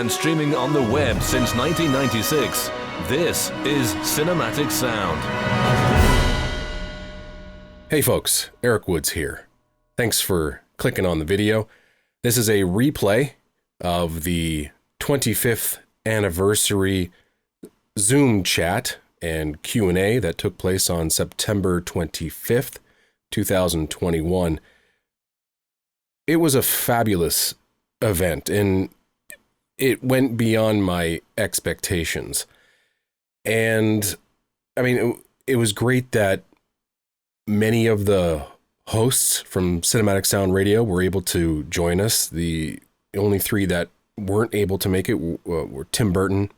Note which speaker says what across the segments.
Speaker 1: and streaming on the web since 1996, this is Cinematic Sound.
Speaker 2: Hey folks, Erik Woods here. Thanks for clicking on the video. This is a replay of the 25th anniversary Zoom chat and Q&A that took place on September 25th, 2021. It was a fabulous event, and it went beyond my expectations. And I mean, it was great that many of the hosts from Cinematic Sound Radio were able to join us. The only three that weren't able to make it were Tim Burton,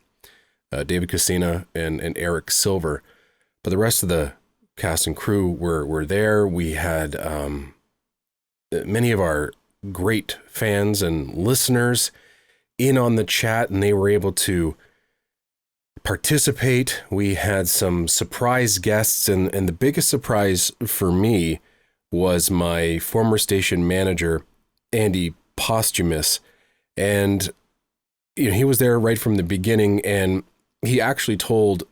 Speaker 2: David Cassina, and Eric Silver. But the rest of the cast and crew were there. We had many of our great fans and listeners in on the chat, and they were able to participate. We had some surprise guests, and the biggest surprise for me was my former station manager, Andy Posthumas. And you know, he was there right from the beginning, and he actually told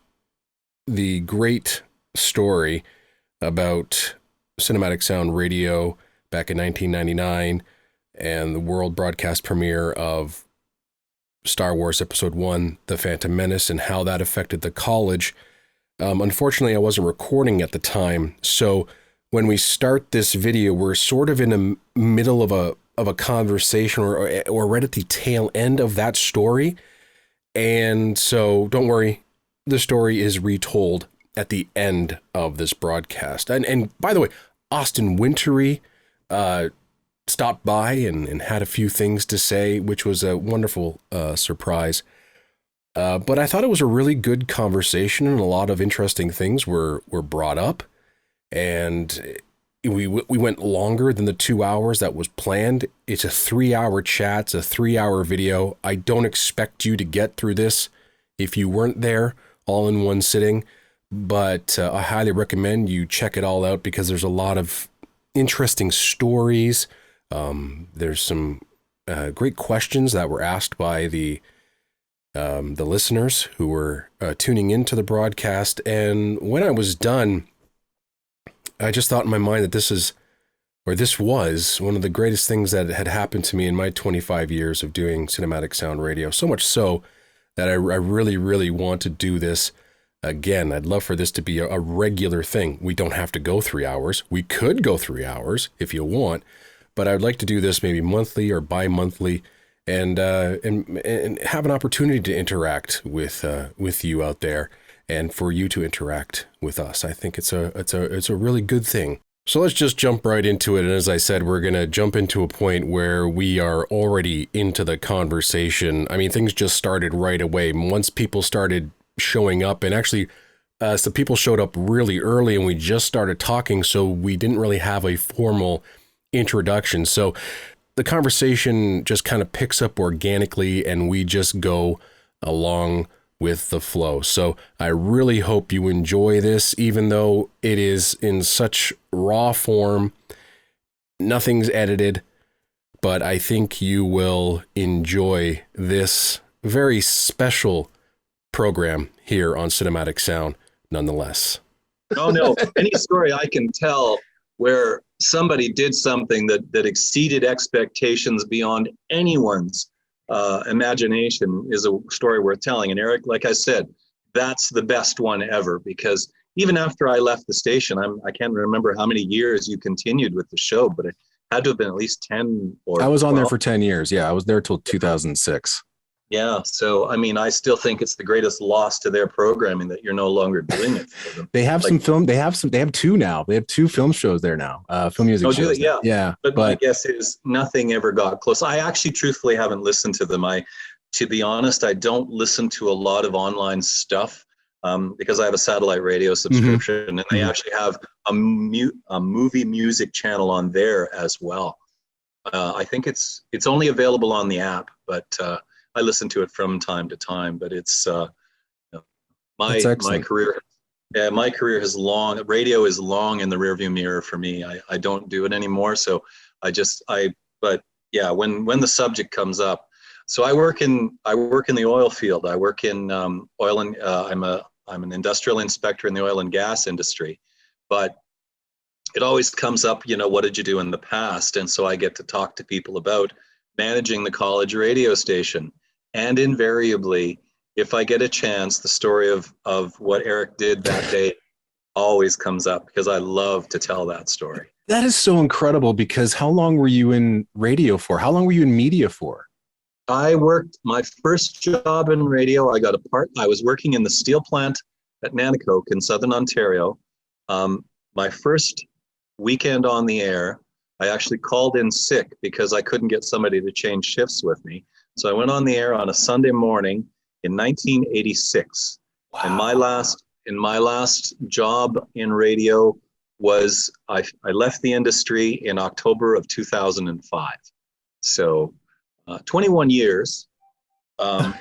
Speaker 2: the great story about Cinematic Sound Radio back in 1999 and the world broadcast premiere of Star Wars Episode 1, The Phantom Menace, and how that affected the college. Unfortunately, I wasn't recording at the time, so when we start this video, we're sort of in the middle of a conversation or right at the tail end of that story. And so don't worry, the story is retold at the end of this broadcast. And by the way, Austin Wintory stopped by and had a few things to say, which was a wonderful surprise. But I thought it was a really good conversation, and a lot of interesting things were brought up. And we went longer than the 2 hours that was planned. It's a 3-hour chat. It's a 3-hour video. I don't expect you to get through this if you weren't there all in one sitting, but I highly recommend you check it all out because there's a lot of interesting stories. There's some great questions that were asked by the listeners who were tuning into the broadcast. And when I was done, I just thought in my mind that this was one of the greatest things that had happened to me in my 25 years of doing Cinematic Sound Radio. So much so that I really, really want to do this again. I'd love for this to be a regular thing. We don't have to go 3 hours. We could go 3 hours if you want, but I'd like to do this maybe monthly or bi-monthly and have an opportunity to interact with you out there, and for you to interact with us. I think it's a really good thing. So let's just jump right into it. And as I said, we're going to jump into a point where we are already into the conversation. I mean, things just started right away. Once people started showing up, and actually some people showed up really early and we just started talking, so we didn't really have a formal introduction. So the conversation just kind of picks up organically and we just go along with the flow. So I really hope you enjoy this, even though it is in such raw form. Nothing's edited, but I think you will enjoy this very special program here on Cinematic Sound nonetheless.
Speaker 3: Oh no, any story I can tell where somebody did something that exceeded expectations beyond anyone's imagination is a story worth telling. And Erik, like I said, that's the best one ever, because even after I left the station, I can't remember how many years you continued with the show, but it had to have been at least 10 or I
Speaker 2: was
Speaker 3: 12.
Speaker 2: On there for 10 years. Yeah, I was there till 2006.
Speaker 3: Yeah. So, I mean, I still think it's the greatest loss to their programming that you're no longer doing it for them.
Speaker 2: They have they have two now. They have 2 film shows there now. Film music shows.
Speaker 3: Yeah.
Speaker 2: Yeah.
Speaker 3: But my guess is nothing ever got close. I actually truthfully haven't listened to them. To be honest, I don't listen to a lot of online stuff because I have a satellite radio subscription, and they actually have a movie music channel on there as well. I think it's only available on the app, but I listen to it from time to time. But it's my career. Yeah, my career has radio is long in the rearview mirror for me. I don't do it anymore. So but yeah, when the subject comes up, So I work in the oil field. I work in oil and I'm an industrial inspector in the oil and gas industry, but it always comes up, what did you do in the past? And so I get to talk to people about managing the college radio station. And invariably, if I get a chance, the story of what Erik did that day always comes up because I love to tell that story.
Speaker 2: That is so incredible, because how long were you in radio for? How long were you in media for?
Speaker 3: I worked my first job in radio. I was working in the steel plant at Nanticoke in Southern Ontario. My first weekend on the air, I actually called in sick because I couldn't get somebody to change shifts with me. So I went on the air on a Sunday morning in 1986. Wow. And my last job in radio was I left the industry in October of 2005. So 21 years, but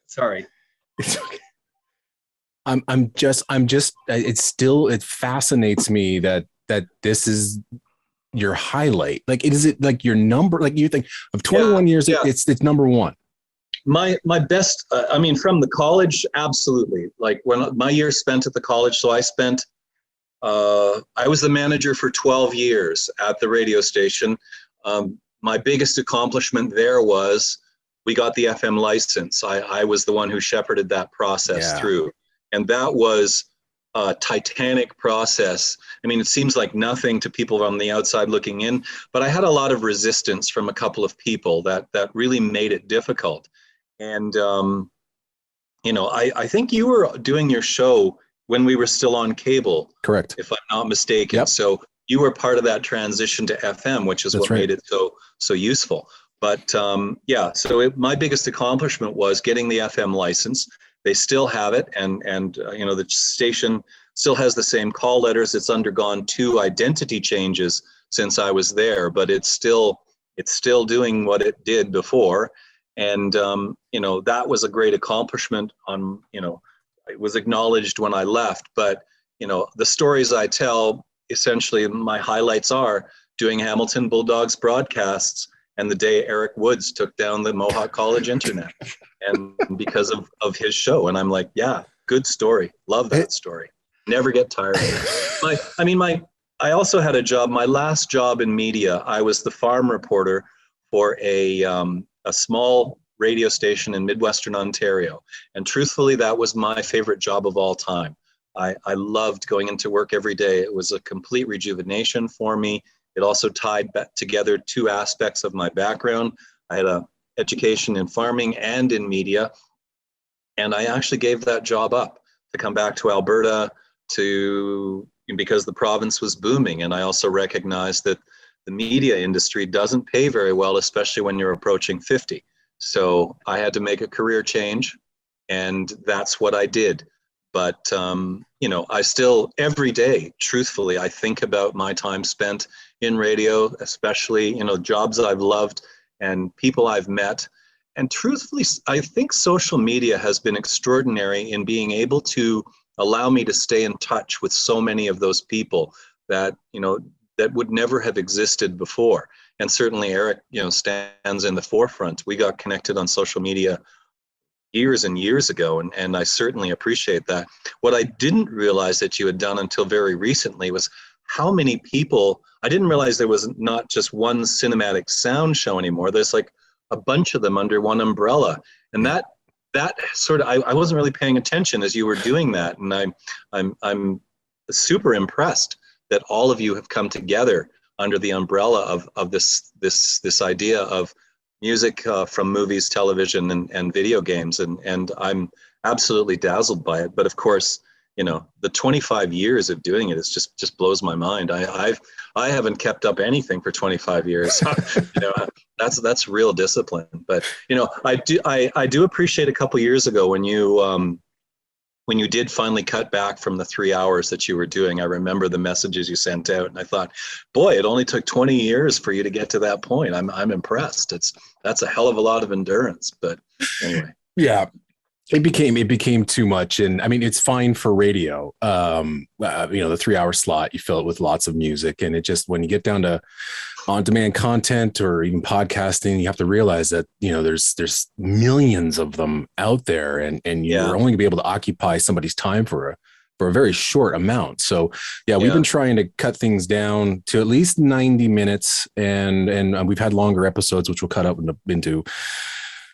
Speaker 3: sorry.
Speaker 2: It's okay. It fascinates me that this is your highlight. Like, is it like your number? Like, you think of 21 years, it's number one.
Speaker 3: My best, from the college, absolutely. Like when my years spent at the college, so I was the manager for 12 years at the radio station. My biggest accomplishment there was we got the FM license. I was the one who shepherded that process through. And that was a titanic process. I mean, it seems like nothing to people on the outside looking in, but I had a lot of resistance from a couple of people that really made it difficult. And, I think you were doing your show when we were still on cable.
Speaker 2: Correct.
Speaker 3: If I'm not mistaken. Yep. So you were part of that transition to FM, which is what made it so useful. But my biggest accomplishment was getting the FM license. They still have it, and the station still has the same call letters. It's undergone 2 identity changes since I was there, but it's still doing what it did before. And that was a great accomplishment. It was acknowledged when I left, but the stories I tell, essentially my highlights are doing Hamilton Bulldogs broadcasts and the day Erik Woods took down the MoawhK College internet, and because of his show. And I'm like, yeah, good story. Love that story. Never get tired of it. I also had a job, my last job in media, I was the farm reporter for a small radio station in Midwestern Ontario. And truthfully, that was my favorite job of all time. I loved going into work every day. It was a complete rejuvenation for me. It also tied together 2 aspects of my background. I had an education in farming and in media, and I actually gave that job up to come back to Alberta because the province was booming. And I also recognized that the media industry doesn't pay very well, especially when you're approaching 50. So I had to make a career change, and that's what I did. But, I still, every day, truthfully, I think about my time spent in radio, especially, jobs I've loved and people I've met. And truthfully, I think social media has been extraordinary in being able to allow me to stay in touch with so many of those people that, that would never have existed before. And certainly Erik, stands in the forefront. We got connected on social media years and years ago, and I certainly appreciate that. What I didn't realize that you had done until very recently was how many people, I didn't realize there was not just one cinematic sound show anymore. There's like a bunch of them under one umbrella. And that sort of, I wasn't really paying attention as you were doing that. And I'm super impressed that all of you have come together under the umbrella of this idea of music from movies, television, and video games, and I'm absolutely dazzled by it. But of course, the 25 years of doing it is just blows my mind. I haven't kept up anything for 25 years. That's real discipline. But I do appreciate a couple years ago when you did finally cut back from the 3 hours that you were doing. I remember the messages you sent out, and I thought, boy, it only took 20 years for you to get to that point. I'm impressed. That's a hell of a lot of endurance. But anyway.
Speaker 2: Yeah. It became too much. And I mean, it's fine for radio. The 3-hour slot, you fill it with lots of music. And it just, when you get down to on-demand content or even podcasting, you have to realize that, there's millions of them out there, and you're only gonna be able to occupy somebody's time for a very short amount. So we've been trying to cut things down to at least 90 minutes, and we've had longer episodes, which we'll cut up into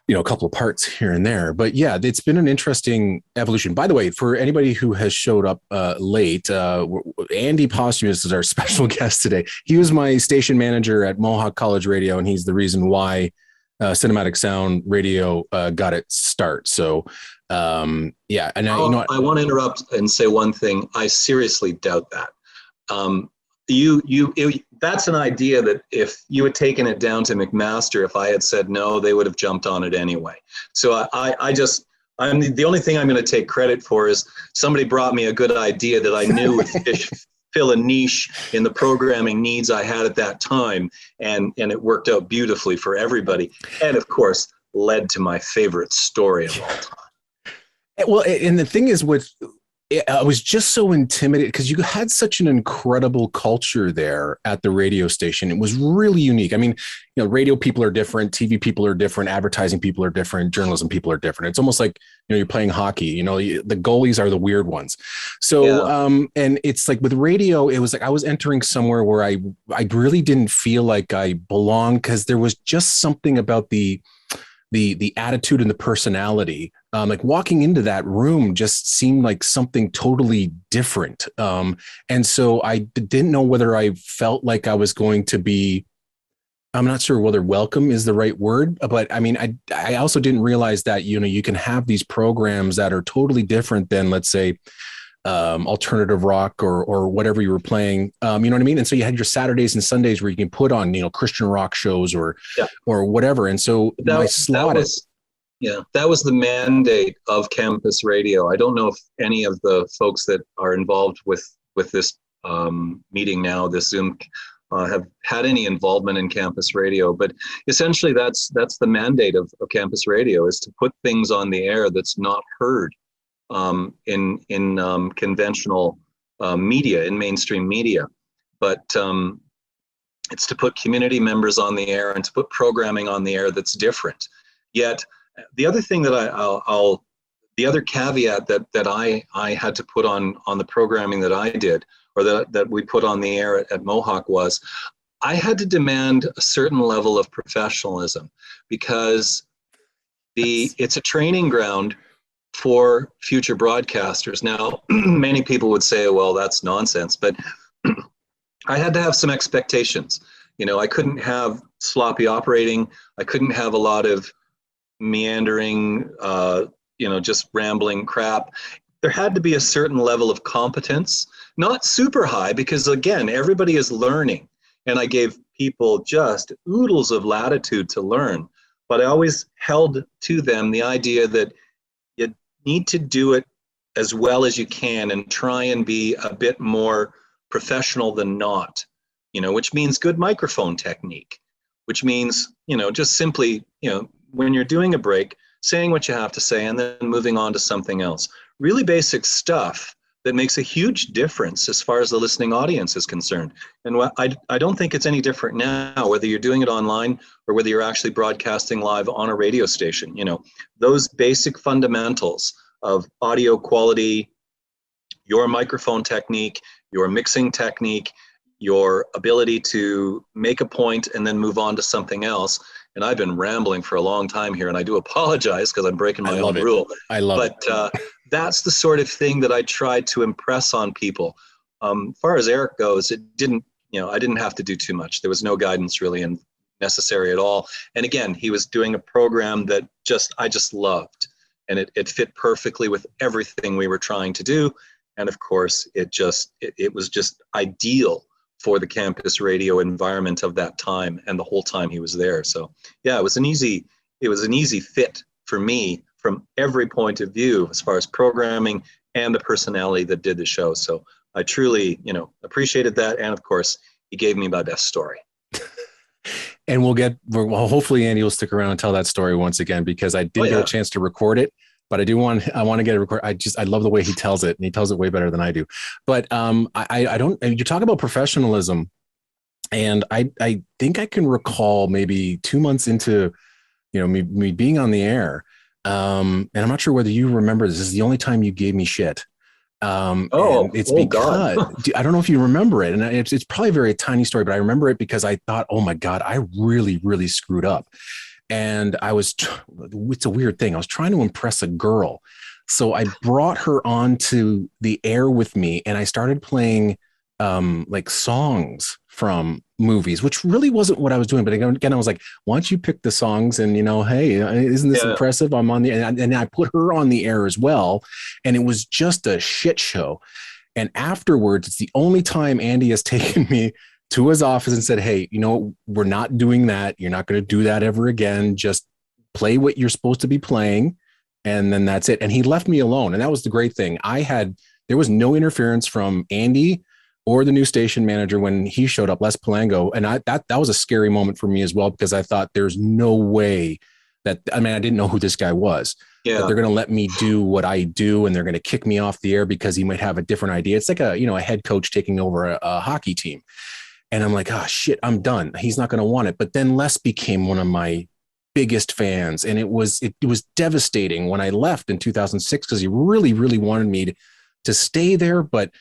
Speaker 2: a couple of parts here and there. But it's been an interesting evolution. By the way, for anybody who has showed up late, Andy Posthumas is our special guest today. He was my station manager at MoawhK College Radio, and he's the reason why Cinematic Sound Radio got its start. So and
Speaker 3: I want to interrupt and say one thing. I seriously doubt that. That's an idea that if you had taken it down to McMaster, if I had said no, they would have jumped on it anyway. So I'm the only thing I'm going to take credit for is somebody brought me a good idea that I knew would fill a niche in the programming needs I had at that time, and it worked out beautifully for everybody, and of course led to my favorite story of all time.
Speaker 2: Well, and the thing is, I was just so intimidated because you had such an incredible culture there at the radio station. It was really unique. I mean, radio people are different, TV people are different, advertising people are different, journalism people are different. It's almost like, you're playing hockey, the goalies are the weird ones. So, and it's like with radio, it was like I was entering somewhere where I really didn't feel like I belonged, because there was just something about the attitude and the personality. Like walking into that room just seemed like something totally different. And so I didn't know whether I felt like I was going to be, I'm not sure whether welcome is the right word, but I mean, I also didn't realize that, you can have these programs that are totally different than, let's say, alternative rock or whatever you were playing, you know what I mean? And so you had your Saturdays and Sundays where you can put on, Christian rock shows or whatever. And so that was the mandate of campus radio. I don't know if any of the folks that are involved with this meeting now, this Zoom, have had any involvement in campus radio, but essentially that's the mandate of campus radio, is to put things on the air that's not heard in conventional media, in mainstream media, but it's to put community members on the air and to put programming on the air that's different. Yet the other thing that the other caveat that I had to put on the programming that I did, or that we put on the air at MoawhK, was I had to demand a certain level of professionalism, because it's a training ground for future broadcasters. Now, many people would say, well, that's nonsense, but I had to have some expectations. I couldn't have sloppy operating. I couldn't have a lot of meandering, just rambling crap. There had to be a certain level of competence, not super high, because again, everybody is learning. And I gave people just oodles of latitude to learn, but I always held to them the idea that you need to do it as well as you can and try and be a bit more professional than not, which means good microphone technique, which means, just simply, when you're doing a break, saying what you have to say and then moving on to something else. Really basic stuff that makes a huge difference as far as the listening audience is concerned. And I don't think it's any different now, whether you're doing it online or whether you're actually broadcasting live on a radio station. Those basic fundamentals of audio quality, your microphone technique, your mixing technique, your ability to make a point and then move on to something else. And I've been rambling for a long time here, and I do apologize because I'm breaking my own rule. I love it.
Speaker 3: But that's the sort of thing that I tried to impress on people. As far as Erik goes, it didn't, I didn't have to do too much. There was no guidance really necessary at all. And again, he was doing a program that I just loved, and it fit perfectly with everything we were trying to do. And of course, it was just ideal for the campus radio environment of that time and the whole time he was there. So yeah, it was an easy fit for me from every point of view as far as programming and the personality that did the show. So I truly, appreciated that. And of course, he gave me my best story.
Speaker 2: And hopefully Andy will stick around and tell that story once again, because I did get a chance to record it.
Speaker 4: but I want to get a record. I love the way he tells it, and he tells it way better than I do. But I don't. You talk about professionalism, and I think I can recall maybe 2 months into, me being on the air. And I'm not sure whether you remember this. This is the only time you gave me shit. It's because I don't know if you remember it, and it's probably a very tiny story, but I remember it because I thought, oh my God, I really, really screwed up. And it's a weird thing. I was trying to impress a girl. So I brought her onto the air with me, and I started playing like songs from movies, which really wasn't what I was doing. But again, I was like, why don't you pick the songs, and hey, isn't this impressive? I'm on the, and I put her on the air as well. And it was just a shit show. And afterwards, it's the only time Andy has taken me to his office and said, hey, we're not doing that. You're not going to do that ever again. Just play what you're supposed to be playing. And then that's it. And he left me alone. And that was the great thing. There was no interference from Andy or the new station manager when he showed up, Les Palango. And that was a scary moment for me as well, because I thought there's no way I didn't know who this guy was. Yeah. But they're going to let me do what I do, and they're going to kick me off the air because he might have a different idea. It's like a head coach taking over a hockey team. And I'm like, oh shit, I'm done. He's not going to want it. But then Les became one of my biggest fans. And it was devastating when I left in 2006, because he really, really wanted me to stay there. But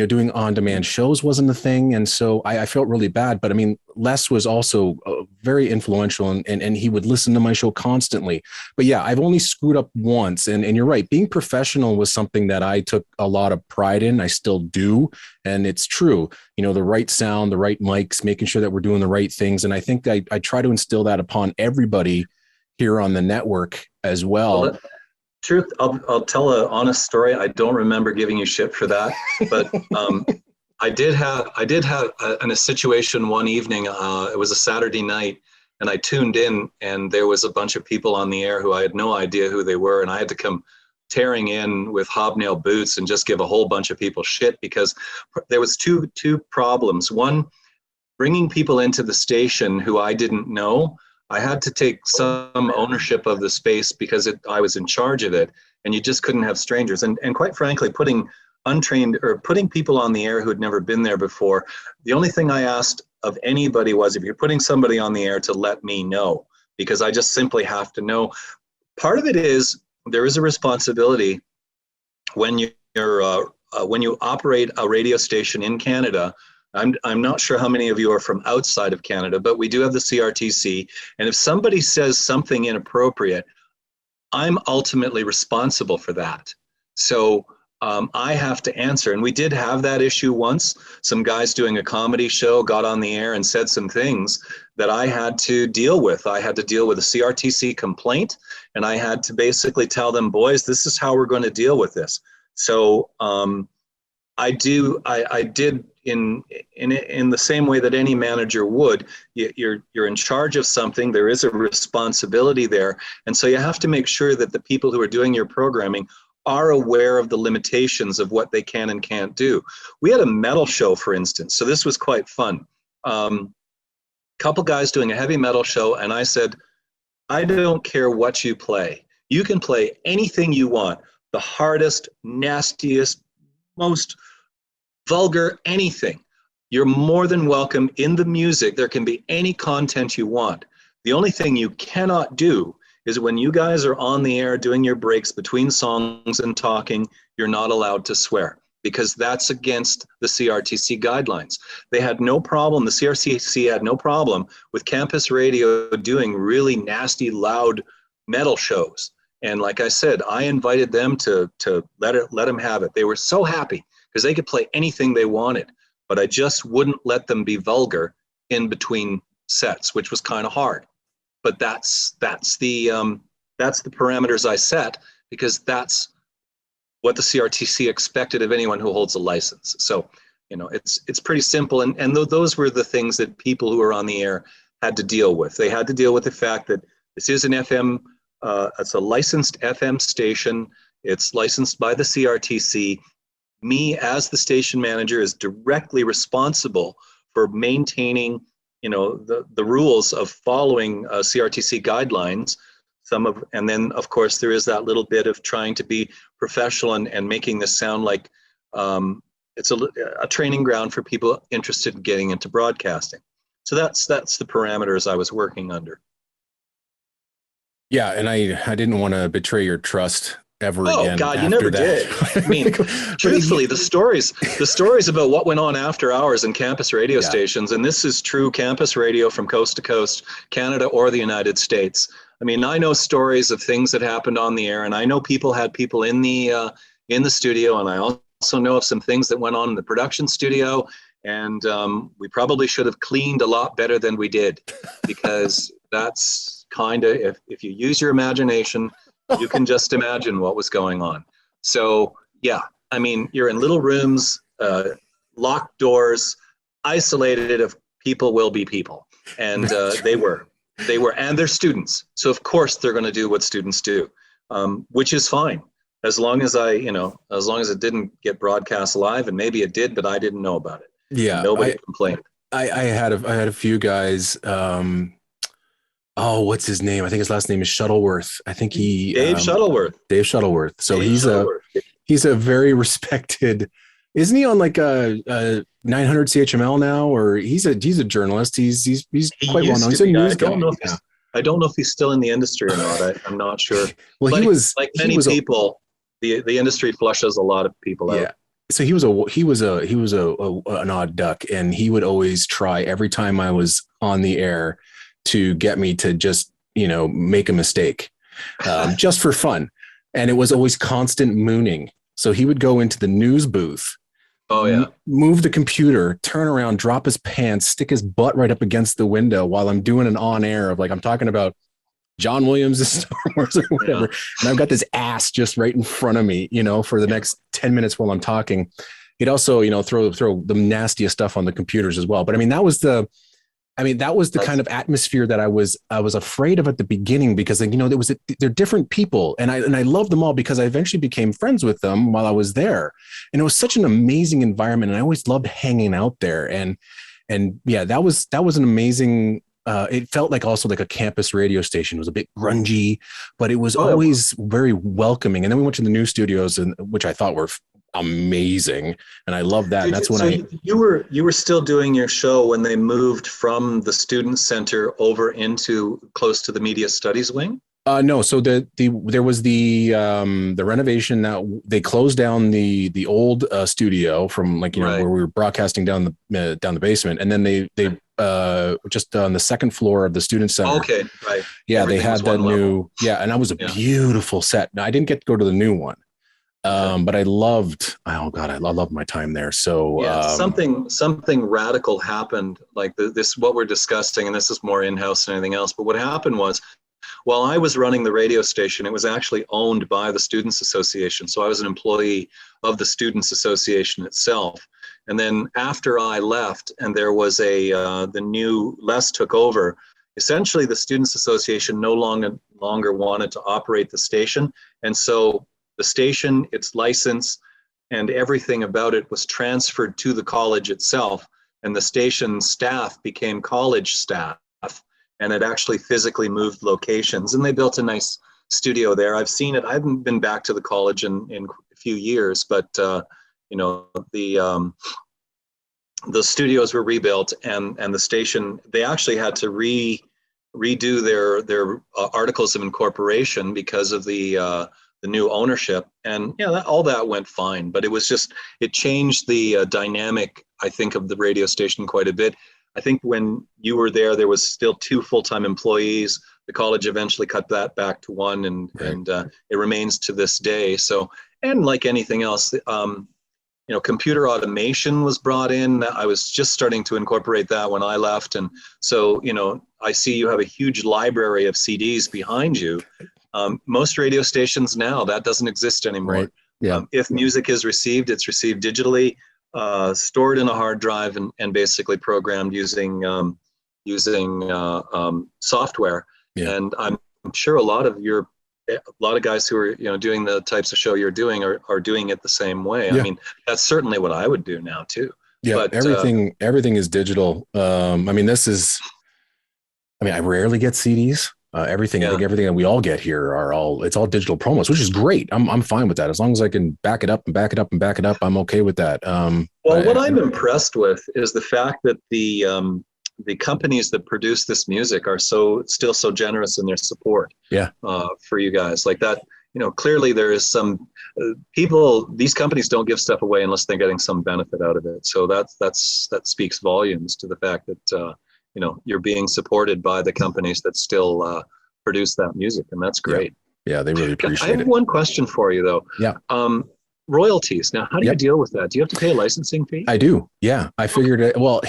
Speaker 4: doing on-demand shows wasn't a thing. And so I felt really bad. But I mean, Les was also very influential, and he would listen to my show constantly. But yeah, I've only screwed up once. And you're right. Being professional was something that I took a lot of pride in. I still do. And it's true. The right sound, the right mics, making sure that we're doing the right things. And I think I try to instill that upon everybody here on the network as well.
Speaker 3: Truth, I'll tell an honest story. I don't remember giving you shit for that, but I did have in a situation one evening. It was a Saturday night, and I tuned in, and there was a bunch of people on the air who I had no idea who they were, and I had to come tearing in with hobnail boots and just give a whole bunch of people shit, because there was two problems. One, bringing people into the station who I didn't know. I had to take some ownership of the space because I was in charge of it, and you just couldn't have strangers. And quite frankly, putting people on the air who had never been there before, the only thing I asked of anybody was, if you're putting somebody on the air, to let me know, because I just simply have to know. Part of it is there is a responsibility when you operate a radio station in Canada. I'm not sure how many of you are from outside of Canada, but we do have the CRTC. And if somebody says something inappropriate, I'm ultimately responsible for that. So I have to answer. And we did have that issue once. Some guys doing a comedy show got on the air and said some things that I had to deal with. I had to deal with a CRTC complaint, and I had to basically tell them, boys, this is how we're going to deal with this. So I did in the same way that any manager would. You're in charge of something. There is a responsibility there, and so you have to make sure that the people who are doing your programming are aware of the limitations of what they can and can't do. We had a metal show, for instance, so this was quite fun. Couple guys doing a heavy metal show, and I said, I don't care what you play. You can play anything you want, the hardest, nastiest, most vulgar, anything. You're more than welcome in the music. There can be any content you want. The only thing you cannot do is when you guys are on the air doing your breaks between songs and talking, you're not allowed to swear, because that's against the CRTC guidelines. They had no problem, the CRTC had no problem with campus radio doing really nasty, loud metal shows. And like I said, I invited them to let them have it. They were so happy because they could play anything they wanted, but I just wouldn't let them be vulgar in between sets, which was kind of hard. But that's the parameters I set, because that's what the CRTC expected of anyone who holds a license. So, it's pretty simple. And those were the things that people who are on the air had to deal with. They had to deal with the fact that this is an FM, it's a licensed FM station. It's licensed by the CRTC. Me, as the station manager, is directly responsible for maintaining, the rules of following CRTC guidelines. and then of course there is that little bit of trying to be professional and making this sound like it's a training ground for people interested in getting into broadcasting. So that's the parameters I was working under.
Speaker 4: Yeah, and I didn't want to betray your trust ever again.
Speaker 3: Oh God, you never did. I mean, truthfully, the stories about what went on after hours in campus radio stations, and this is true campus radio from coast to coast, Canada or the United States. I mean, I know stories of things that happened on the air, and I know people had people in the studio, and I also know of some things that went on in the production studio, and we probably should have cleaned a lot better than we did, because that's kind of, if you use your imagination, you can just imagine what was going on. So yeah, I mean, you're in little rooms, locked doors, isolated. If people will be people, and they were, and they're students. So of course they're going to do what students do, which is fine, as long as as long as it didn't get broadcast live, and maybe it did, but I didn't know about it.
Speaker 4: Yeah,
Speaker 3: nobody complained.
Speaker 4: I had a few guys. Oh, what's his name? I think his last name is Shuttleworth. I think
Speaker 3: Dave Shuttleworth.
Speaker 4: Dave Shuttleworth. So
Speaker 3: Dave
Speaker 4: he's a very respected. Isn't he on like a 900 CHML now, or he's a journalist? He's quite well known. He's a news guy.
Speaker 3: I don't know if he's still in the industry or not. I'm not sure.
Speaker 4: Well,
Speaker 3: he was like many people. The industry flushes a lot of people out.
Speaker 4: So he was an odd duck, and he would always try every time I was on the air to get me to just, make a mistake, just for fun. And it was always constant mooning. So he would go into the news booth, move the computer, turn around, drop his pants, stick his butt right up against the window while I'm doing an on air of, like, I'm talking about John Williams' Star Wars or whatever. Yeah. And I've got this ass just right in front of me, for the next 10 minutes while I'm talking. He'd also, throw the nastiest stuff on the computers as well. But I mean, that was the kind of atmosphere that I was afraid of at the beginning, because they're different people, and I love them all because I eventually became friends with them while I was there, and it was such an amazing environment, and I always loved hanging out there, and yeah, that was an amazing. It felt like also like a campus radio station. It was a bit grungy, but it was always very welcoming. And then we went to the new studios, which I thought were amazing, and I love that. That's when
Speaker 3: you were still doing your show when they moved from the student center over into close to the media studies wing.
Speaker 4: No, so there was the renovation. That they closed down the old studio from where we were broadcasting down the basement, and then they just on the second floor of the student center.
Speaker 3: Okay, right.
Speaker 4: Yeah, they had that new and that was a beautiful set. Now, I didn't get to go to the new one. But I loved, I loved my time there. So something radical happened, like this, what we're discussing, and this is more in-house than anything else. But what happened was, while I was running the radio station, it was actually owned by the Students Association. So I was an employee of the Students Association itself. And then after I left, and there was the new Les took over, essentially the Students Association no longer wanted to operate the station. And so the station, its license, and everything about it was transferred to the college itself, and the station staff became college staff, and it actually physically moved locations, and they built a nice studio there. I've seen it. I haven't been back to the college in a few years, but the studios were rebuilt, and the station, they actually had to redo their articles of incorporation because of the new ownership, and all that went fine, but it changed the dynamic, I think, of the radio station quite a bit. I think when you were there was still 2 full-time employees. The college eventually cut that back to 1, and it remains to this day. So, and like anything else, computer automation was brought in. I was just starting to incorporate that when I left, and so I see you have a huge library of CDs behind you. Most radio stations now, that doesn't exist anymore. Right. Yeah.
Speaker 3: If music is received, it's received digitally, stored in a hard drive, and basically programmed using software. Yeah. And I'm sure a lot of guys who are doing the types of show you're doing are doing it the same way. Yeah. I mean, that's certainly what I would do now too.
Speaker 4: Yeah, but everything is digital. I rarely get CDs. Everything, I think everything that we all get here it's all digital promos, which is great. I'm fine with that. As long as I can back it up and back it up and back it up, I'm okay with that.
Speaker 3: What I'm impressed with is the fact that the companies that produce this music are still so generous in their support.
Speaker 4: Yeah.
Speaker 3: For you guys like that. Clearly there is some people, these companies don't give stuff away unless they're getting some benefit out of it. So that speaks volumes to the fact that, you're being supported by the companies that still produce that music. And that's great.
Speaker 4: Yeah, they really appreciate it.
Speaker 3: I have one question for you though.
Speaker 4: Yeah.
Speaker 3: Royalties. Now, how do you deal with that? Do you have to pay a licensing fee?
Speaker 4: I do. Yeah. I figured it. Well,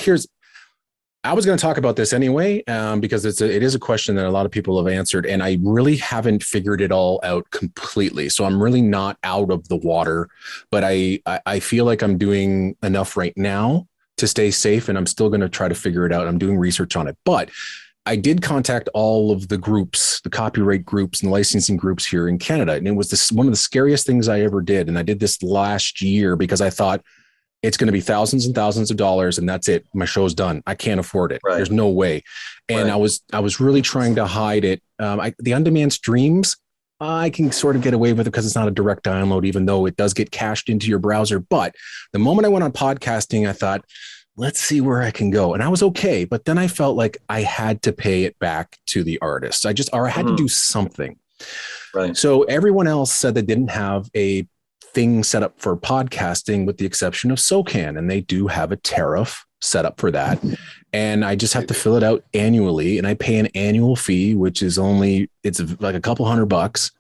Speaker 4: I was going to talk about this anyway, because it is a question that a lot of people have answered, and I really haven't figured it all out completely. So I'm really not out of the water, but I feel like I'm doing enough right now to stay safe, and I'm still going to try to figure it out. I'm doing research on it, but I did contact all of the groups, the copyright groups and licensing groups here in Canada. And it was one of the scariest things I ever did. And I did this last year because I thought, it's going to be thousands and thousands of dollars, and that's it. My show's done. I can't afford it. Right. There's no way. And I was really trying to hide it. The on-demand streams, I can sort of get away with it because it's not a direct download, even though it does get cached into your browser. But the moment I went on podcasting, I thought, let's see where I can go. And I was okay. But then I felt like I had to pay it back to the artist. I had to do something.
Speaker 3: Right.
Speaker 4: So everyone else said they didn't have a thing set up for podcasting with the exception of SOCAN. And they do have a tariff set up for that. And I just have to fill it out annually. And I pay an annual fee, which is it's like a couple $100,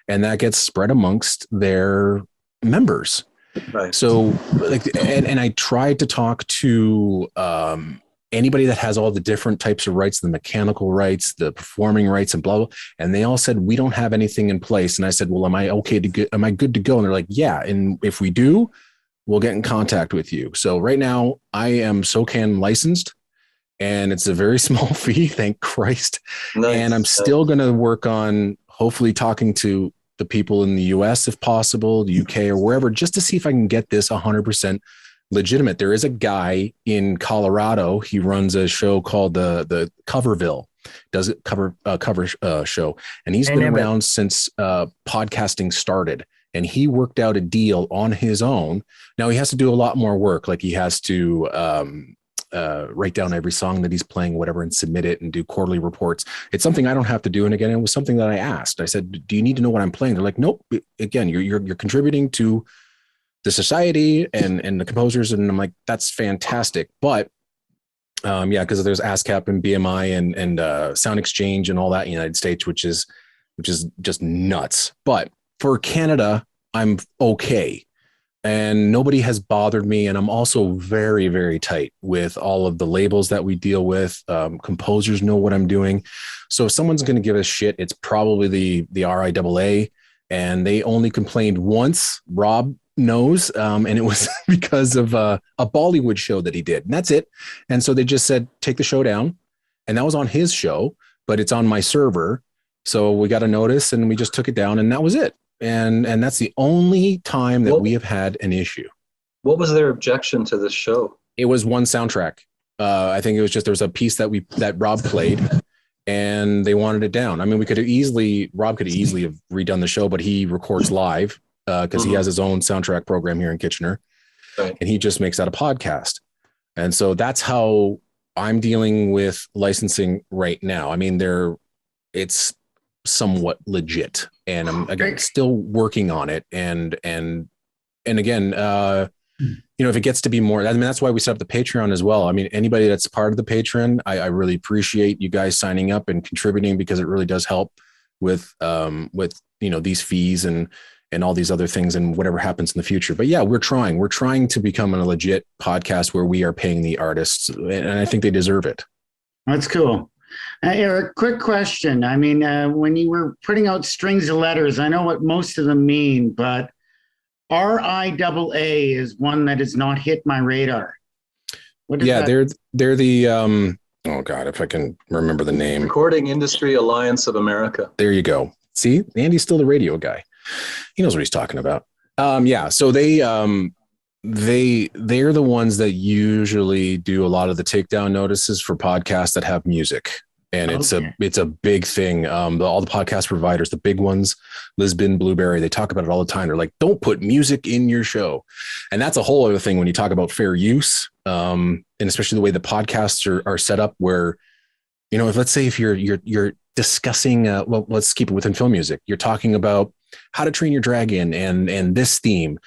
Speaker 4: and that gets spread amongst their members.
Speaker 3: Right.
Speaker 4: So and I tried to talk to anybody that has all the different types of rights, the mechanical rights, the performing rights, and blah, blah. And they all said, we don't have anything in place. And I said, well, am I good to go? And they're like, yeah. And if we do, we'll get in contact with you. So right now I am SOCAN licensed, and it's a very small fee, thank Christ. Nice. And I'm still going to work on hopefully talking to the people in the US, if possible, the UK or wherever, just to see if I can get this 100% legitimate. There is a guy in Colorado. He runs a show called the Coverville, does it cover show. And he's been around since podcasting started. And he worked out a deal on his own. Now he has to do a lot more work. Like he has to write down every song that he's playing, whatever, and submit it and do quarterly reports. It's something I don't have to do. And again, it was something that I asked. I said, do you need to know what I'm playing? They're like, nope. Again, you're contributing to the society and the composers. And I'm like, that's fantastic. But because there's ASCAP and BMI and Sound Exchange and all that in the United States, which is just nuts. But for Canada, I'm okay. And nobody has bothered me. And I'm also very, very tight with all of the labels that we deal with. Composers know what I'm doing. So if someone's going to give us shit, it's probably the RIAA. And they only complained once, Rob knows. And it was because of a Bollywood show that he did. And that's it. And so they just said, take the show down. And that was on his show, but it's on my server. So we got a notice and we just took it down, and that was it. And that's the only time that we have had an issue.
Speaker 3: What was their objection to this show?
Speaker 4: It was one soundtrack. I think it was just, there was a piece that Rob played and they wanted it down. I mean, Rob could have easily have redone the show, but he records live because he has his own soundtrack program here in Kitchener. Right. And he just makes that a podcast. And so that's how I'm dealing with licensing right now. I mean, it's somewhat legit, and I'm still working on it. And again, if it gets to be more, I mean, that's why we set up the Patreon as well. I mean, anybody that's part of the Patreon, I really appreciate you guys signing up and contributing, because it really does help with these fees and all these other things and whatever happens in the future. But yeah, we're trying to become a legit podcast where we are paying the artists, and I think they deserve it.
Speaker 5: That's cool. Erik, quick question. I mean, when you were putting out strings of letters, I know what most of them mean, but RIAA is one that has not hit my radar. What is that?
Speaker 4: They're the oh God, if I can remember the name.
Speaker 3: Recording Industry Alliance of America.
Speaker 4: There you go. See, Andy's still the radio guy. He knows what he's talking about. So they're the ones that usually do a lot of the takedown notices for podcasts that have music. And it's a big thing. All the podcast providers, the big ones, Lisbon, Blueberry, they talk about it all the time. They're like, don't put music in your show. And that's a whole other thing when you talk about fair use. And especially the way the podcasts are set up where, you know, let's say if you're discussing, well, let's keep it within film music. You're talking about How to Train Your Dragon and this theme.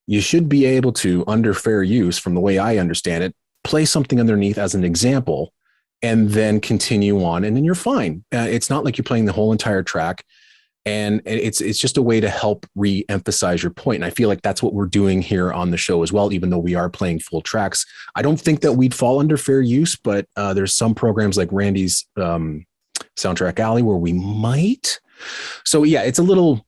Speaker 4: You should be able to, under fair use, from the way I understand it, play something underneath as an example and then continue on, and then you're fine. It's not like you're playing the whole entire track, and it's just a way to help re-emphasize your point. And I feel like that's what we're doing here on the show as well, even though we are playing full tracks. I don't think that we'd fall under fair use, but there's some programs like Randy's Soundtrack Alley where we might. So yeah, it's a little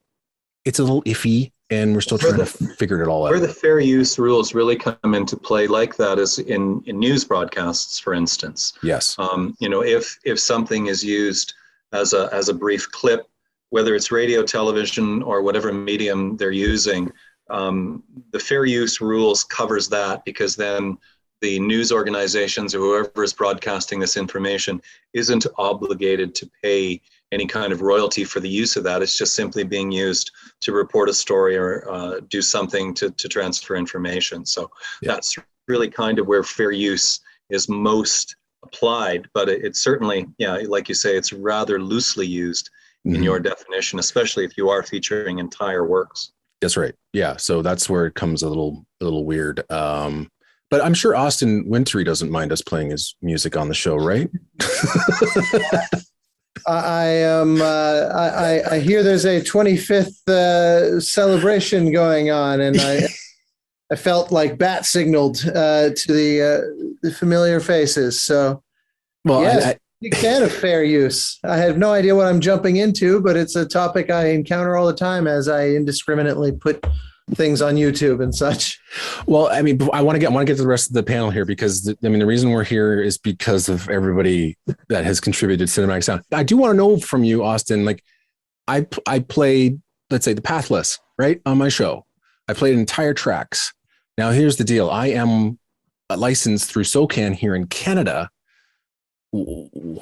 Speaker 4: iffy, and we're still trying to figure it all out.
Speaker 3: Where the fair use rules really come into play like that is in news broadcasts, for instance.
Speaker 2: Yes.
Speaker 3: You know, if something is used as a brief clip, whether it's radio, television, or whatever medium they're using, the fair use rules covers that, because then the news organizations or whoever is broadcasting this information isn't obligated to pay any kind of royalty for the use of that. It's just simply being used to report a story or do something to transfer information. So that's really kind of where fair use is most applied, but it's certainly, like you say, it's rather loosely used in your definition, especially if you are featuring entire works.
Speaker 4: That's right. Yeah. So that's where it comes a little weird. But I'm sure Austin Wintory doesn't mind us playing his music on the show, right?
Speaker 6: I hear there's a 25th celebration going on, and I felt like bat signaled to the familiar faces. So, well, yes, big fan of fair use. I have no idea what I'm jumping into, but it's a topic I encounter all the time as I indiscriminately put things on YouTube and such.
Speaker 4: Well, I mean, I want to get to the rest of the panel here, because the reason we're here is because of everybody that has contributed to Cinematic Sound. I do want to know from you, Austin, like I played, let's say, the Pathless, right, on my show. I played entire tracks. Now, here's the deal. I am licensed through SOCAN here in Canada.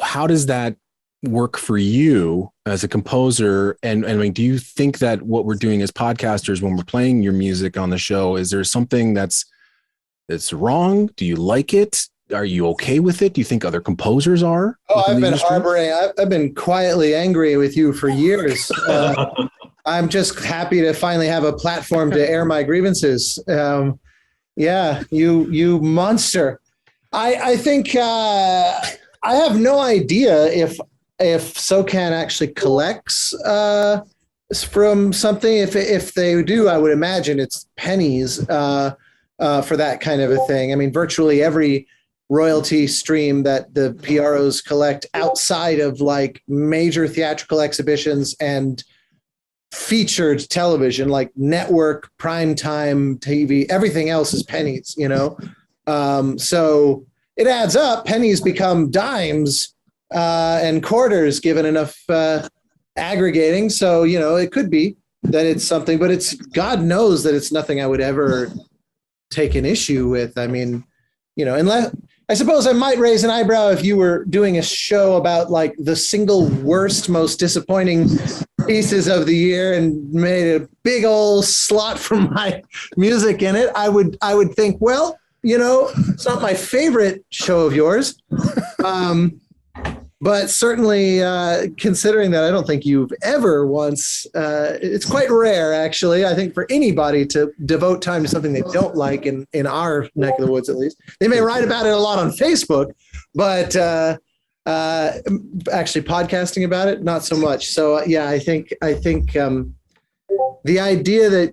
Speaker 4: How does that work for you as a composer? And I mean, do you think that what we're doing as podcasters when we're playing your music on the show, is there something that's wrong? Do you like it? Are you okay with it? Do you think other composers are?
Speaker 6: Oh, I've been quietly angry with you for years. I'm just happy to finally have a platform to air my grievances. You monster. I think I have no idea if SOCAN actually collects from something. If they do, I would imagine it's pennies for that kind of a thing. I mean, virtually every royalty stream that the PROs collect outside of like major theatrical exhibitions and featured television, like network, primetime TV, everything else is pennies, you know? So it adds up. Pennies become dimes and quarters given enough aggregating. So, you know, it could be that it's something, but it's, God knows that it's nothing I would ever take an issue with. I mean, you know, unless, I suppose I might raise an eyebrow if you were doing a show about like the single worst, most disappointing pieces of the year and made a big old slot from my music in it. I would think, well, you know, it's not my favorite show of yours. But certainly considering that I don't think you've ever once, it's quite rare actually, I think, for anybody to devote time to something they don't like in our neck of the woods, at least. They may write about it a lot on Facebook, but actually podcasting about it, not so much. So yeah, I think the idea that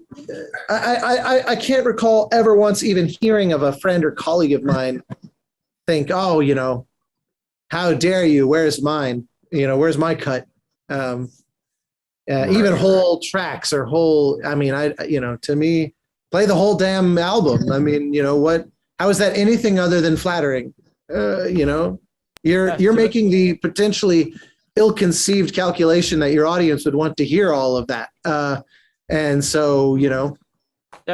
Speaker 6: I can't recall ever once even hearing of a friend or colleague of mine think, oh, you know, how dare you? Where's mine? You know, where's my cut? Even whole tracks or whole, I mean, to me, play the whole damn album. I mean, you know, how is that anything other than flattering? You know, you're making the potentially ill-conceived calculation that your audience would want to hear all of that. And so, you know,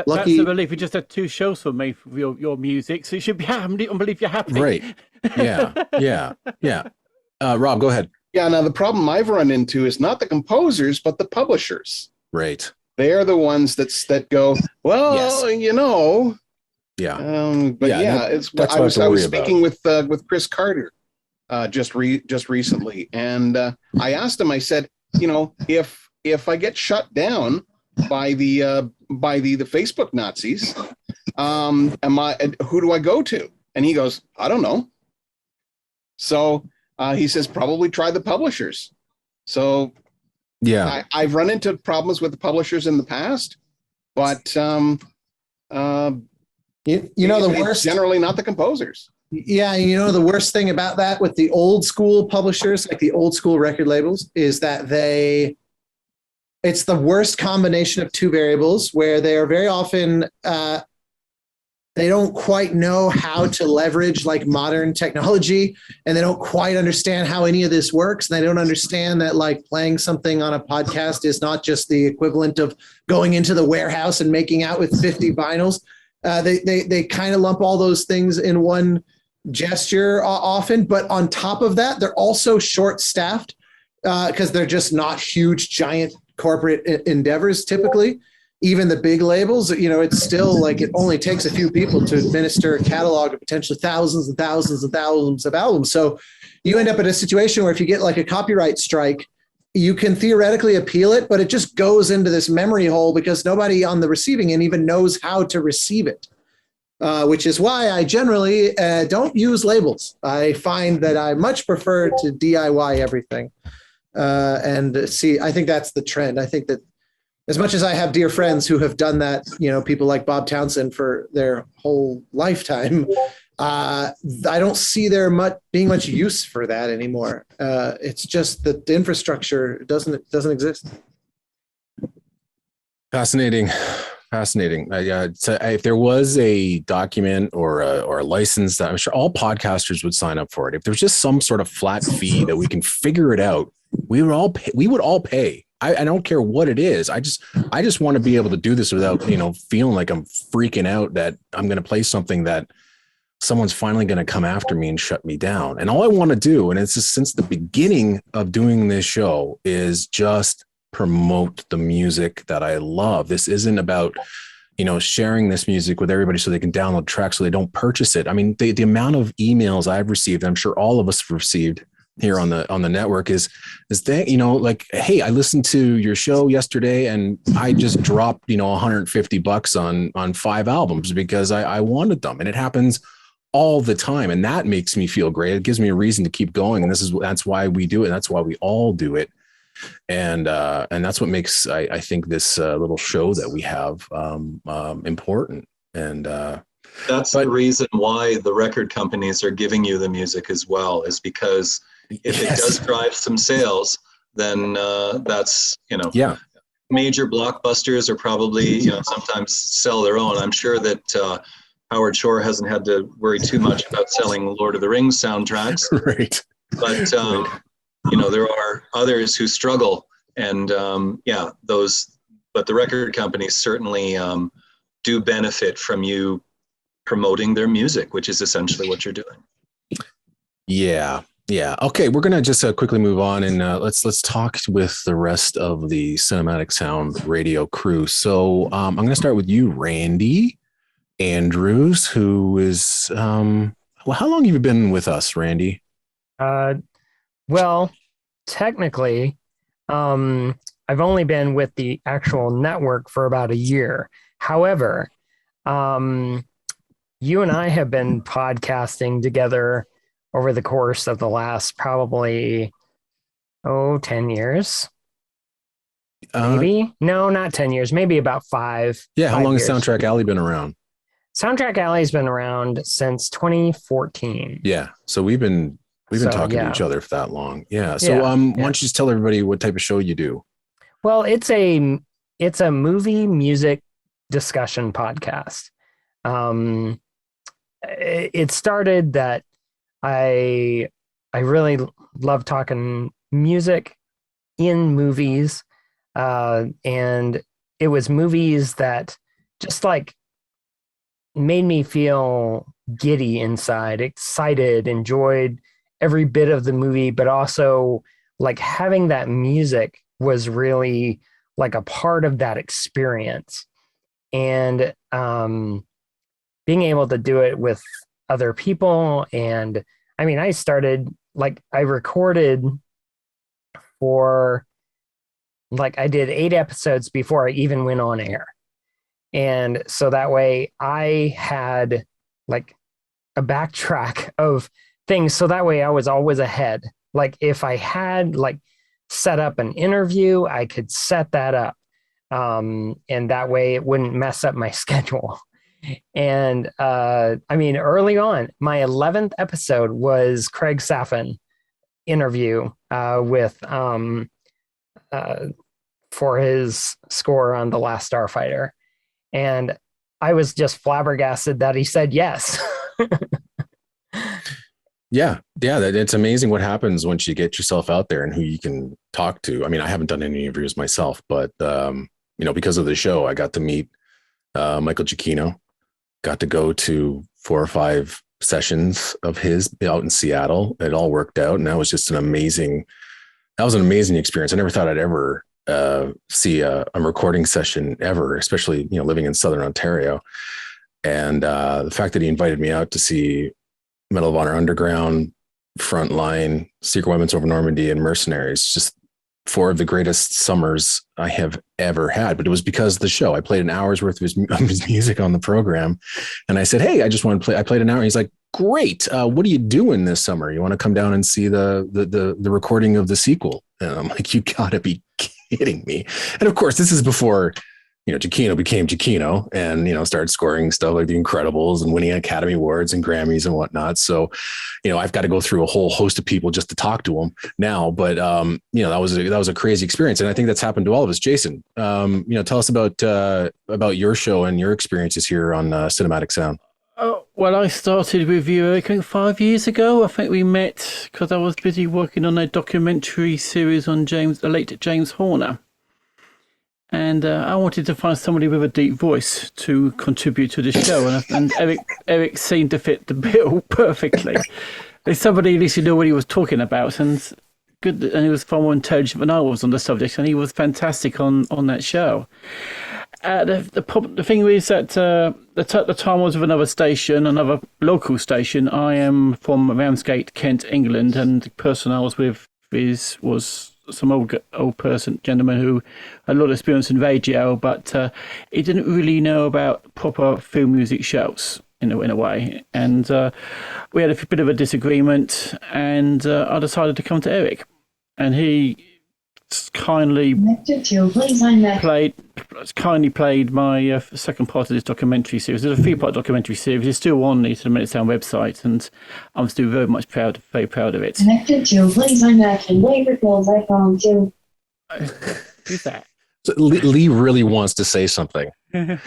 Speaker 6: lucky.
Speaker 7: That's the relief. We just had 2 shows for me for your music, so you should be happy. I believe you're happy.
Speaker 4: Right. Yeah. Rob, go ahead.
Speaker 8: Yeah. Now the problem I've run into is not the composers, but the publishers.
Speaker 4: Right.
Speaker 8: They're the ones that go, well,
Speaker 4: Yeah.
Speaker 8: But
Speaker 4: that's
Speaker 8: I was
Speaker 4: what to worry
Speaker 8: speaking with Chris Carter just recently, and I asked him. I said, if I get shut down by the Facebook Nazis, who do I go to? And he goes, I don't know. So he says probably try the publishers. So
Speaker 4: yeah,
Speaker 8: I've run into problems with the publishers in the past, but the
Speaker 6: worst,
Speaker 8: generally not the composers.
Speaker 6: Yeah, the worst thing about that with the old school publishers, like the old school record labels, is that it's the worst combination of two variables where they are very often they don't quite know how to leverage like modern technology, and they don't quite understand how any of this works. And they don't understand that like playing something on a podcast is not just the equivalent of going into the warehouse and making out with 50 vinyls. They kind of lump all those things in one gesture often, but on top of that, they're also short-staffed because they're just not huge, giant corporate endeavors typically. Even the big labels, it's still like it only takes a few people to administer a catalog of potentially thousands and thousands and thousands of albums. So you end up in a situation where if you get like a copyright strike, you can theoretically appeal it, but it just goes into this memory hole because nobody on the receiving end even knows how to receive it, which is why I generally don't use labels. I find that I much prefer to DIY everything. I think that's the trend. I think that as much as I have dear friends who have done that, people like Bob Townsend for their whole lifetime, I don't see there being much use for that anymore. It's just that the infrastructure doesn't exist.
Speaker 4: Fascinating. So if there was a document or a license, that I'm sure all podcasters would sign up for it. If there's just some sort of flat fee that we can figure it out, we would all pay. I don't care what it is. I just want to be able to do this without, feeling like I'm freaking out that I'm going to play something that someone's finally going to come after me and shut me down. And all I want to do, and it's just since the beginning of doing this show, is just promote the music that I love. This isn't about, sharing this music with everybody so they can download tracks so they don't purchase it. I mean, the amount of emails I've received, I'm sure all of us have received here on the network is that, like, hey, I listened to your show yesterday and I just dropped, $150 on 5 albums because I wanted them. And it happens all the time. And that makes me feel great. It gives me a reason to keep going. And that's why we do it. And that's why we all do it. And that's what makes, I think, this little show that we have important. And
Speaker 3: that's the reason why the record companies are giving you the music as well, is because if it does drive some sales, then that's, major blockbusters are probably, sometimes sell their own. I'm sure that Howard Shore hasn't had to worry too much about selling Lord of the Rings soundtracks.
Speaker 4: Right.
Speaker 3: But, there are others who struggle, and but the record companies certainly do benefit from you promoting their music, which is essentially what you're doing.
Speaker 4: Yeah. Okay, we're gonna just quickly move on, and let's talk with the rest of the Cinematic Sound Radio crew. So I'm gonna start with you, Randy Andrews, who is how long have you been with us, Randy?
Speaker 9: Well, technically, I've only been with the actual network for about a year. However, you and I have been podcasting together over the course of the last probably 10 years. Maybe? No, not 10 years. Maybe about 5.
Speaker 4: Yeah. How long
Speaker 9: years.
Speaker 4: has Soundtrack Alley been around?
Speaker 9: Soundtrack Alley's been around since 2014.
Speaker 4: Yeah. So we've been talking to each other for that long. Yeah. So why don't you just tell everybody what type of show you do?
Speaker 9: Well, it's a movie music discussion podcast. It started that I really love talking music in movies, and it was movies that just like made me feel giddy inside, excited, enjoyed every bit of the movie, but also like having that music was really like a part of that experience. And being able to do it with other people. And I mean, I recorded for like, I did 8 episodes before I even went on air. And so that way I had like a backtrack of things. So that way I was always ahead. Like if I had like set up an interview, I could set that up. And that way it wouldn't mess up my schedule. And I mean, early on, my 11th episode was Craig Saffin interview with for his score on The Last Starfighter. And I was just flabbergasted that he said yes.
Speaker 4: Yeah. It's amazing what happens once you get yourself out there and who you can talk to. I mean, I haven't done any interviews myself, but because of the show, I got to meet Michael Giacchino, got to go to 4 or 5 sessions of his out in Seattle. It all worked out. And that was just an amazing experience. I never thought I'd ever see a recording session ever, especially, living in Southern Ontario. And the fact that he invited me out to see Medal of Honor Underground, Frontline, Secret Weapons Over Normandy, and Mercenaries, just 4 of the greatest summers I have ever had. But it was because of the show. I played an hour's worth of his music on the program. And I said, hey, I just want to play. I played an hour. He's like, great. What are you doing this summer? You want to come down and see the recording of the sequel? And I'm like, you gotta be kidding me. And of course, this is before, Giacchino became Giacchino and, started scoring stuff like The Incredibles and winning Academy Awards and Grammys and whatnot. So, I've got to go through a whole host of people just to talk to them now. But, that was a crazy experience. And I think that's happened to all of us. Jason, tell us about your show and your experiences here on Cinematic Sound.
Speaker 7: Oh, well, I started with you, Erik, 5 years ago. I think we met because I was busy working on a documentary series on the late James Horner. And I wanted to find somebody with a deep voice to contribute to the show. And Erik seemed to fit the bill perfectly. There's somebody at least who knew what he was talking about, and good. And he was far more intelligent than I was on the subject, and he was fantastic on that show. The thing is that the time was with another local station. I am from Ramsgate, Kent, England, and the person I was with was some old gentleman who had a lot of experience in radio, but he didn't really know about proper film music shows in a way. And we had a bit of a disagreement, and I decided to come to Erik, and he kindly played my second part of this documentary series. There's a 3-part documentary series. It's still on the Cinematic Sound website, and I'm still very proud of it.
Speaker 10: Connected to Ley's iMac and Ley Bricknell's iPhone 2.
Speaker 7: Who's that?
Speaker 4: So Lee really wants to say something. But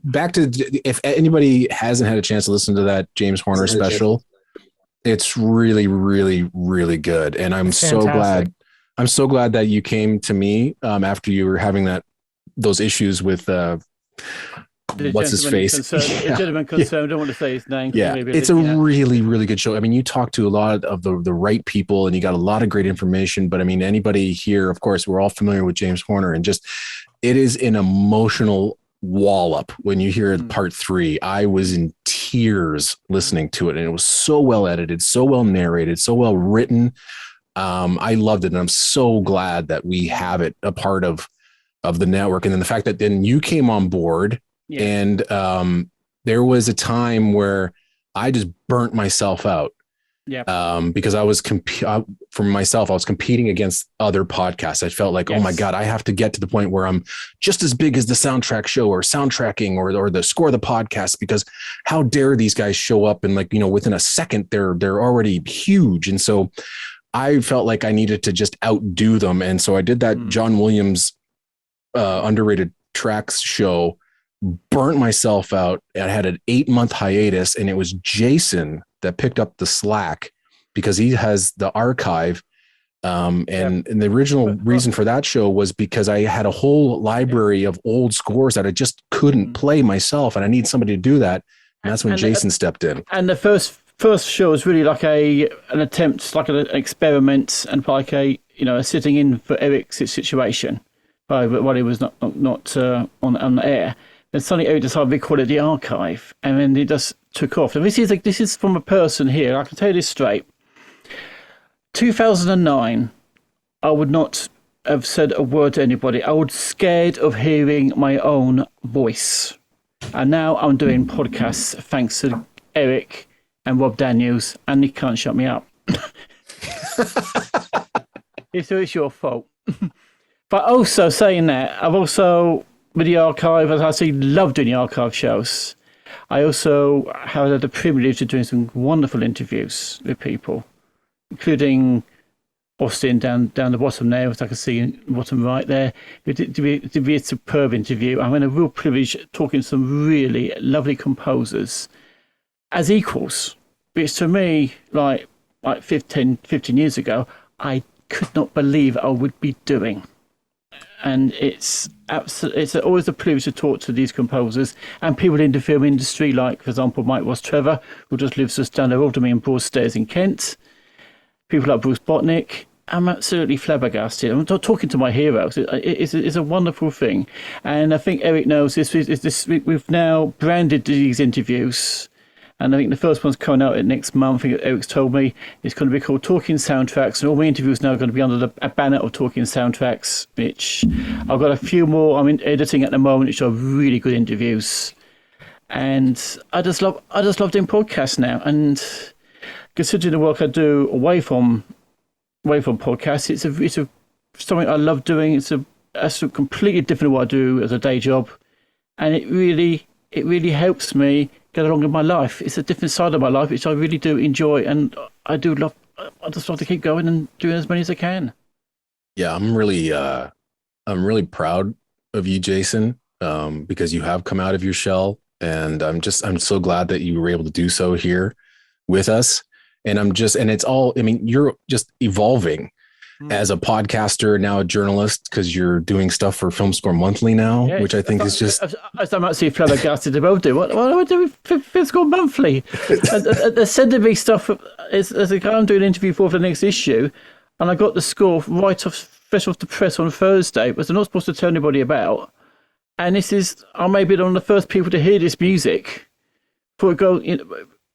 Speaker 4: back to, if anybody hasn't had a chance to listen to that James Horner special, it's really, really, really good. And I'm so glad that you came to me after you were having those issues with what's his face?
Speaker 7: Gentleman concerned. I don't want to say his name.
Speaker 4: Yeah, it's a really, really good show. I mean, you talk to a lot of the right people, and you got a lot of great information. But I mean, anybody here, of course, we're all familiar with James Horner, and just it is an emotional wallop when you hear part 3. I was in tears listening to it, and it was so well edited, so well narrated, so well written. I loved it, and I'm so glad that we have it a part of the network. And then the fact that then you came on board, and there was a time where I just burnt myself out. Because I was for myself, I was competing against other podcasts. I felt like, oh my God, I have to get to the point where I'm just as big as the soundtrack show or soundtracking or the score of the podcast, because how dare these guys show up and within a second they're already huge. And so I felt like I needed to just outdo them. And so I did that John Williams underrated tracks show, burnt myself out. I had an 8-month hiatus, and it was Jason that picked up the slack because he has the archive. And the original reason for that show was because I had a whole library of old scores that I just couldn't play myself. And I need somebody to do that. And that's when Jason stepped in.
Speaker 7: And the first show was really like an attempt, like an experiment, and like a sitting in for Erik's situation, while he was not on the air. Then suddenly Erik decided we call it the archive, and then it just took off. And this is from a person here. I can tell you this straight. 2009, I would not have said a word to anybody. I was scared of hearing my own voice. And now I'm doing podcasts thanks to Erik and Rob Daniels, and he can't shut me up. It's your fault. But also saying that, I've also, with the archive, as I say, love doing the archive shows. I also have had the privilege of doing some wonderful interviews with people, including Austin down the bottom there, as I can see in the bottom right there. It did be a superb interview. I mean, a real privilege talking to some really lovely composers as equals, which to me, like 15 years ago, I could not believe I would be doing. And it's always a privilege to talk to these composers and people in the film industry, like, for example, Mike Ross Trevor, who just lives just down the road to me in Broadstairs in Kent. People like Bruce Botnick. I'm absolutely flabbergasted. I'm talking to my heroes. It's a wonderful thing. And I think Erik knows this. We've now branded these interviews. And I think the first one's coming out next month. I think Erik's told me it's going to be called Talking Soundtracks. And all my interviews now are going to be under a banner of Talking Soundtracks, which I've got a few more I'm editing at the moment, which are really good interviews. And I just love doing podcasts now. And considering the work I do away from podcasts, it's something I love doing. It's completely different to what I do as a day job, and it really helps me get along with my life. It's a different side of my life, which I really do enjoy, and I do love. I just love to keep going and doing as many as I can.
Speaker 4: Yeah, I'm really proud of you, Jason, because you have come out of your shell, and I'm so glad that you were able to do so here with us. And you're just evolving as a podcaster, now a journalist, because you're doing stuff for Film Score Monthly now, which I think is just...
Speaker 7: I'm actually flabbergasted about it. What do I do with Film Score Monthly? They're sending me stuff as a guy I'm doing an interview for the next issue, and I got the score fresh off the press on Thursday, but they're not supposed to tell anybody about. And I may be one of the first people to hear this music before it goes...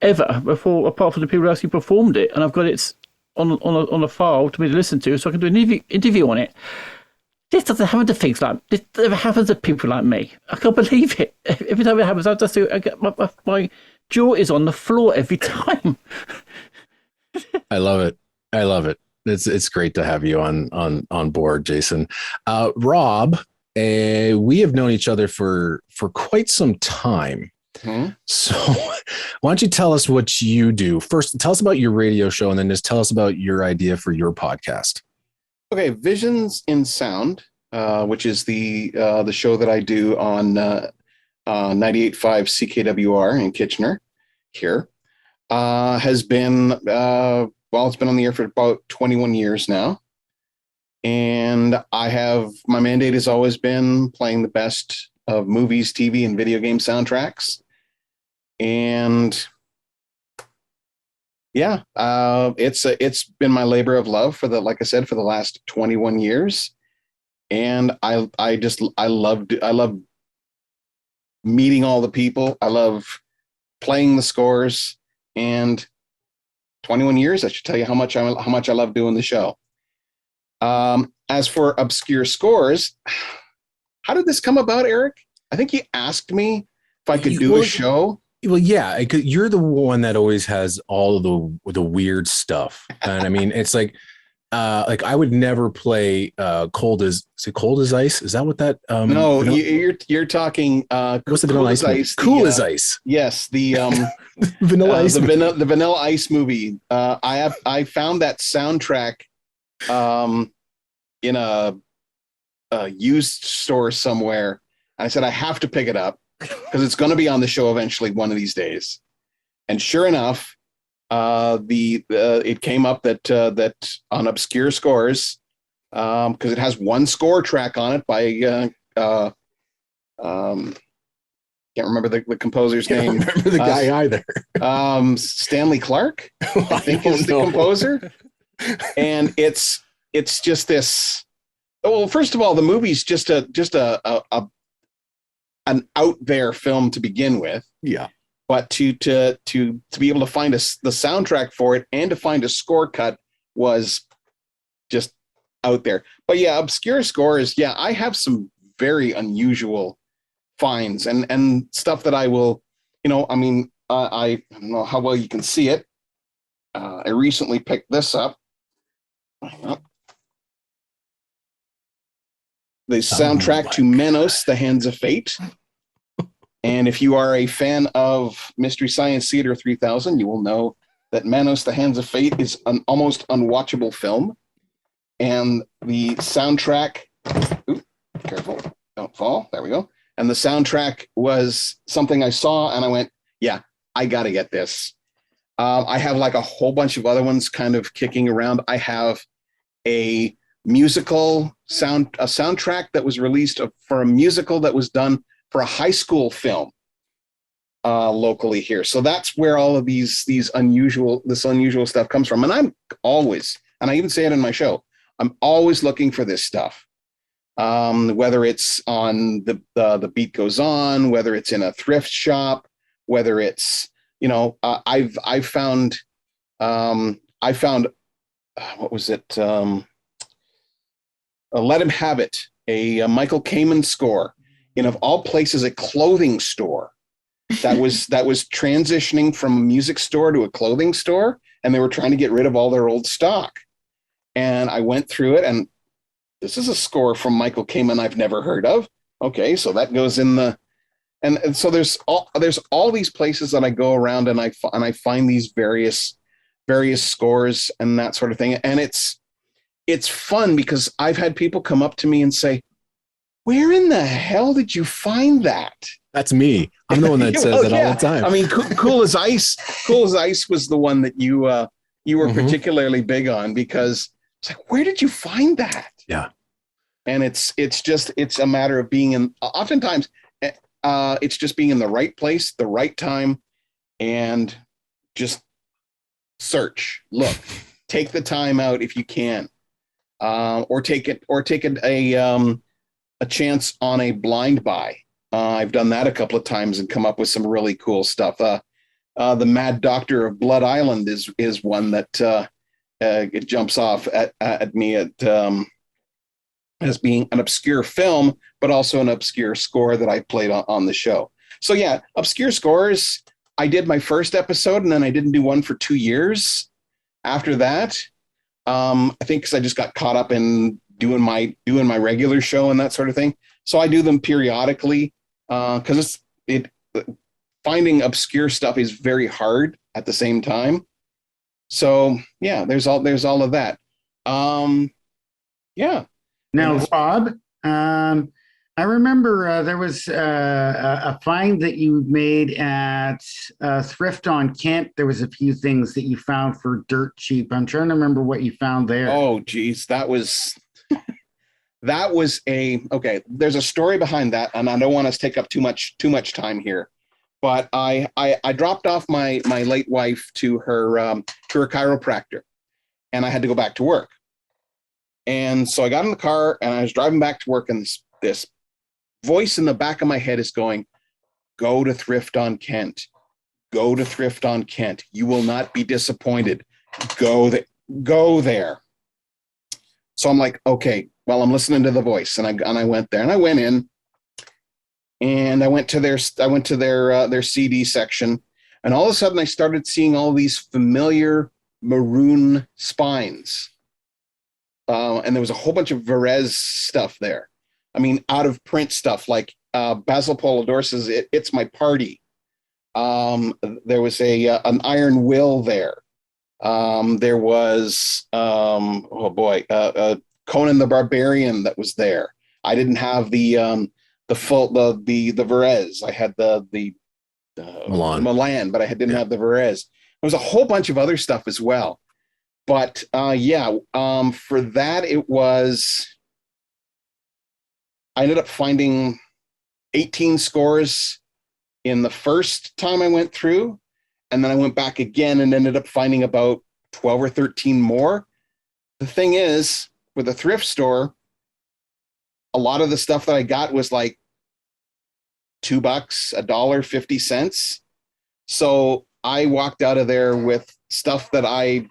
Speaker 7: ever before, apart from the people who actually performed it, and I've got it on a file to me to listen to, so I can do an interview on it. This doesn't happen to things like this. Never happens to people like me. I can't believe it. Every time it happens, I get my jaw is on the floor every time.
Speaker 4: I love it. It's great to have you on board, Jason. Rob, we have known each other for quite some time. So why don't you tell us what you do? First, tell us about your radio show, and then just tell us about your idea for your podcast.
Speaker 8: Okay, Visions in Sound, which is the show that I do on 98.5 CKWR in Kitchener here, has been, it's been on the air for about 21 years now. And my mandate has always been playing the best of movies, TV, and video game soundtracks. And yeah, it's been my labor of love for the last 21 years. And I love meeting all the people. I love playing the scores, and 21 years, I should tell you how much I love doing the show. As for obscure scores, how did this come about, Erik? I think you asked me if I could do a show.
Speaker 4: Well, yeah, you're the one that always has all of the weird stuff. And I mean, it's like I would never play Cold as Ice. Is that what that?
Speaker 8: No, you're talking.
Speaker 4: What's the Vanilla Ice? Cool as Ice.
Speaker 8: Yes, the
Speaker 4: Vanilla Ice.
Speaker 8: The Vanilla Ice movie. I found that soundtrack in a used store somewhere. I said I have to pick it up because it's going to be on the show eventually one of these days. And sure enough, it came up that on Obscure Scores, because it has one score track on it by can't remember the composer's name.
Speaker 4: Remember the guy either.
Speaker 8: Stanley Clark, I think is the composer. And it's just this. Well, first of all, the movie's just an out there film to begin with.
Speaker 4: Yeah.
Speaker 8: But to be able to find the soundtrack for it and to find a score cut was just out there. But yeah, obscure scores. Yeah, I have some very unusual finds and stuff that I will, I mean, I don't know how well you can see it. I recently picked this up. The soundtrack to Manos, The Hands of Fate. And if you are a fan of Mystery Science Theater 3000, you will know that Manos, The Hands of Fate is an almost unwatchable film. And the soundtrack, careful, don't fall, there we go. And the soundtrack was something I saw and I went, yeah, I got to get this. I have like a whole bunch of other ones kind of kicking around. I have a soundtrack that was released for a musical that was done for a high school film locally here. So that's where all of this unusual stuff comes from. And I'm always, and I even say it in my show, I'm always looking for this stuff. Whether it's on the Beat Goes On, whether it's in a thrift shop, whether it's, I found what was it? Let Him Have It, a Michael Kamen score in, of all places, a clothing store that was transitioning from a music store to a clothing store, and they were trying to get rid of all their old stock. And I went through it, and this is a score from Michael Kamen I've never heard of. Okay, so that goes in the, and so there's all these places that I go around and I find these various scores and that sort of thing, and it's fun because I've had people come up to me and say, "Where in the hell did you find that?"
Speaker 4: That's me. I'm the one that says that all the time.
Speaker 8: I mean, Cool as Ice. Cool as Ice was the one that you were particularly big on, because it's like, where did you find that?
Speaker 4: Yeah.
Speaker 8: And it's a matter of being in. Oftentimes, it's just being in the right place, the right time, and just look, take the time out if you can, or take a chance on a blind buy. I've done that a couple of times and come up with some really cool stuff. The Mad Doctor of Blood Island is one that it jumps off at me as being an obscure film, but also an obscure score that I played on the show. So yeah, obscure scores. I did my first episode and then I didn't do one for 2 years after that. I think because I just got caught up in doing my regular show and that sort of thing. So I do them periodically because finding obscure stuff is very hard at the same time. So yeah, there's all of that. Yeah.
Speaker 5: Now, Rob, I remember there was a find that you made at Thrift on Kent. There was a few things that you found for dirt cheap. I'm trying to remember what you found there.
Speaker 8: Oh, geez, that was okay. There's a story behind that, and I don't want us to take up too much time here. But I dropped off my late wife to her chiropractor, and I had to go back to work. And so I got in the car and I was driving back to work, and this voice in the back of my head is going, "Go to Thrift on Kent. Go to Thrift on Kent. You will not be disappointed. Go there." So I'm like, okay, well, I'm listening to the voice, and I went there, and I went in, and I went to their CD section, and all of a sudden I started seeing all these familiar maroon spines. And there was a whole bunch of Varese stuff there. I mean, out of print stuff like Basil Polidor's It's My Party. There was an Iron Will there. There was Conan the Barbarian that was there. I didn't have the Varese. I had the Milan, but I didn't have the Varese. There was a whole bunch of other stuff as well. But for that, I ended up finding 18 scores in the first time I went through, and then I went back again and ended up finding about 12 or 13 more. The thing is, with a thrift store, a lot of the stuff that I got was like $2, $1.50. So I walked out of there with stuff that I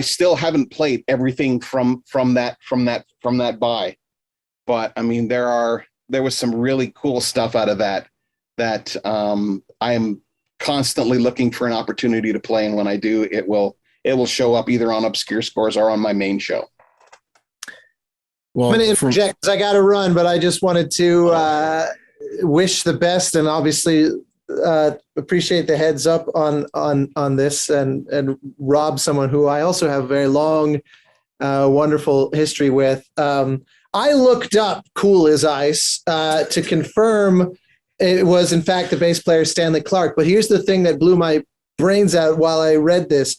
Speaker 8: still haven't played everything from that buy. But I mean, there was some really cool stuff out of that I am constantly looking for an opportunity to play, and when I do, it will show up either on Obscure Scores or on my main show.
Speaker 6: Well, I'm going to interject because I got to run, but I just wanted to wish the best, and obviously appreciate the heads up on this, and Rob, someone who I also have a very long, wonderful history with. I looked up Cool as Ice to confirm it was in fact the bass player Stanley Clarke. But here's the thing that blew my brains out while I read this.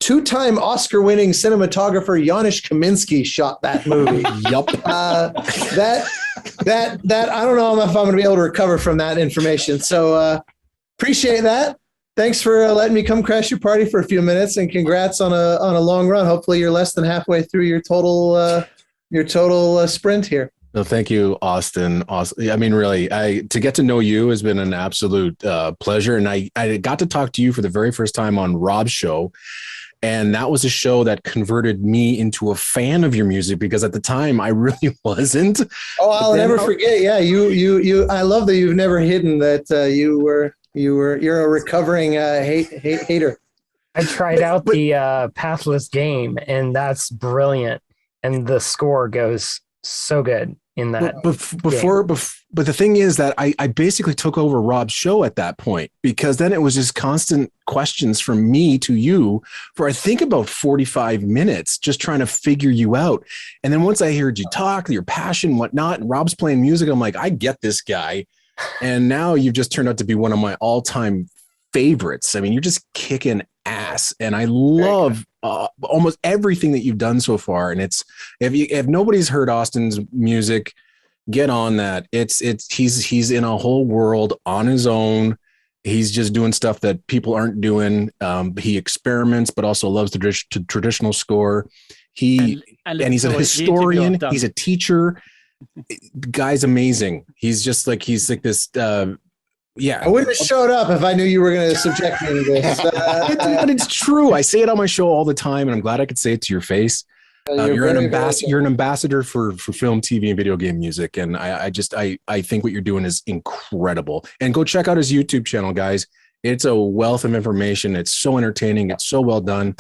Speaker 6: 2-time Oscar-winning cinematographer Janusz Kaminski shot that movie.
Speaker 4: Yup.
Speaker 6: That I don't know if I'm going to be able to recover from that information. So appreciate that. Thanks for letting me come crash your party for a few minutes, and congrats on a long run. Hopefully you're less than halfway through your total sprint here.
Speaker 4: No, thank you, Austin. I mean, really, to get to know you has been an absolute pleasure. And I got to talk to you for the very first time on Rob's show. And that was a show that converted me into a fan of your music, because at the time I really wasn't.
Speaker 6: Oh, I'll never forget. Yeah, you. I love that you've never hidden that you're a recovering hater.
Speaker 9: I tried out the Pathless game, and that's brilliant. And the score goes so good in that.
Speaker 4: But the thing is that I basically took over Rob's show at that point, because then it was just constant questions from me to you for I think about 45 minutes, just trying to figure you out. And then once I heard you talk, your passion, whatnot, and Rob's playing music, I'm like, I get this guy. And now you've just turned out to be one of my all-time favorites. I mean, you're just kicking ass, and I love almost everything that you've done so far. And it's if nobody's heard Austin's music, get on that. He's in a whole world on his own. He's just doing stuff that people aren't doing. He experiments, but also loves the traditional score. And he's a historian. He's a teacher. Guy's amazing. He's like this. Yeah,
Speaker 6: I wouldn't have showed up if I knew you were going to subject me to this.
Speaker 4: But it's true. I say it on my show all the time, and I'm glad I could say it to your face. You're an ambassador for film, TV, and video game music, and I think what you're doing is incredible. And go check out his YouTube channel, guys. It's a wealth of information. It's so entertaining. It's so well done.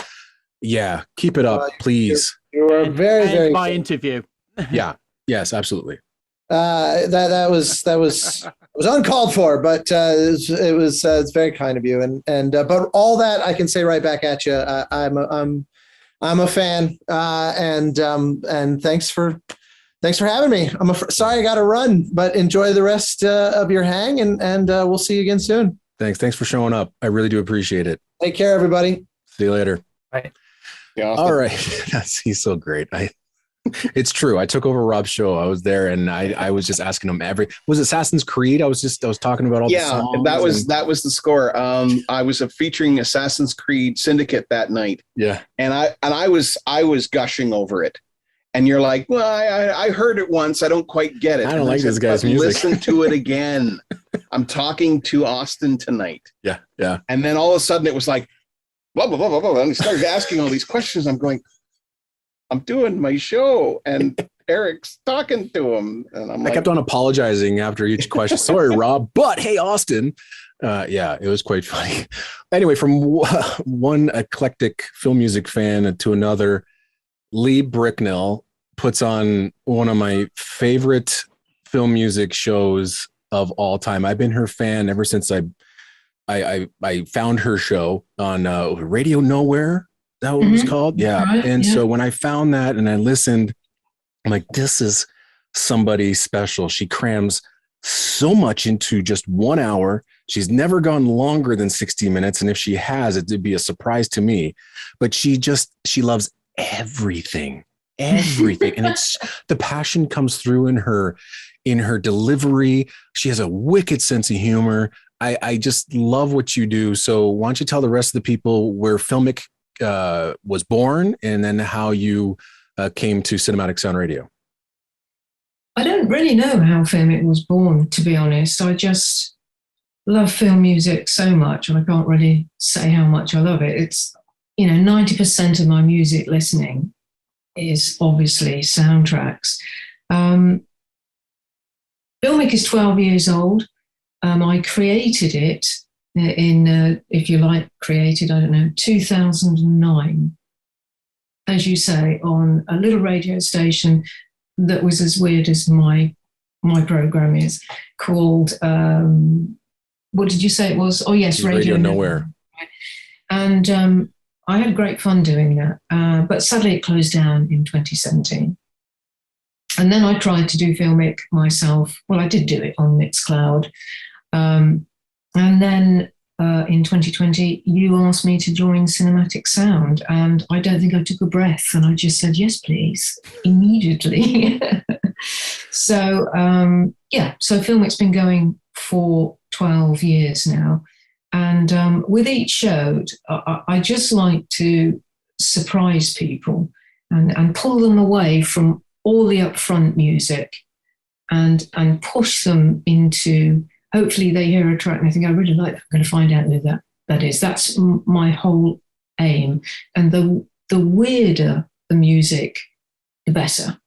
Speaker 4: Yeah, keep it up, please.
Speaker 6: You are very
Speaker 7: my
Speaker 6: good.
Speaker 7: interview.
Speaker 4: Yeah. Yes, absolutely.
Speaker 6: That was uncalled for, but it was it's very kind of you, and but all that I can say right back at you. I'm a fan, and thanks for having me. Sorry I got to run, but enjoy the rest of your hang, and we'll see you again soon.
Speaker 4: Thanks for showing up. I really do appreciate it.
Speaker 6: Take care, everybody.
Speaker 4: See you later.
Speaker 9: Bye.
Speaker 8: Yeah,
Speaker 4: all right. He's so great. It's true. I took over Rob's show. I was there, and I was just asking him was Assassin's Creed? I was talking about all the songs.
Speaker 8: That was the score. I was featuring Assassin's Creed Syndicate that night.
Speaker 4: Yeah.
Speaker 8: And I was gushing over it. And you're like, well, I heard it once. I don't quite get it.
Speaker 4: I don't like this guy's music.
Speaker 8: Listen to it again. I'm talking to Austin tonight.
Speaker 4: Yeah. Yeah.
Speaker 8: And then all of a sudden it was like, blah, blah, blah, blah, blah. And he started asking all these questions. I'm going, I'm doing my show, and Eric's talking to him, and I
Speaker 4: kept on apologizing after each question. Sorry, Rob, but hey, Austin. Yeah, it was quite funny. Anyway, from one eclectic film music fan to another, Ley Bricknell puts on one of my favorite film music shows of all time. I've been her fan ever since I found her show on Radio Nowhere. That what it was called? Yeah. Right, and so when I found that and I listened, I'm like, this is somebody special. She crams so much into just 1 hour. She's never gone longer than 60 minutes. And if she has, it'd be a surprise to me. But she loves everything. And it's the passion comes through in her delivery. She has a wicked sense of humor. I just love what you do. So why don't you tell the rest of the people where FILMIC was born and then how you came to Cinematic Sound Radio?
Speaker 11: I don't really know how FILMIC was born, to be honest. I just love film music so much, and I can't really say how much I love it. It's, 90% of my music listening is obviously soundtracks. FILMIC is 12 years old. I created it in, if you like, created, 2009, as you say, on a little radio station that was as weird as my program is, called, what did you say it was? Oh, yes, Radio
Speaker 4: Nowhere.
Speaker 11: And I had great fun doing that, but sadly it closed down in 2017. And then I tried to do FILMIC myself. Well, I did do it on Mixcloud. And then in 2020, you asked me to join Cinematic Sound, and I don't think I took a breath, and I just said, yes, please, immediately. So FILMIC's been going for 12 years now. And with each show, I just like to surprise people and pull them away from all the upfront music and push them into, hopefully they hear a track and they think, I really like that. I'm going to find out who that is. That's my whole aim. And the weirder the music, the better.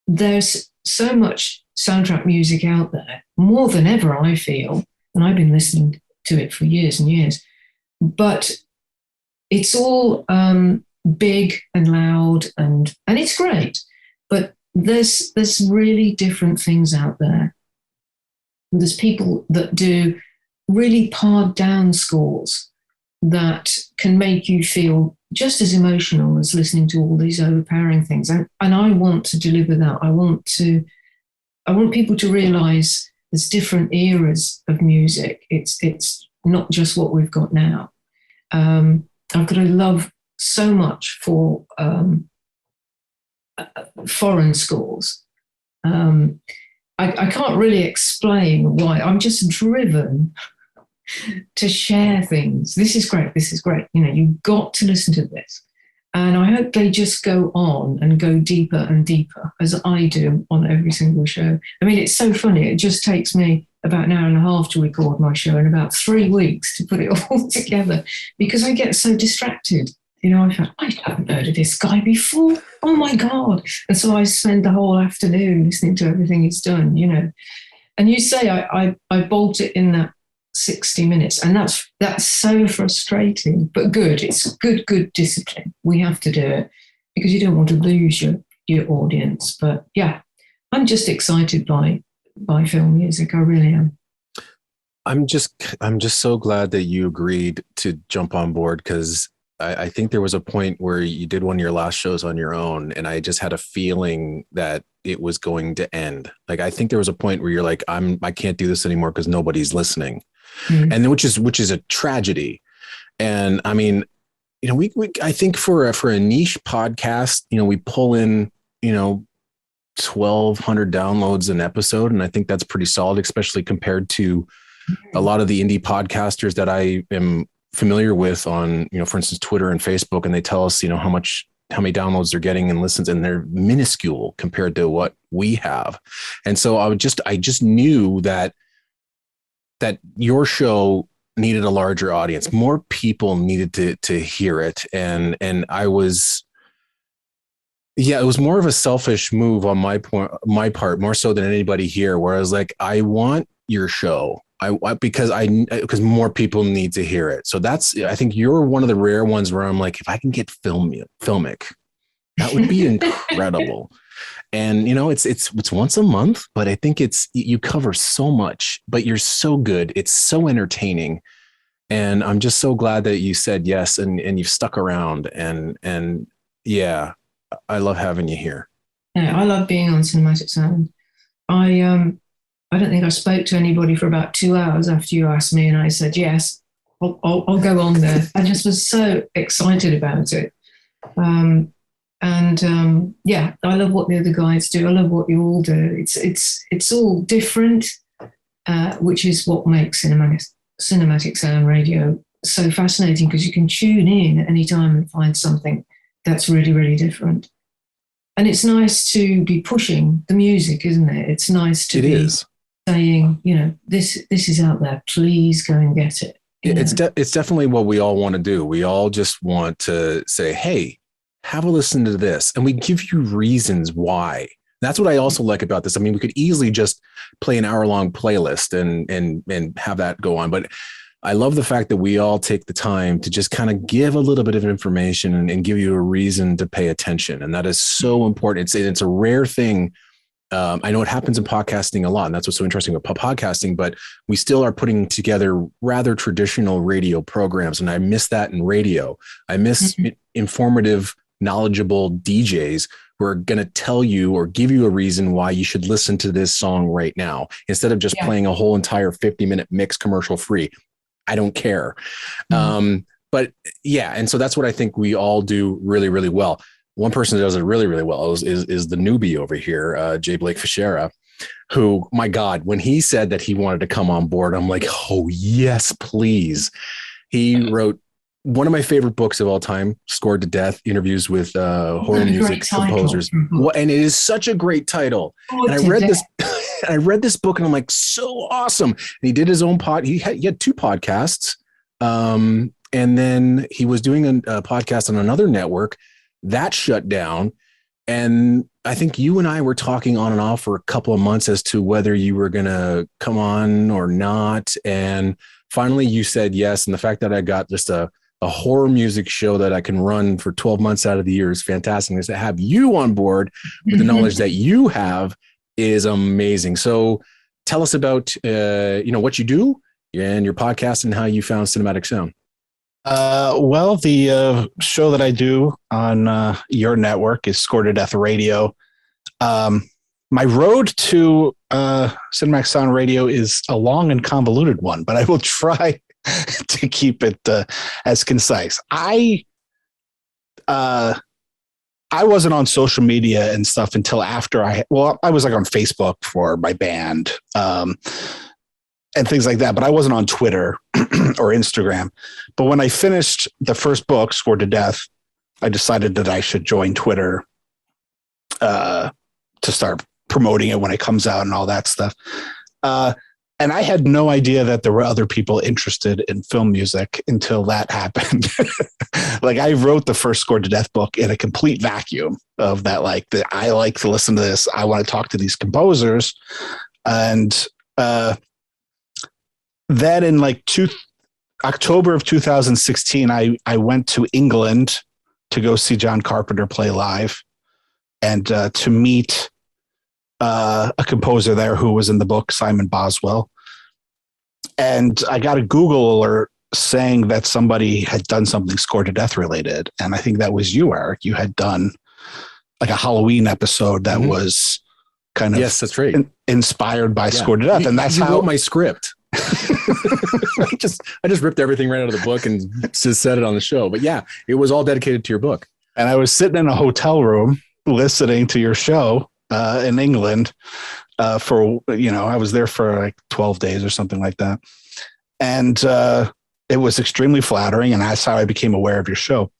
Speaker 11: There's so much soundtrack music out there, more than ever, I feel, and I've been listening to it for years and years. But it's all big and loud, and it's great. But there's really different things out there. There's people that do really pared down scores that can make you feel just as emotional as listening to all these overpowering things. And I want to deliver that. I want people to realize there's different eras of music. It's not just what we've got now. I've got a love so much for foreign scores. I can't really explain why. I'm just driven to share things. This is great. You've got to listen to this. And I hope they just go on and go deeper and deeper, as I do on every single show. I mean, it's so funny. It just takes me about an hour and a half to record my show and about 3 weeks to put it all together, because I get so distracted. I thought, I haven't heard of this guy before. Oh, my God. And so I spend the whole afternoon listening to everything he's done, And you say I bolt it in that 60 minutes, and that's so frustrating, but good. It's good discipline. We have to do it because you don't want to lose your audience. But yeah, I'm just excited by film music. I really am.
Speaker 4: I'm just so glad that you agreed to jump on board, because I think there was a point where you did one of your last shows on your own, and I just had a feeling that it was going to end. Like, I think there was a point where you're like, I can't do this anymore because nobody's listening. Mm-hmm. And which is a tragedy. And I mean, we I think for a niche podcast, we pull in, 1,200 downloads an episode. And I think that's pretty solid, especially compared to a lot of the indie podcasters that I am familiar with on, for instance, Twitter and Facebook. And they tell us, how many downloads they're getting and listens, and they're minuscule compared to what we have. And so I just knew that your show needed a larger audience. More people needed to hear it. And it was more of a selfish move on my part, more so than anybody here, where I was like, I want your show. Because more people need to hear it. So I think you're one of the rare ones where I'm like, if I can get FILMIC, that would be incredible. And it's once a month, but I think you cover so much, but you're so good. It's so entertaining. And I'm just so glad that you said yes and you've stuck around. And yeah, I love having you here.
Speaker 11: Yeah, I love being on Cinematic Sound. I don't think I spoke to anybody for about 2 hours after you asked me, and I said, yes, I'll go on there. I just was so excited about it. I love what the other guys do. I love what you all do. It's all different, which is what makes cinematic sound radio so fascinating, because you can tune in at any time and find something that's really, really different. And it's nice to be pushing the music, isn't it? It's nice to be saying, you know, this is out there. Please go and get it.
Speaker 4: It's definitely what we all want to do. We all just want to say, hey, have a listen to this. And we give you reasons why. That's what I also like about this. I mean, we could easily just play an hour-long playlist and have that go on. But I love the fact that we all take the time to just kind of give a little bit of information and give you a reason to pay attention. And that is so important. It's a rare thing. I know it happens in podcasting a lot, and that's what's so interesting about podcasting, but we still are putting together rather traditional radio programs. And I miss that in radio. I miss informative, knowledgeable DJs who are going to tell you or give you a reason why you should listen to this song right now, instead of just playing a whole entire 50-minute mix commercial free. I don't care. But yeah. And so that's what I think we all do really, really well. One person that does it really, really well is the newbie over here, J. Blake Fichera, who, my God, when he said that he wanted to come on board, I'm like, oh, yes, please. He wrote one of my favorite books of all time, Scored to Death, Interviews with Horror Music Composers. And it is such a great title. And I read this. I read this book and I'm like, so awesome. And he did his own he had 2 podcasts. And then he was doing a podcast on another network that shut down. And I think you and I were talking on and off for a couple of months as to whether you were going to come on or not. And finally you said yes. And the fact that I got just a horror music show that I can run for 12 months out of the year is fantastic. And to have you on board with the knowledge that you have is amazing. So tell us about, what you do and your podcast and how you found cinematic sound.
Speaker 12: Well, the show that I do on your network is Score to Death Radio. My road to cinematic sound radio is a long and convoluted one, but I will try to keep it as concise. I wasn't on social media and stuff until after I was like on Facebook for my band and things like that, but I wasn't on Twitter or Instagram. But when I finished the first book, Scored to Death, I decided that I should join Twitter to start promoting it when it comes out and all that stuff. And I had no idea that there were other people interested in film music until that happened. Like, I wrote the first Scored to Death book in a complete vacuum of that. Like, I like to listen to this. I want to talk to these composers. And then in October of 2016, I went to England to go see John Carpenter play live and to meet a composer there who was in the book, Simon Boswell. And I got a Google alert saying that somebody had done something Scored to Death related. And I think that was you, Eric. You had done like a Halloween episode that was kind of
Speaker 4: that's right.
Speaker 12: Inspired by Scored to Death. And that's how
Speaker 4: wrote my script. I just ripped everything right out of the book and just said it on the show. But yeah, it was all dedicated to your book.
Speaker 12: And I was sitting in a hotel room listening to your show in England I was there for like 12 days or something like that. And it was extremely flattering. And that's how I became aware of your show.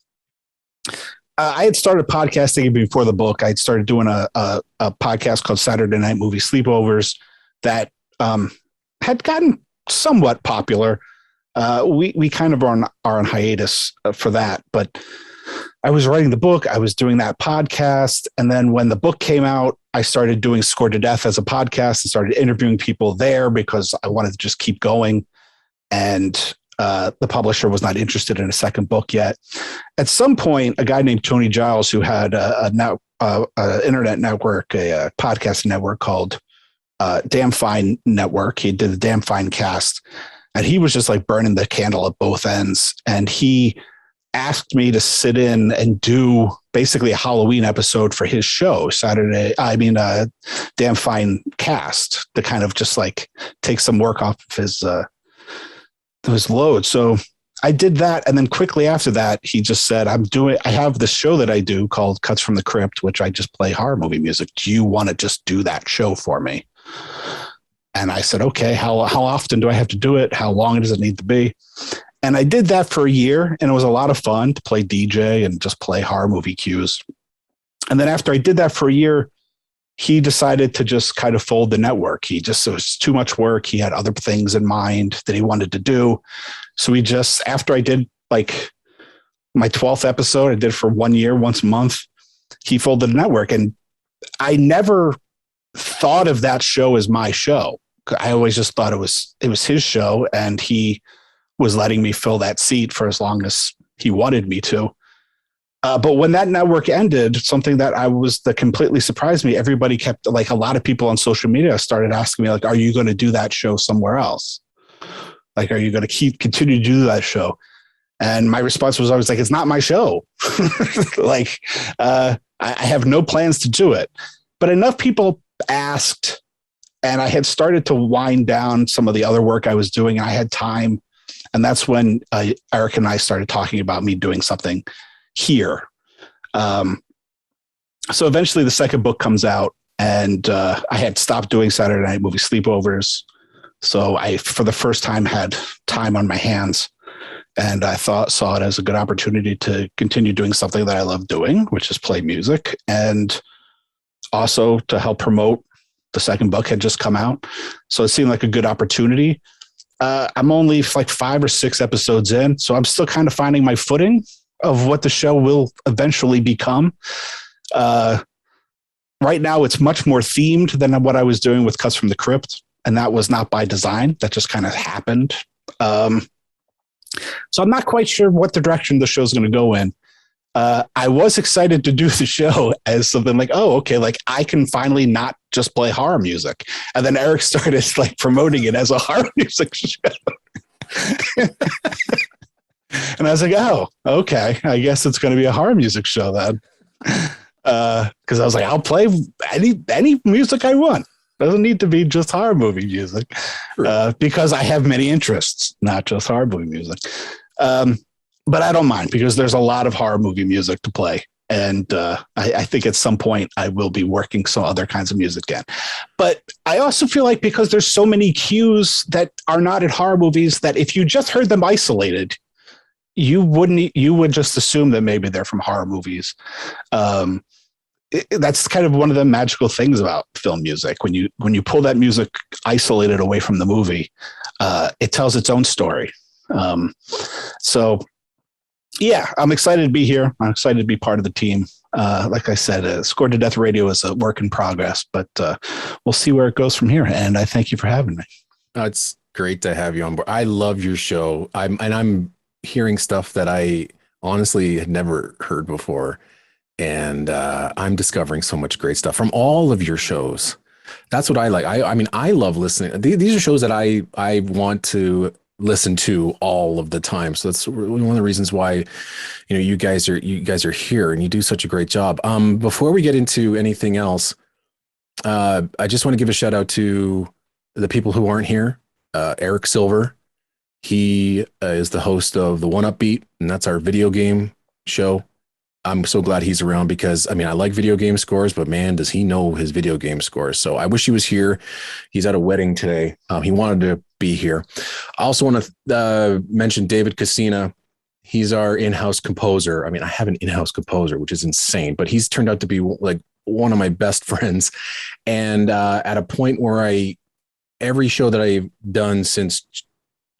Speaker 12: I had started podcasting before the book. I had started doing a podcast called Saturday Night Movie Sleepovers that had gotten somewhat popular. We kind of are on hiatus for that, but I was writing the book. I was doing that podcast. And then when the book came out, I started doing Scored to Death as a podcast and started interviewing people there because I wanted to just keep going. And the publisher was not interested in a second book yet. At some point, a guy named Tony Giles, who had an internet network, a podcast network called Damn Fine Network. He did the Damn Fine Cast, and he was just like burning the candle at both ends. And he asked me to sit in and do basically a Halloween episode for his show, Damn Fine Cast, to kind of just like take some work off of his load. So I did that. And then quickly after that, he just said, I have this show that I do called Cuts from the Crypt, which I just play horror movie music. Do you want to just do that show for me? And I said, okay, how often do I have to do it? How long does it need to be? And I did that for a year, and it was a lot of fun to play DJ and just play horror movie cues. And then after I did that for a year, he decided to just kind of fold the network. It was too much work. He had other things in mind that he wanted to do. So after I did like my 12th episode, I did it for 1 year, once a month, he folded the network. And I never thought of that show as my show. I always just thought it was his show, and he was letting me fill that seat for as long as he wanted me to. But when that network ended, something that completely surprised me, everybody kept, like, a lot of people on social media started asking me, like, are you going to do that show somewhere else? Like, are you going to continue to do that show? And my response was always like, it's not my show. Like, I have no plans to do it. But enough people asked, and I had started to wind down some of the other work I was doing. I had time. And that's when Erik and I started talking about me doing something here. So eventually the second book comes out, and I had stopped doing Saturday night movie sleepovers. So I, for the first time, had time on my hands, and I saw it as a good opportunity to continue doing something that I love doing, which is play music, and also to help promote. The second book had just come out, so it seemed like a good opportunity. I'm only like 5 or 6 episodes in, so I'm still kind of finding my footing of what the show will eventually become. Right now, it's much more themed than what I was doing with Cuts from the Crypt, and that was not by design. That just kind of happened. So I'm not quite sure what the direction the show is going to go in. I was excited to do the show as something like, oh, okay, like I can finally not just play horror music. And then Erik started like promoting it as a horror music show. And I was like, oh, okay, I guess it's going to be a horror music show then. Because I was like, I'll play any music I want. Doesn't need to be just horror movie music, because I have many interests, not just horror movie music. But I don't mind, because there's a lot of horror movie music to play. And I think at some point I will be working some other kinds of music again. But I also feel like because there's so many cues that are not in horror movies, that if you just heard them isolated, you would just assume that maybe they're from horror movies. That's kind of one of the magical things about film music. When you pull that music isolated away from the movie, it tells its own story. So yeah, I'm excited to be here. I'm excited to be part of the team. Like I said, Scored to Death Radio is a work in progress, but we'll see where it goes from here. And I thank you for having me.
Speaker 4: It's great to have you on board. I love your show. I'm hearing stuff that I honestly had never heard before. And I'm discovering so much great stuff from all of your shows. That's what I like. I mean, I love listening. These are shows that I want to listen to all of the time. So that's one of the reasons why, you guys are here and you do such a great job. Before we get into anything else, I just want to give a shout out to the people who aren't here. Eric Silver, he is the host of the One Up Beat, and that's our video game show. I'm so glad he's around, because I like video game scores, but man, does he know his video game scores. So I wish he was here. He's at a wedding today. He wanted to be here. I also want to mention David Cassina. He's our in-house composer. I have an in-house composer, which is insane, but he's turned out to be like one of my best friends. And at a point where every show that I've done since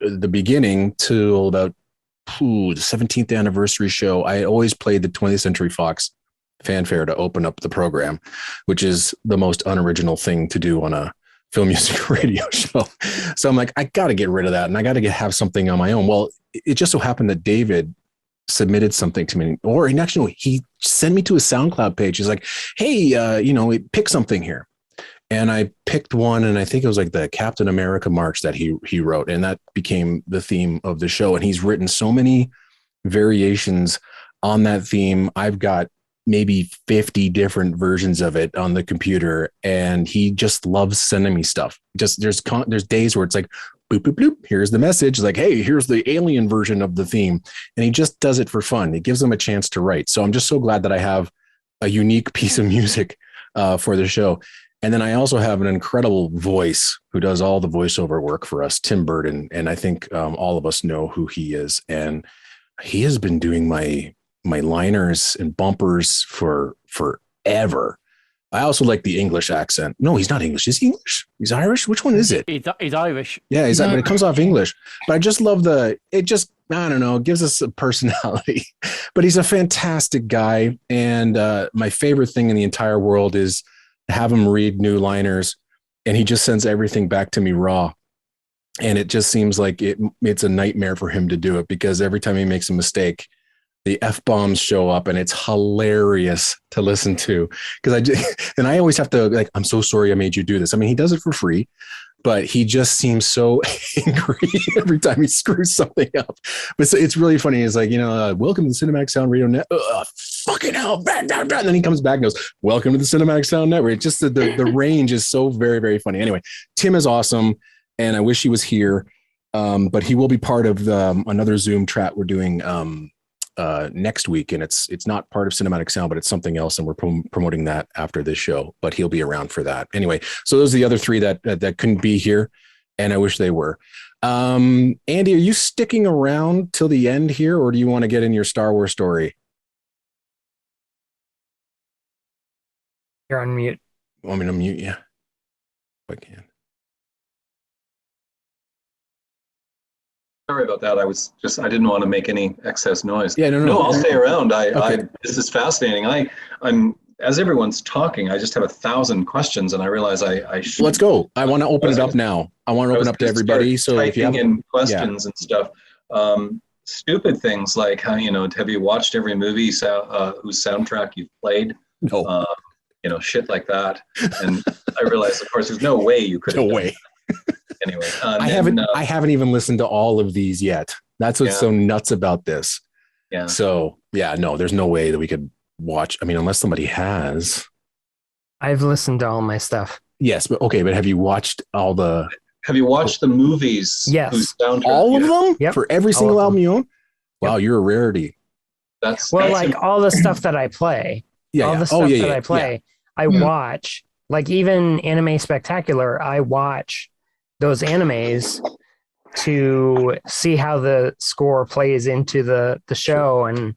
Speaker 4: the beginning till about the 17th anniversary show, I always played the 20th Century Fox fanfare to open up the program, which is the most unoriginal thing to do on a film music radio show. So I'm like, I got to get rid of that, and I got to have something on my own. Well, it just so happened that David submitted something to me, or actually, he sent me to a SoundCloud page. He's like, hey, pick something here. And I picked one, and I think it was like the Captain America march that he wrote, and that became the theme of the show. And he's written so many variations on that theme. I've got maybe 50 different versions of it on the computer, and he just loves sending me stuff. Just there's days where it's like, boop, boop, boop, here's the message. Like, hey, here's the alien version of the theme. And he just does it for fun. It gives him a chance to write. So I'm just so glad that I have a unique piece of music for the show. And then I also have an incredible voice who does all the voiceover work for us, Tim Burton. And I think all of us know who he is. And he has been doing my liners and bumpers for forever. I also like the English accent. No, he's not English. Is he English? He's Irish? Which one is it?
Speaker 7: He's Irish.
Speaker 4: Yeah, he's it comes off English. But I just love I don't know, it gives us a personality. But he's a fantastic guy. And my favorite thing in the entire world is to have him read new liners. And he just sends everything back to me raw. And it just seems like it's a nightmare for him to do it, because every time he makes a mistake, the F-bombs show up, and it's hilarious to listen to, because I always have to, like, I'm so sorry I made you do this. I mean, he does it for free, but he just seems so angry every time he screws something up. But it's really funny. It's like, welcome to the Cinematic Sound Radio Net. Fucking hell. And then he comes back and goes, welcome to the Cinematic Sound Network. It's just the range is so very, very funny. Anyway, Tim is awesome, and I wish he was here. But he will be part of another Zoom chat we're doing next week, and it's not part of Cinematic Sound, but it's something else, and we're promoting that after this show, but he'll be around for that. Anyway, so those are the other three that couldn't be here, and I wish they were. Andy, are you sticking around till the end here, or do you want to get in your Star Wars story?
Speaker 9: You're on mute.
Speaker 4: Want me to mute you? If I can.
Speaker 3: Sorry about that. I didn't want to make any excess noise.
Speaker 4: Yeah, no.
Speaker 3: I'll stay around.
Speaker 4: Okay.
Speaker 3: This is fascinating. I'm as everyone's talking, I just have 1,000 questions, and I realize I should.
Speaker 4: Let's go. I want to open it up now. I want to open up to everybody. So if you have
Speaker 3: in questions and stuff, stupid things like how, have you watched every movie whose soundtrack you've played?
Speaker 4: No.
Speaker 3: Shit like that. And I realized, of course, there's no way you could.
Speaker 4: No way.
Speaker 3: Anyway,
Speaker 4: I haven't even listened to all of these yet. That's what's so nuts about this.
Speaker 3: Yeah.
Speaker 4: So no, there's no way that we could watch. I mean, unless somebody has.
Speaker 9: I've listened to all my stuff.
Speaker 4: Yes, but have you watched all the?
Speaker 3: Have you watched the movies?
Speaker 9: Yes.
Speaker 4: All of them?
Speaker 9: Yep.
Speaker 4: For every single album you own? Wow, you're a rarity.
Speaker 3: That's
Speaker 9: all the stuff that I play. The stuff that I play, I watch. Like even Anime Spectacular, I watch those animes to see how the score plays into the show, and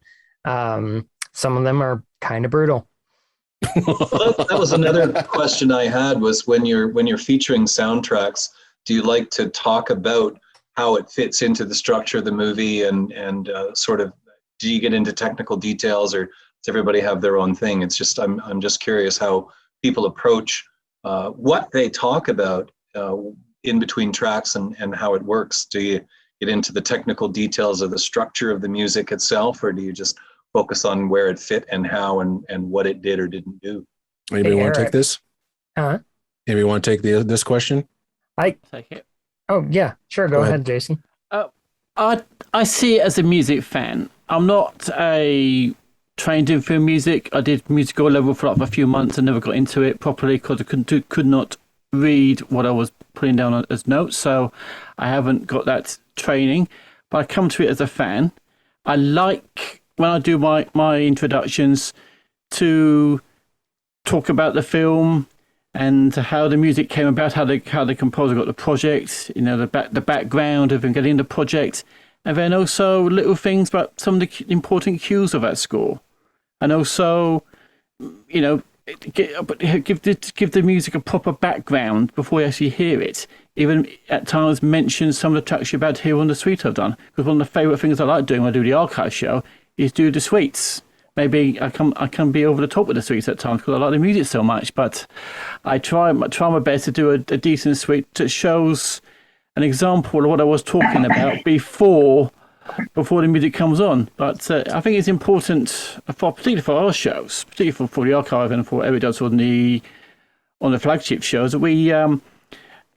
Speaker 9: some of them are kind of brutal.
Speaker 3: That was another question I had, was when you're featuring soundtracks, do you like to talk about how it fits into the structure of the movie, and sort of, do you get into technical details, or does everybody have their own thing? It's just I'm just curious how people approach what they talk about in between tracks, and how it works. Do you get into the technical details of the structure of the music itself, or do you just focus on where it fit and how and what it did or didn't do?
Speaker 4: Anybody want to take this? Anybody want to take this question?
Speaker 7: Take it.
Speaker 9: Oh yeah, sure. Go ahead, Jason.
Speaker 7: I see it as a music fan. I'm not a trained in film music. I did musical level for a few months and never got into it properly because I could not read what I was putting down as notes, so I haven't got that training, but I come to it as a fan. I like, when I do my introductions, to talk about the film and how the music came about, how the composer got the project, the background of him getting the project, and then also little things about some of the important cues of that score, and also give the music a proper background before you actually hear it. Even at times mention some of the tracks you're about to hear on the suite I've done. Because one of the favourite things I like doing when I do the archive show is do the suites. Maybe I can be over the top with the suites at times because I like the music so much. But I try my best to do a decent suite that shows an example of what I was talking about before the music comes on. But I think it's important, particularly for our shows, particularly for the archive and for what Erik does on the flagship shows, that we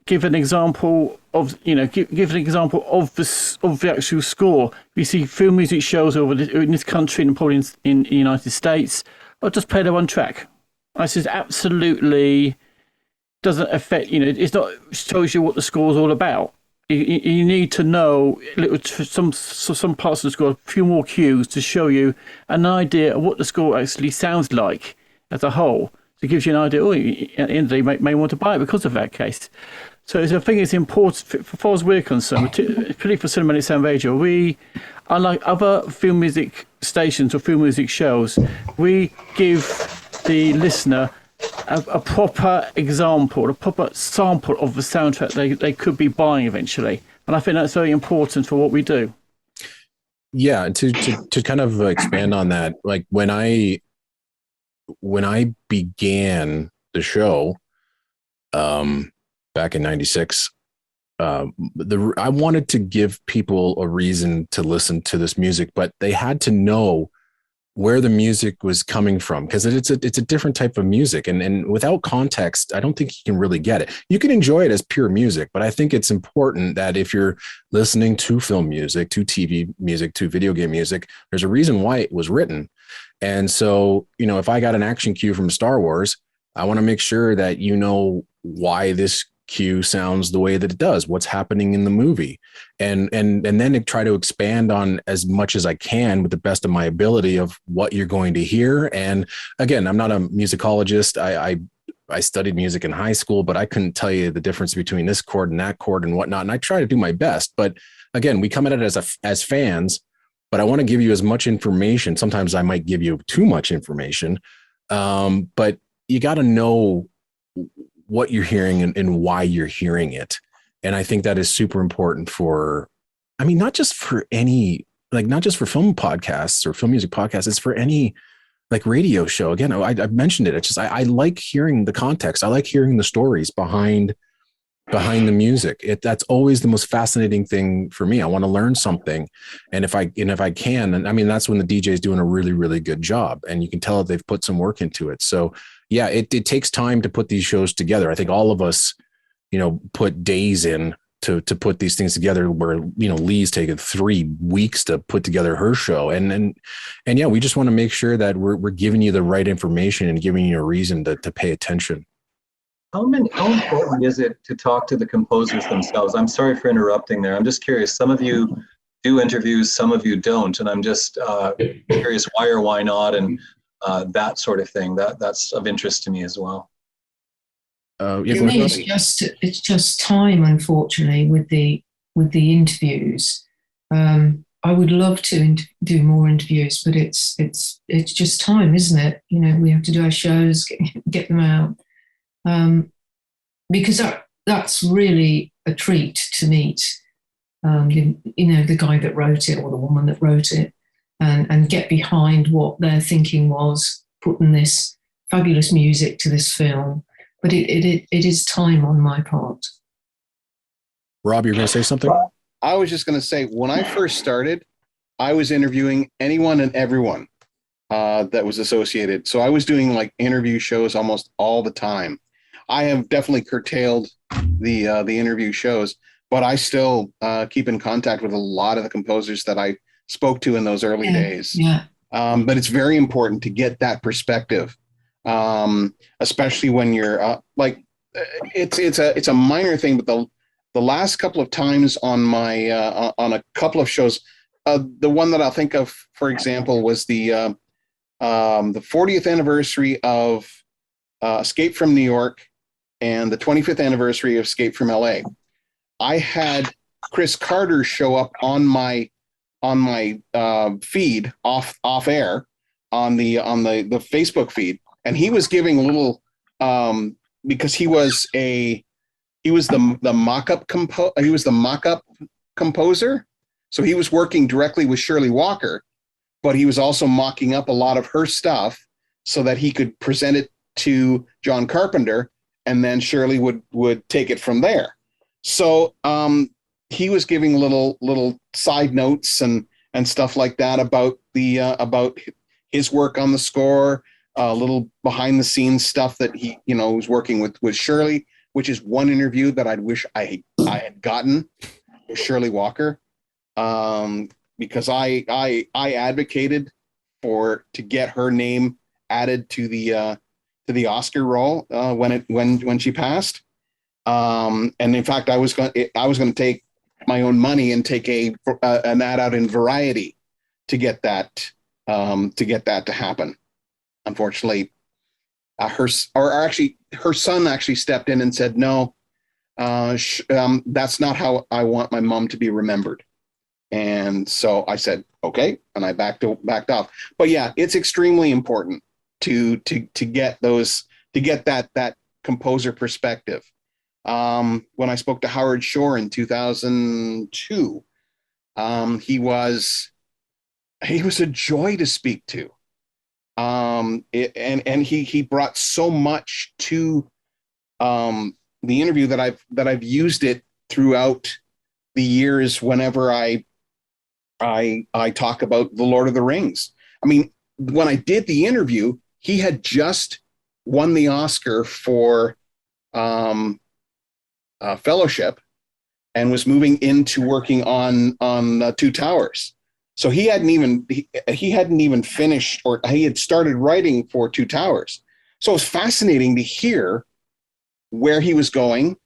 Speaker 7: give an example of the actual score. We see film music shows in this country and probably in the United States, or just play their one track. This is absolutely doesn't affect. It's not shows you what the score is all about. You need to know some parts of the score, a few more cues to show you an idea of what the score actually sounds like as a whole. So it gives you an idea. Oh, at the end of the day, you may want to buy it because of that case. So I think it's important, as far as we're concerned, particularly for Cinematic Sound Radio, we, unlike other film music stations or film music shows, we give the listener a proper example, a proper sample of the soundtrack they could be buying eventually. And I think that's very important for what we do.
Speaker 4: Yeah, to kind of expand on that, like when I began the show, back in '96, I wanted to give people a reason to listen to this music, but they had to know where the music was coming from, because it's a different type of music, and without context, I don't think you can really get it. You can enjoy it as pure music, but I think it's important that if you're listening to film music, to TV music, to video game music, there's a reason why it was written. And so, if I got an action cue from Star Wars, I want to make sure that you know why this cue sounds the way that it does, what's happening in the movie, and then try to expand on as much as I can with the best of my ability of what you're going to hear. And again, I'm not a musicologist. I studied music in high school, but I couldn't tell you the difference between this chord and that chord and whatnot. And I try to do my best, but again, we come at it as fans, but I want to give you as much information. Sometimes I might give you too much information, but you got to know what you're hearing and why you're hearing it. And I think that is super important for, not just for not just for film podcasts or film music podcasts, it's for any like radio show. Again, I mentioned it. It's just, I like hearing the context. I like hearing the stories behind the music. That's always the most fascinating thing for me. I want to learn something. And if I can, and that's when the DJ is doing a really, really good job, and you can tell that they've put some work into it. So yeah, it takes time to put these shows together. I think all of us, put days in to put these things together, where, Lee's taken 3 weeks to put together her show. And yeah, we just want to make sure that we're giving you the right information and giving you a reason to pay attention.
Speaker 3: How important is it to talk to the composers themselves? I'm sorry for interrupting there. I'm just curious. Some of you do interviews, some of you don't. And I'm just curious why or why not, and that sort of thing. That's of interest to me as well.
Speaker 11: It's just time, unfortunately, with the interviews. I would love to do more interviews, but it's just time, isn't it? We have to do our shows, get them out, because that's really a treat to meet. The guy that wrote it or the woman that wrote it, and get behind what their thinking was, putting this fabulous music to this film. But it is time on my part.
Speaker 4: Rob, you're going to say something?
Speaker 8: I was just going to say, when I first started, I was interviewing anyone and everyone that was associated. So I was doing like interview shows almost all the time. I have definitely curtailed the interview shows, but I still keep in contact with a lot of the composers that I spoke to in those early days.
Speaker 11: Yeah.
Speaker 8: But it's very important to get that perspective, especially when you're it's a minor thing. But the last couple of times on a couple of shows, the one that I'll think of, for example, was the 40th anniversary of Escape from New York and the 25th anniversary of Escape from LA. I had Chris Carter show up on my feed off air on the Facebook feed, and he was giving a little because he was the mock-up composer, so he was working directly with Shirley Walker, but he was also mocking up a lot of her stuff so that he could present it to John Carpenter, and then Shirley would take it from there. So he was giving little side notes and stuff like that about his work on the score, little behind the scenes stuff that he was working with Shirley, which is one interview that I wish I had gotten with Shirley Walker, because I advocated to get her name added to the Oscar roll when she passed. And in fact, I was going to take my own money and take an ad out in Variety to get that to happen. Unfortunately, her son actually stepped in and said, no, that's not how I want my mom to be remembered. And so I said, okay. And I backed off. But yeah, it's extremely important to get that composer perspective. When I spoke to Howard Shore in 2002, he was a joy to speak to. And he brought so much to the interview that I've used it throughout the years whenever I talk about the Lord of the Rings. I mean, when I did the interview, he had just won the Oscar for Fellowship and was moving into working on Two Towers. So he hadn't even finished, or he had started writing for Two Towers. So it was fascinating to hear where he was going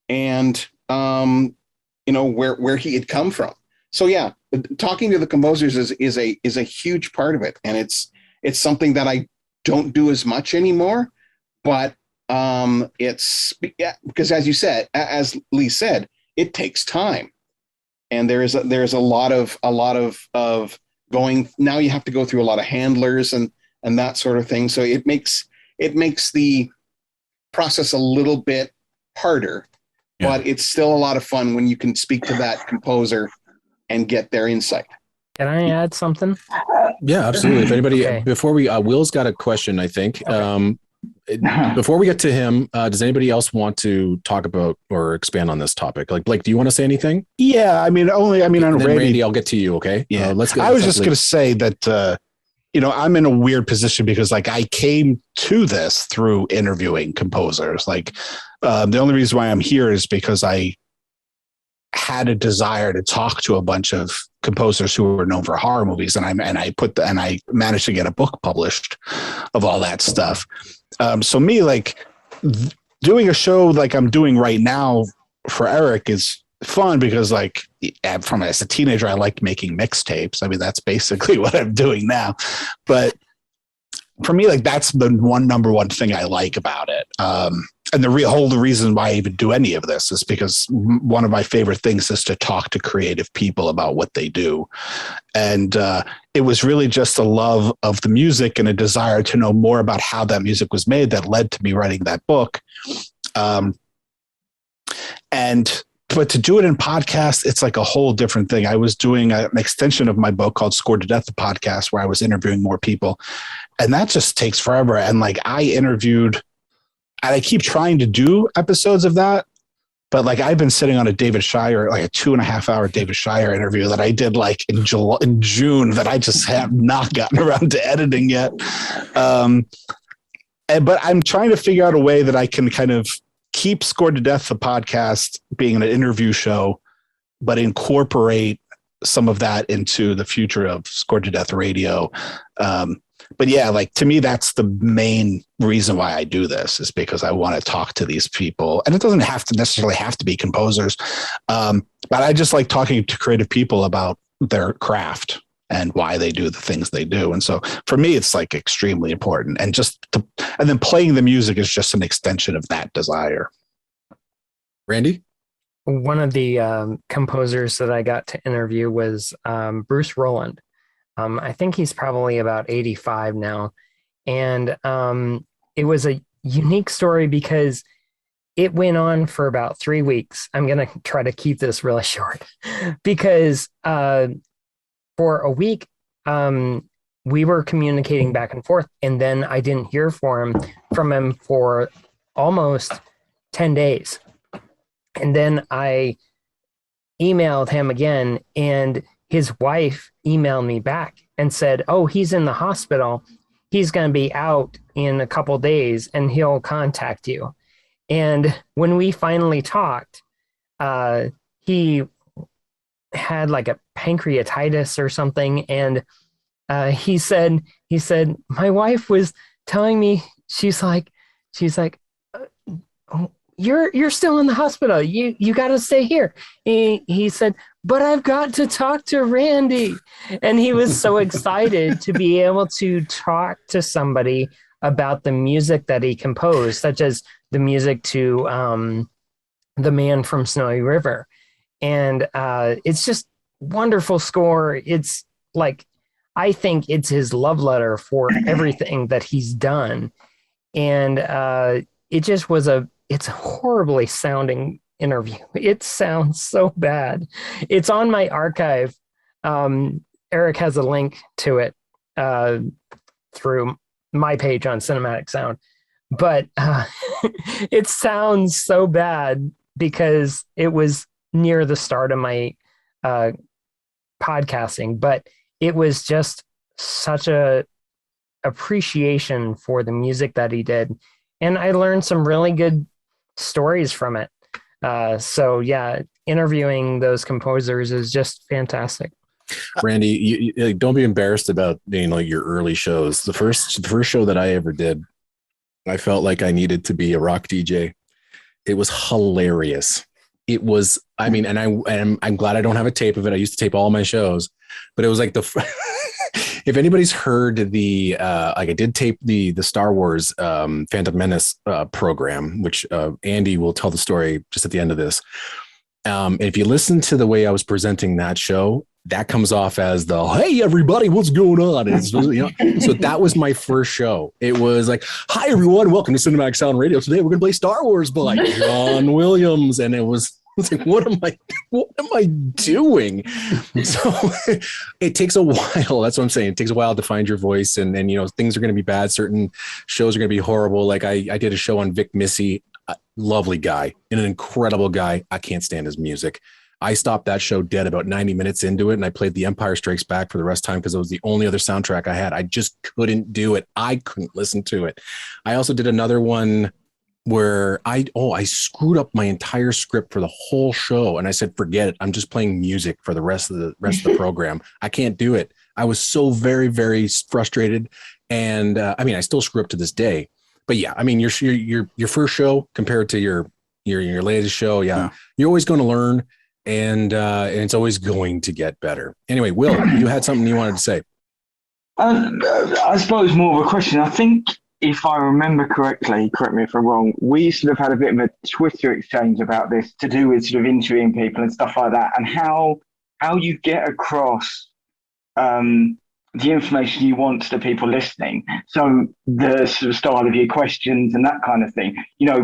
Speaker 8: and where he had come from. So yeah, talking to the composers is a huge part of it, and it's something that I don't do as much anymore. But it's because, as Lee said, it takes time, and there's a lot of going. Now you have to go through a lot of handlers and that sort of thing. So it makes the process a little bit harder, but it's still a lot of fun when you can speak to that composer and get their insight.
Speaker 9: Can I add something?
Speaker 4: Yeah, absolutely. If anybody, before we, Will's got a question, I think. Okay. Before we get to him, does anybody else want to talk about or expand on this topic? Like, Blake, do you want to say anything?
Speaker 12: Yeah, on
Speaker 4: Randy, I'll get to you. Okay.
Speaker 12: Yeah.
Speaker 4: Let's go.
Speaker 12: I was just going to say that, I'm in a weird position because I came to this through interviewing composers. The only reason why I'm here is because I had a desire to talk to a bunch of composers who were known for horror movies, and I managed to get a book published of all that stuff. So me, doing a show like I'm doing right now for Erik is fun because as a teenager, I liked making mixtapes. I mean, that's basically what I'm doing now. But for me, that's the number one thing I like about it. And the reason why I even do any of this is because one of my favorite things is to talk to creative people about what they do. And it was really just a love of the music and a desire to know more about how that music was made that led to me writing that book. But to do it in podcast, it's like a whole different thing. I was doing an extension of my book called Scored to Death, the podcast, where I was interviewing more people. And that just takes forever. And I interviewed, and I keep trying to do episodes of that. But I've been sitting on a David Shire, a 2.5 hour David Shire interview that I did in June that I just have not gotten around to editing yet. But I'm trying to figure out a way that I can kind of keep Scored to Death, the podcast, being an interview show, but incorporate some of that into the future of Scored to Death Radio. But yeah, to me, that's the main reason why I do this, is because I want to talk to these people. And it doesn't necessarily have to be composers. But I just like talking to creative people about their craft and why they do the things they do. And so for me, it's extremely important. And and then playing the music is just an extension of that desire.
Speaker 4: Randy?
Speaker 9: One of the composers that I got to interview was Bruce Rowland. I think he's probably about 85 now. And it was a unique story because it went on for about 3 weeks. I'm going to try to keep this really short because for a week, we were communicating back and forth, and then I didn't hear from him for almost 10 days. And then I emailed him again, and his wife emailed me back and said, "Oh, he's in the hospital. He's going to be out in a couple days, and he'll contact you." And when we finally talked, he had a pancreatitis or something, and he said my wife was telling me, she's like oh, you're still in the hospital, you got to stay here. He said, "But I've got to talk to Randy." And he was so excited to be able to talk to somebody about the music that he composed, such as the music to The Man from Snowy River. And it's just wonderful score. It's like, I think it's his love letter for everything that he's done. And it just was it's a horribly sounding interview. It sounds so bad. It's on my archive. Erik has a link to it through my page on Cinematic Sound. But it sounds so bad because it was near the start of my podcasting, but it was just such a appreciation for the music that he did. And I learned some really good stories from it. So yeah, interviewing those composers is just fantastic.
Speaker 4: Randy, you don't be embarrassed about your early shows. The first show that I ever did, I felt like I needed to be a rock DJ. It was hilarious. It was, I mean, and I'm glad I don't have a tape of it. I used to tape all my shows, but it was like if anybody's heard the, like I did tape the Star Wars Phantom Menace program, which Andy will tell the story just at the end of this. And if you listen to the way I was presenting that show, that comes off as the, hey, everybody, what's going on? It's, so that was my first show. It was like, hi, everyone. Welcome to Cinematic Sound Radio. Today, we're going to play Star Wars by John Williams. And it was like, what am I doing? So it takes a while. That's what I'm saying. It takes a while to find your voice. And things are going to be bad. Certain shows are going to be horrible. Like I did a show on Vic Missy, lovely guy and an incredible guy. I can't stand his music. I stopped that show dead about 90 minutes into it, and I played The Empire Strikes Back for the rest of the time because it was the only other soundtrack I had. I just couldn't do it. I couldn't listen to it. I also did another one where I screwed up my entire script for the whole show, and I said, forget it. I'm just playing music for the rest of the program. I can't do it. I was so very, very frustrated, and I still screw up to this day. But yeah, I mean, your first show compared to your latest show, yeah. You're always going to learn. And it's always going to get better. Anyway, Will, you had something you wanted to say.
Speaker 13: I suppose more of a question. I think if I remember correctly, correct me if I'm wrong, we sort of had a bit of a Twitter exchange about this to do with sort of interviewing people and stuff like that, and how you get across the information you want to the people listening. So the sort of style of your questions and that kind of thing.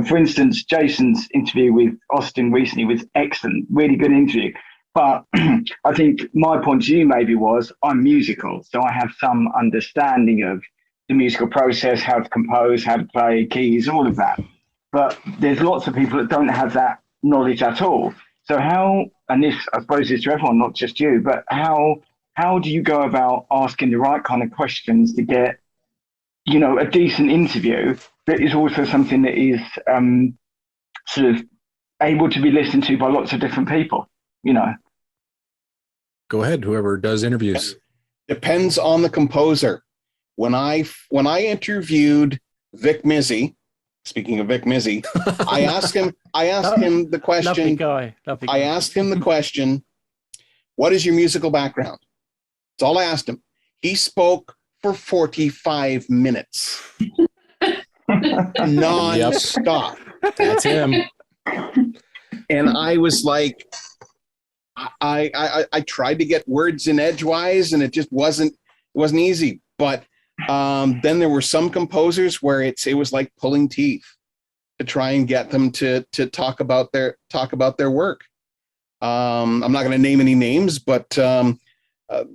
Speaker 13: For instance, Jason's interview with Austin recently was excellent, really good interview. But I think my point of view maybe was I'm musical, so I have some understanding of the musical process, how to compose, how to play keys, all of that. But there's lots of people that don't have that knowledge at all. So how, and this I suppose is to everyone, not just you, but how do you go about asking the right kind of questions to get, a decent interview that is also something that is sort of able to be listened to by lots of different people,
Speaker 4: Go ahead, whoever does interviews.
Speaker 8: Depends on the composer. When I interviewed Vic Mizzy, speaking of Vic Mizzy, I asked him the question.
Speaker 7: Lovely guy.
Speaker 8: I asked him the question, what is your musical background? That's all I asked him. He spoke for 45 minutes. Non-stop.
Speaker 4: That's him.
Speaker 8: And I was like, I tried to get words in edgewise, and it just wasn't easy. But then there were some composers where it was like pulling teeth to try and get them to talk about their work. I'm not going to name any names, but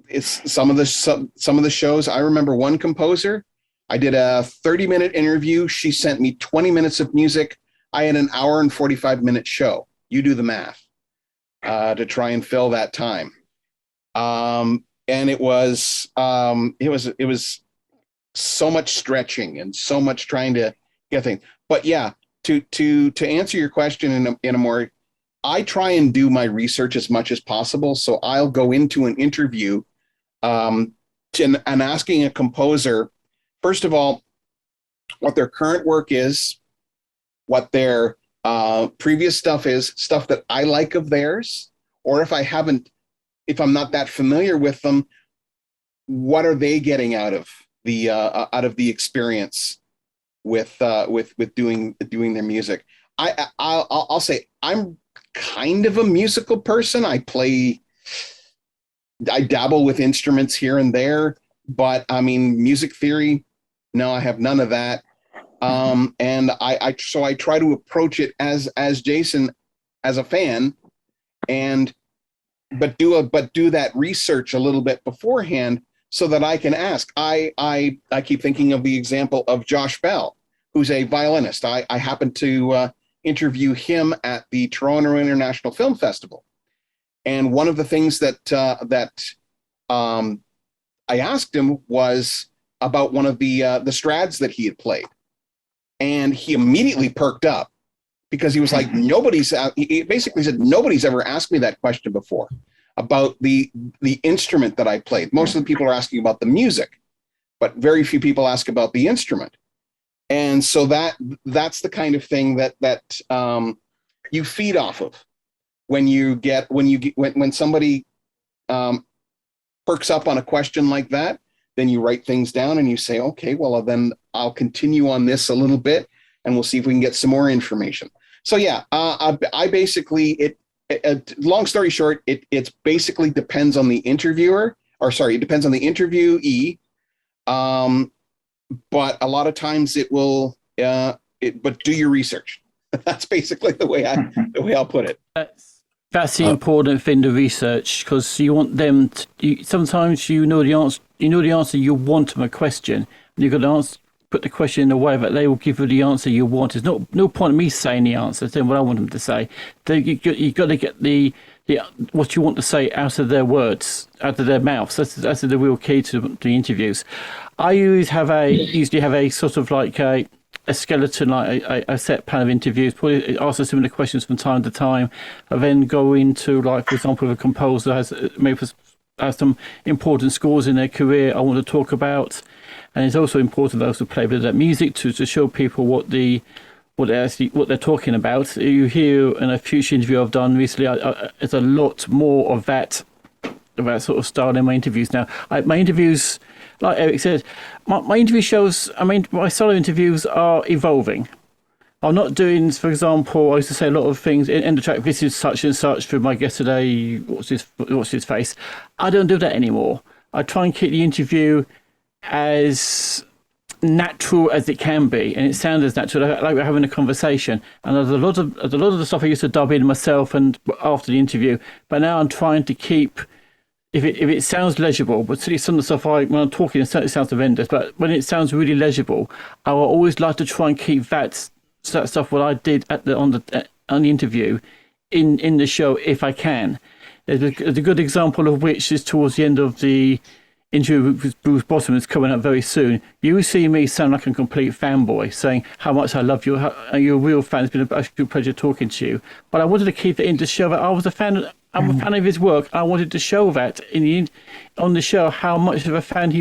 Speaker 8: it's some of the shows. I remember one composer. I did a 30-minute interview. She sent me 20 minutes of music. I had an hour and 45-minute show. You do the math to try and fill that time. And it was so much stretching and so much trying to get things. But yeah, to answer your question in a more, I try and do my research as much as possible. So I'll go into an interview and asking a composer, first of all, what their current work is, what their previous stuff is, stuff that I like of theirs, or if I'm not that familiar with them, what are they getting out of the experience with doing their music. I'll say I'm kind of a musical person. I dabble with instruments here and there, but I mean, music theory, no, I have none of that. And I try to approach it as Jason, as a fan, but do that research a little bit beforehand so that I can ask. I keep thinking of the example of Josh Bell, who's a violinist. I happened to interview him at the Toronto International Film Festival. And one of the things that I asked him was about one of the Strads that he had played. And he immediately perked up because he was like, he basically said, nobody's ever asked me that question before about the instrument that I played. Most of the people are asking about the music, but very few people ask about the instrument. And so that's the kind of thing that you feed off of when somebody perks up on a question like that. Then you write things down and you say, okay, well, then I'll continue on this a little bit and we'll see if we can get some more information. So yeah, I basically, long story short, it basically depends on the interviewer, it depends on the interviewee. But a lot of times it will, but do your research. That's basically the way I'll put it.
Speaker 7: That's the important thing, the research, because you want them to, sometimes you know the answer you want from a question, and you've got to put the question in a way that they will give you the answer you want. There's no point in me saying the answer, saying what I want them to say. You've got to get the what you want to say out of their words, out of their mouths. That's the real key to the interviews. I usually have a sort of like a skeleton, like a set plan of interviews, probably ask similar questions from time to time, and then go into, like, for example, if a composer has some important scores in their career I want to talk about. And it's also important those who play with that music to show people what they're talking about. You hear in a future interview I've done recently, there's a lot more of that sort of style in my interviews now. My interviews, like Erik said, my interview shows, my solo interviews are evolving. I'm not doing, for example, I used to say a lot of things in the track, this is such and such for my guest today, what's his face. I don't do that anymore. I try and keep the interview as natural as it can be, and it sounds as natural, like we're having a conversation. And there's a lot of the stuff I used to dub in myself and after the interview, but now I'm trying to keep, if it sounds legible, but some of the stuff when I'm talking, it sounds horrendous, but when it sounds really legible, I will always like to try and keep that stuff what I did on the interview in the show if I can. There's a good example of which is towards the end of the interview with Bruce Bottom is coming up very soon. You see me sound like a complete fanboy, saying how much I love you, you're a real fan. It's been a pleasure talking to you. But I wanted to keep it in to show that I was a fan. I'm a fan of his work. I wanted to show that on the show how much of a fan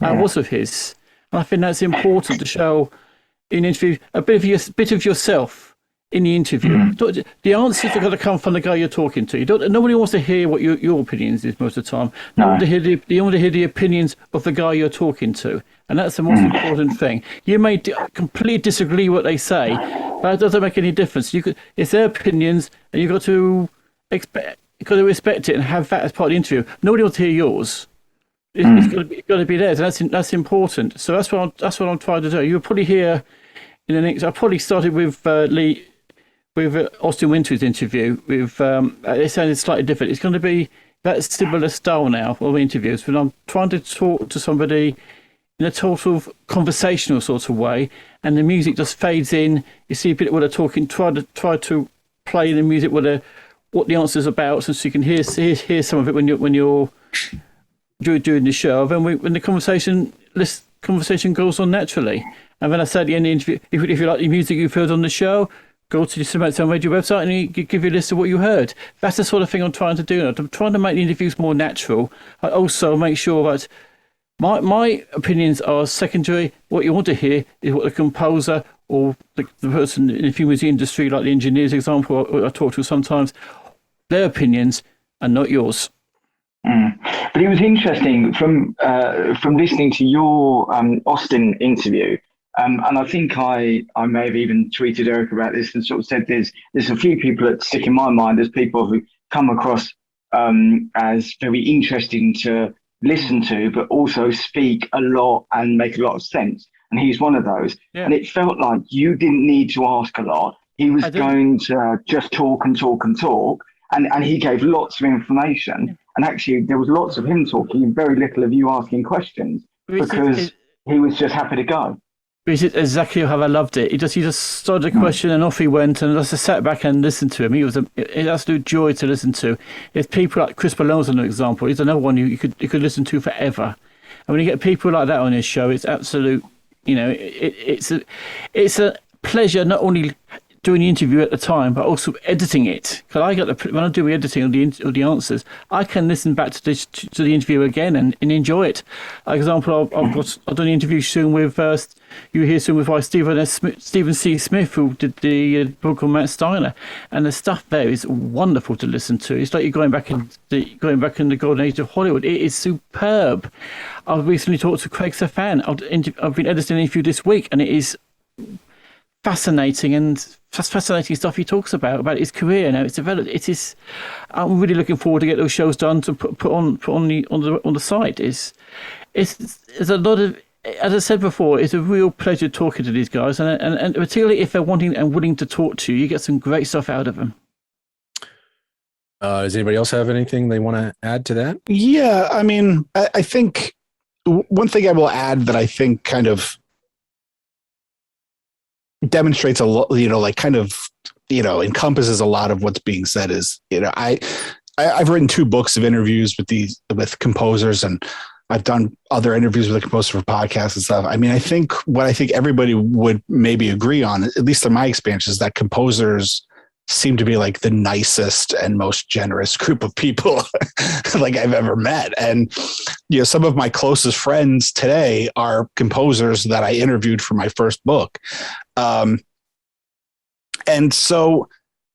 Speaker 7: I was of his. And I think that's important to show in an interview a bit of yourself in the interview. The answers have got to come from the guy you're talking to. Nobody wants to hear what your opinions is most of the time. You want to hear the opinions of the guy you're talking to, and that's the most important thing. You may completely disagree what they say, but it doesn't make any difference. It's their opinions, and you've got to respect it and have that as part of the interview. Nobody wants to hear yours. It's got to be theirs, and that's important. So that's what I'm trying to do. You'll probably hear in the next. I probably started with Austin Wintory's interview. It sounded slightly different. It's going to be that similar style now of interviews, but I'm trying to talk to somebody in a total conversational sort of way, and the music just fades in. You see a bit what they're talking. Try to play the music what the answer's about, so you can hear some of it when you're during the show. Then when the conversation goes on naturally, and then I say at the end of the interview, if you like the music you've heard on the show, go to the Cinematic Radio website and you give you a list of what you heard. That's the sort of thing I'm trying to do. I'm trying to make the interviews more natural. I also make sure that my opinions are secondary. What you want to hear is what the composer or the person in the film music industry, like the engineers example I talk to sometimes, their opinions are not yours.
Speaker 13: But it was interesting from listening to your Austin interview. And I think I may have even tweeted Erik about this and sort of said there's a few people that stick in my mind as people who come across as very interesting to listen to, but also speak a lot and make a lot of sense. And he's one of those. Yeah. And it felt like you didn't need to ask a lot. He was going to just talk and talk and talk. And he gave lots of information. Yeah. And actually, there was lots of him talking and very little of you asking questions because he was just happy to go.
Speaker 7: It's exactly how I loved it. He just started a question and off he went, and I just sat back and listened to him. He was an absolute joy to listen to. If people like Chris Ballone's an example, he's another one you could listen to forever. And when you get people like that on his show, it's absolute. It's a pleasure not only doing the interview at the time, but also editing it. Because when I do the editing of the answers, I can listen back to the interview again and enjoy it. Like example, I've done the interview soon with you hear soon with Stephen C. Smith, who did the book on Matt Steiner, and the stuff there is wonderful to listen to. It's like you're going back in the golden age of Hollywood. It is superb. I've recently talked to Craig Saffin. I've been editing an interview this week, and it is fascinating and fascinating stuff he talks about his career and how it's developed. It is. I'm really looking forward to get those shows done to put on the site. It's a lot of, as I said before, it's a real pleasure talking to these guys, and particularly if they're wanting and willing to talk to you, you get some great stuff out of them.
Speaker 4: Does anybody else have anything they want to add to that?
Speaker 12: Yeah, I mean, I think one thing I will add that I think kind of demonstrates a lot, encompasses a lot of what's being said is, I've written 2 books of interviews with composers, and I've done other interviews with the composer for podcasts and stuff. I mean, I think everybody would maybe agree on, at least in my experience, is that composers seem to be like the nicest and most generous group of people like I've ever met. And, some of my closest friends today are composers that I interviewed for my first book. And so,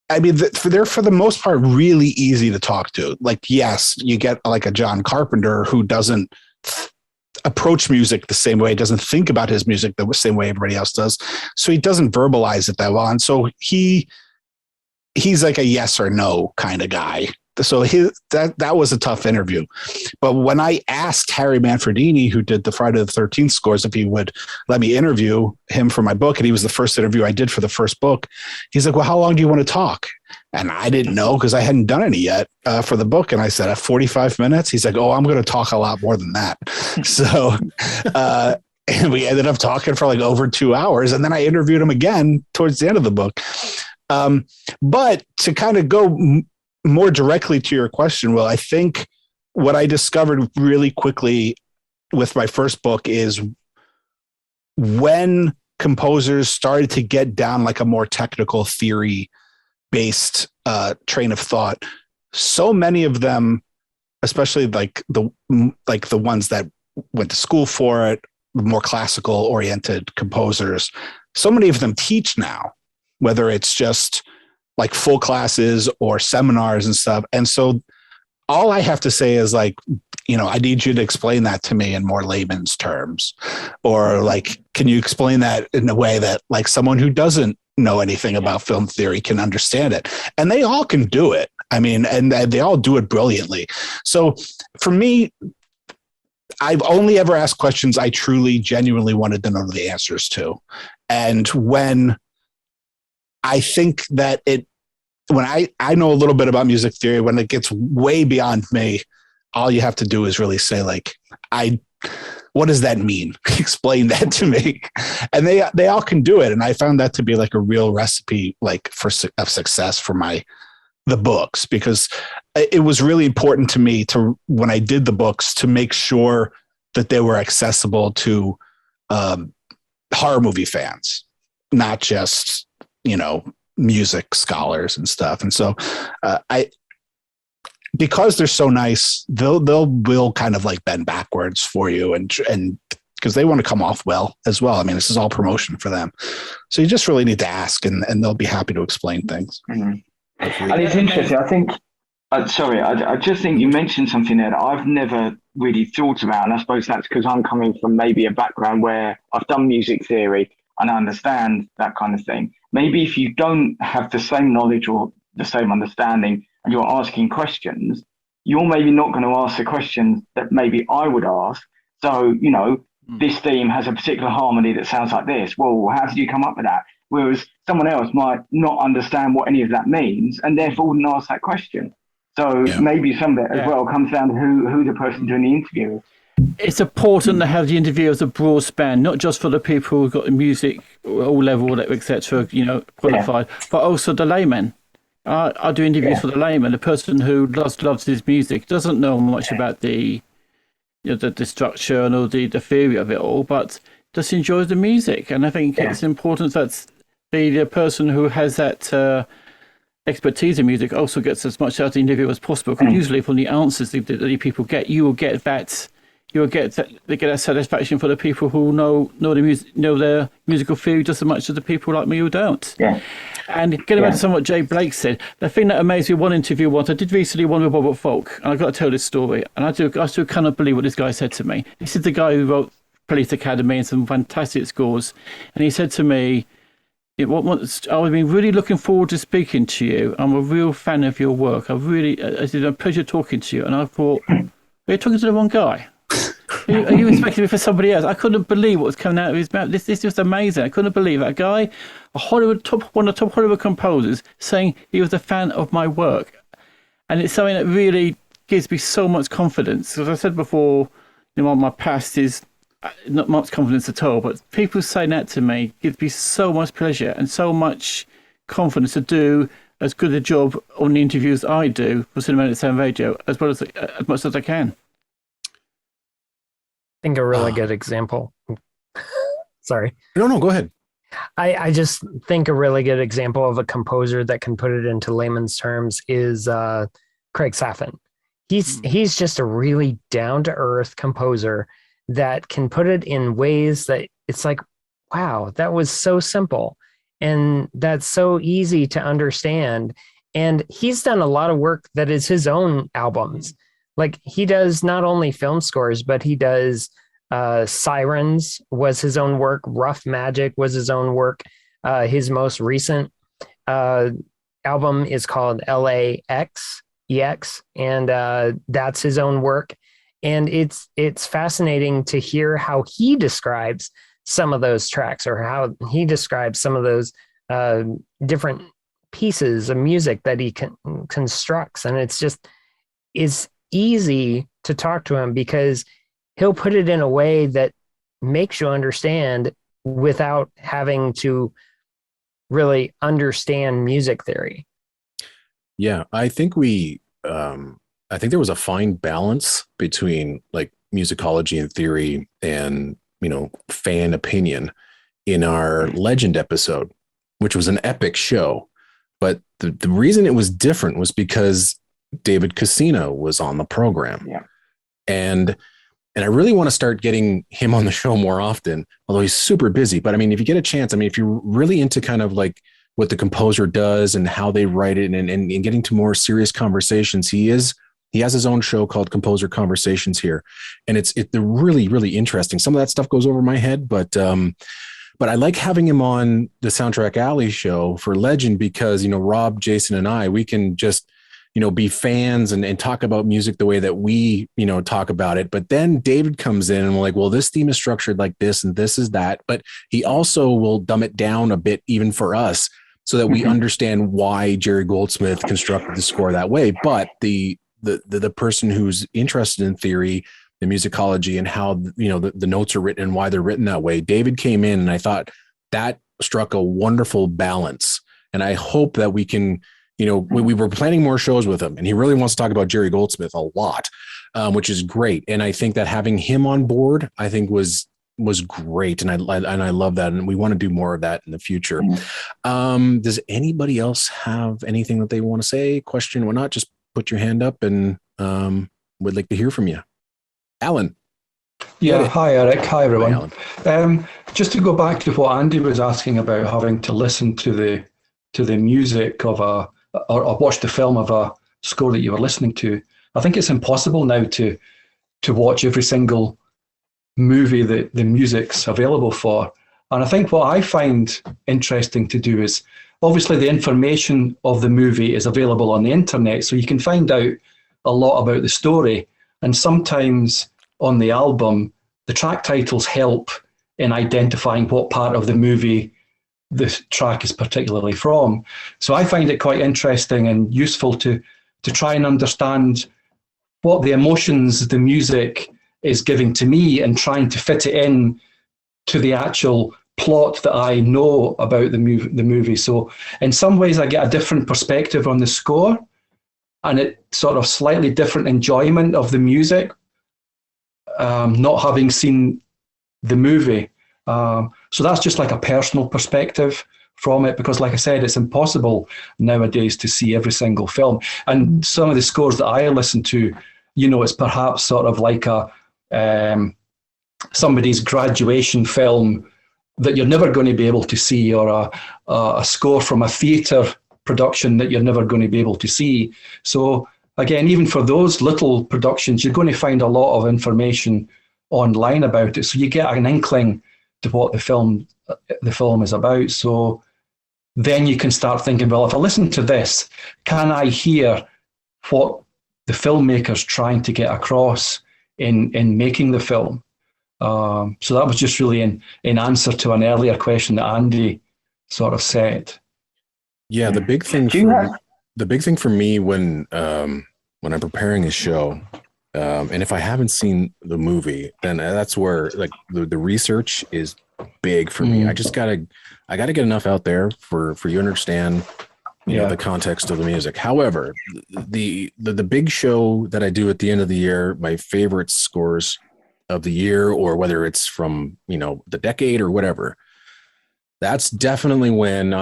Speaker 12: I mean, they're for the most part really easy to talk to. Like, yes, you get like a John Carpenter who doesn't approach music the same way, doesn't think about his music the same way everybody else does. So he doesn't verbalize it that well. And so he's like a yes or no kind of guy. So that was a tough interview. But when I asked Harry Manfredini, who did the Friday the 13th scores, if he would let me interview him for my book, and he was the first interview I did for the first book, he's like, well, how long do you want to talk? And I didn't know because I hadn't done any yet for the book. And I said, 45 minutes. He's like, oh, I'm going to talk a lot more than that. So and we ended up talking for like over 2 hours. And then I interviewed him again towards the end of the book. But to kind of go more directly to your question, Will, I think what I discovered really quickly with my first book is when composers started to get down like a more technical theory based train of thought, so many of them, especially like the ones that went to school for it, more classical oriented composers, so many of them teach now, whether it's just like full classes or seminars and stuff. And so all I have to say is like, I need you to explain that to me in more layman's terms, or like, can you explain that in a way that like someone who doesn't know anything about film theory can understand it? And they all can do it. I mean, and they all do it brilliantly. So for me, I've only ever asked questions I truly, genuinely wanted to know the answers to. And when I think that when I know a little bit about music theory, when it gets way beyond me, all you have to do is really say like, what does that mean? Explain that to me. And they all can do it. And I found that to be like a real recipe, like of success for the books, because it was really important to me when I did the books, to make sure that they were accessible to horror movie fans, not just, music scholars and stuff. And so because they're so nice, will kind of like bend backwards for you, and because they want to come off well as well. I mean, this is all promotion for them. So you just really need to ask, and they'll be happy to explain things.
Speaker 13: Mm-hmm. And it's interesting. I think, I just think you mentioned something there that I've never really thought about. And I suppose that's because I'm coming from maybe a background where I've done music theory and I understand that kind of thing. Maybe if you don't have the same knowledge or the same understanding and you're asking questions, you're maybe not going to ask the questions that maybe I would ask. So, you know, this theme has a particular harmony that sounds like this. Well, how did you come up with that? Whereas someone else might not understand what any of that means and therefore wouldn't ask that question. So maybe some of it as well comes down to who the person doing the interview is.
Speaker 7: It's important to have the interview as a broad span, not just for the people who've got the music all level, etc., you know, qualified, but also the layman. I do interviews for the layman, the person who loves his music, doesn't know much about the structure and all the theory of it all, but just enjoys the music. And I think it's important that the person who has that expertise in music also gets as much out of the interview as possible. Because usually from the answers that the people get, they get that satisfaction for the people who know the music, know their musical theory just as much as the people like me who don't. And getting back to something what Jay Blake said, the thing that amazed me one interview once, I did recently one with Robert Folk, and I've got to tell this story, and I still cannot believe what this guy said to me. This is the guy who wrote Police Academy and some fantastic scores, and he said to me, I've been really looking forward to speaking to you. I'm a real fan of your work. It's a pleasure talking to you. And I thought, you're talking to the wrong guy. Are you expecting me for somebody else? I couldn't believe what was coming out of his mouth. This is just amazing. I couldn't believe it. A guy, one of the top Hollywood composers, saying he was a fan of my work. And it's something that really gives me so much confidence. As I said before, you know, my past is not much confidence at all, but people saying that to me gives me so much pleasure and so much confidence to do as good a job on the interviews I do for Cinematic Sound Radio as much as I can.
Speaker 9: I think a really good example. Sorry.
Speaker 4: No, go ahead.
Speaker 9: I just think a really good example of a composer that can put it into layman's terms is Craig Saffin. He's just a really down-to-earth composer that can put it in ways that it's like, wow, that was so simple. And that's so easy to understand. And he's done a lot of work that is his own albums. Like he does not only film scores, but he does Sirens was his own work. Rough Magic was his own work. His most recent album is called LAX, and that's his own work. And it's fascinating to hear how he describes some of those tracks or how he describes some of those different pieces of music that he constructs. And it's easy to talk to him because he'll put it in a way that makes you understand without having to really understand music theory.
Speaker 4: Yeah, I think I think there was a fine balance between like musicology and theory and, you know, fan opinion in our Legend episode, which was an epic show. But the reason it was different was because David Casino was on the program.
Speaker 13: Yeah.
Speaker 4: And I really want to start getting him on the show more often, although he's super busy. But I mean, if you get a chance, I mean, if you're really into kind of like what the composer does and how they write it and getting to more serious conversations, he has his own show called Composer Conversations here. And it's really, really interesting. Some of that stuff goes over my head, but I like having him on the Soundtrack Alley show for Legend because, you know, Rob, Jason, and I, we can just, you know, be fans and talk about music the way that we, you know, talk about it. But then David comes in and we're like, well, this theme is structured like this and this is that. But he also will dumb it down a bit even for us so that we understand why Jerry Goldsmith constructed the score that way. But the person who's interested in theory, the musicology, and how, you know, the notes are written and why they're written that way, David came in and I thought that struck a wonderful balance. And I hope that we can, you know, we were planning more shows with him and he really wants to talk about Jerry Goldsmith a lot, which is great. And I think that having him on board, I think was great. And I love that. And we want to do more of that in the future. Does anybody else have anything that they want to say? Question or not? Just put your hand up and we'd like to hear from you. Alan.
Speaker 14: Yeah. Hi, Eric. Hi, everyone. Just to go back to what Andy was asking about having to listen to the music of or watch the film of a score that you were listening to. I think it's impossible now to to watch every single movie that the music's available for. And I think what I find interesting to do is, obviously the information of the movie is available on the internet, so you can find out a lot about the story. And sometimes on the album, the track titles help in identifying what part of the movie the track is particularly from. So I find it quite interesting and useful to try and understand what the emotions the music is giving to me and trying to fit it in to the actual plot that I know about the movie. So in some ways I get a different perspective on the score, and it sort of slightly different enjoyment of the music, not having seen the movie. So that's just like a personal perspective from it, because like I said, it's impossible nowadays to see every single film. And some of the scores that I listen to, it's perhaps sort of like a somebody's graduation film that you're never going to be able to see, or a score from a theatre production that you're never going to be able to see. So again, even for those little productions, you're going to find a lot of information online about it. So you get an inkling to what the film is about. So then you can start thinking, well, if I listen to this, can I hear what the filmmaker's trying to get across in making the film? So that was just really in answer to an earlier question that Andy sort of said.
Speaker 2: Yeah, the big thing for me when I'm preparing a show, and if I haven't seen the movie, then that's where like the research is big for me. I gotta get enough out there for you to understand, the context of the music. However, the big show that I do at the end of the year, my favorite scores of the year, or whether it's from the decade or whatever, that's definitely when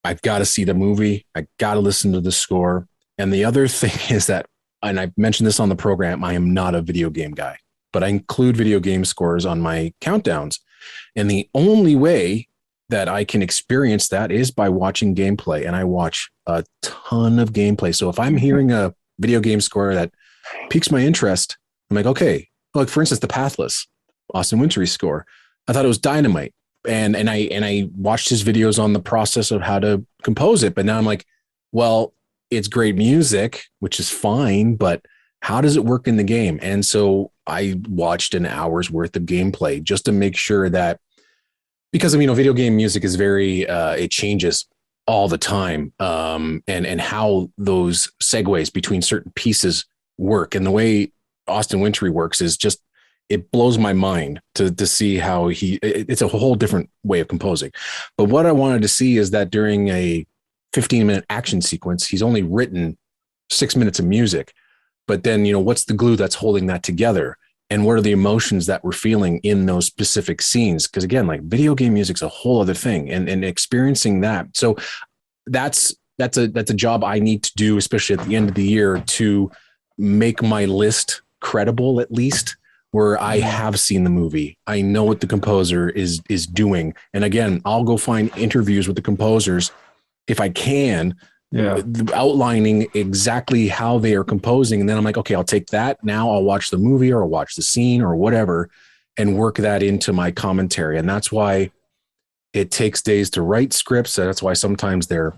Speaker 2: I've got to see the movie. I got to listen to the score. And the other thing is that, and I mentioned this on the program, I am not a video game guy, but I include video game scores on my countdowns. And the only way that I can experience that is by watching gameplay. And I watch a ton of gameplay. So if I'm hearing a video game score that piques my interest, I'm like, okay, like for instance, the Pathless, Austin Wintory score, I thought it was dynamite. And I watched his videos on the process of how to compose it. But now I'm like, well, it's great music, which is fine, but how does it work in the game? And so I watched an hour's worth of gameplay just to make sure that, because video game music is very, it changes all the time. And how those segues between certain pieces work, and the way Austin Wintory works is just, it blows my mind to see how it's a whole different way of composing. But what I wanted to see is that during a 15-minute action sequence, he's only written 6 minutes of music, but then, what's the glue that's holding that together? And what are the emotions that we're feeling in those specific scenes? Because again, like video game music's a whole other thing, and experiencing that. So that's a job I need to do, especially at the end of the year, to make my list credible, at least, where I have seen the movie. I know what the composer is doing. And again, I'll go find interviews with the composers if I can, outlining exactly how they are composing. And then I'm like, okay, I'll take that. Now I'll watch the movie, or I'll watch the scene or whatever, and work that into my commentary. And that's why it takes days to write scripts. That's why sometimes they're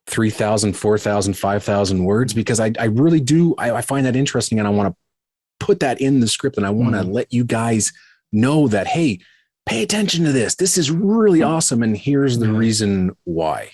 Speaker 2: 3,000, 4,000, 5,000 words, because I really do. I find that interesting, and I want to put that in the script, and I want to let you guys know that, hey, pay attention to this. This is really awesome, and here's the reason why.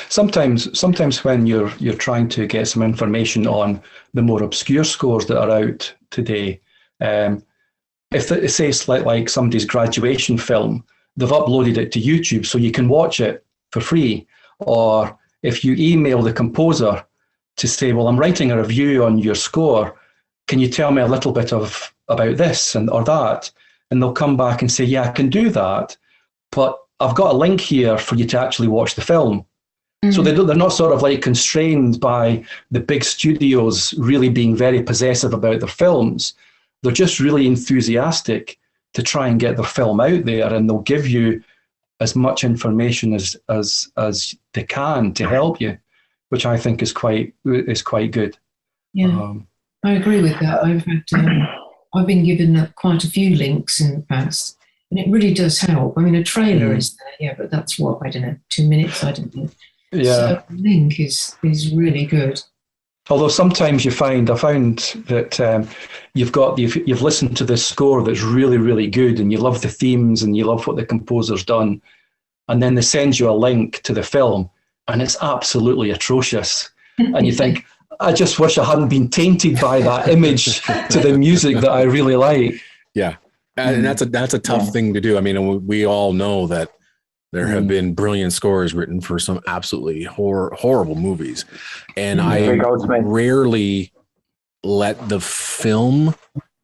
Speaker 14: Sometimes when you're trying to get some information on the more obscure scores that are out today, if it says like somebody's graduation film, they've uploaded it to YouTube, so you can watch it for free. Or if you email the composer to say, well, I'm writing a review on your score, can you tell me a little bit about this or that? And they'll come back and say, yeah, I can do that, but I've got a link here for you to actually watch the film. So they're not sort of like constrained by the big studios really being very possessive about their films. They're just really enthusiastic to try and get their film out there, and they'll give you as much information as they can to help you, which I think is quite good.
Speaker 11: Yeah, I agree with that. I've had I've been given quite a few links in the past, and it really does help. I mean, a trailer is there, yeah, but that's what, I don't know, 2 minutes, I don't know.
Speaker 14: Yeah.
Speaker 11: So a link is really good.
Speaker 14: Although sometimes I found that you've listened to this score that's really, really good, and you love the themes and you love what the composer's done, and then they send you a link to the film, and it's absolutely atrocious, and you think, I just wish I hadn't been tainted by that image to the music that I really like.
Speaker 4: Yeah, and that's a tough thing to do. I mean, we all know that there have been brilliant scores written for some absolutely horrible movies. And I rarely let the film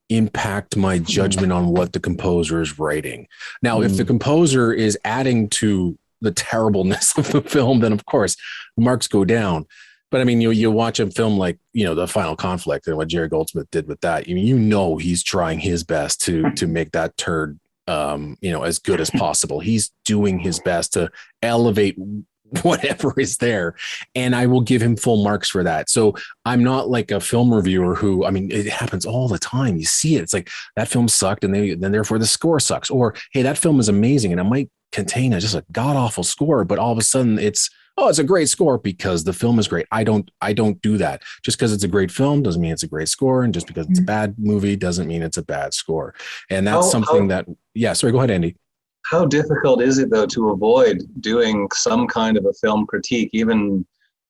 Speaker 4: impact my judgment on what the composer is writing. Now, if the composer is adding to the terribleness of the film, then of course marks go down. But I mean, you watch a film like, The Final Conflict and what Jerry Goldsmith did with that, he's trying his best to make that turd as good as possible. He's doing his best to elevate whatever is there, and I will give him full marks for that. So I'm not like a film reviewer who, it happens all the time. You see it. It's like that film sucked, and then therefore the score sucks. Or, hey, that film is amazing, and it might contain just a god awful score, but all of a sudden it's a great score because the film is great. I don't do that. Just because it's a great film doesn't mean it's a great score, and just because it's a bad movie doesn't mean it's a bad score. And that's something that, sorry, go ahead, Andy.
Speaker 3: How difficult is it though to avoid doing some kind of a film critique, even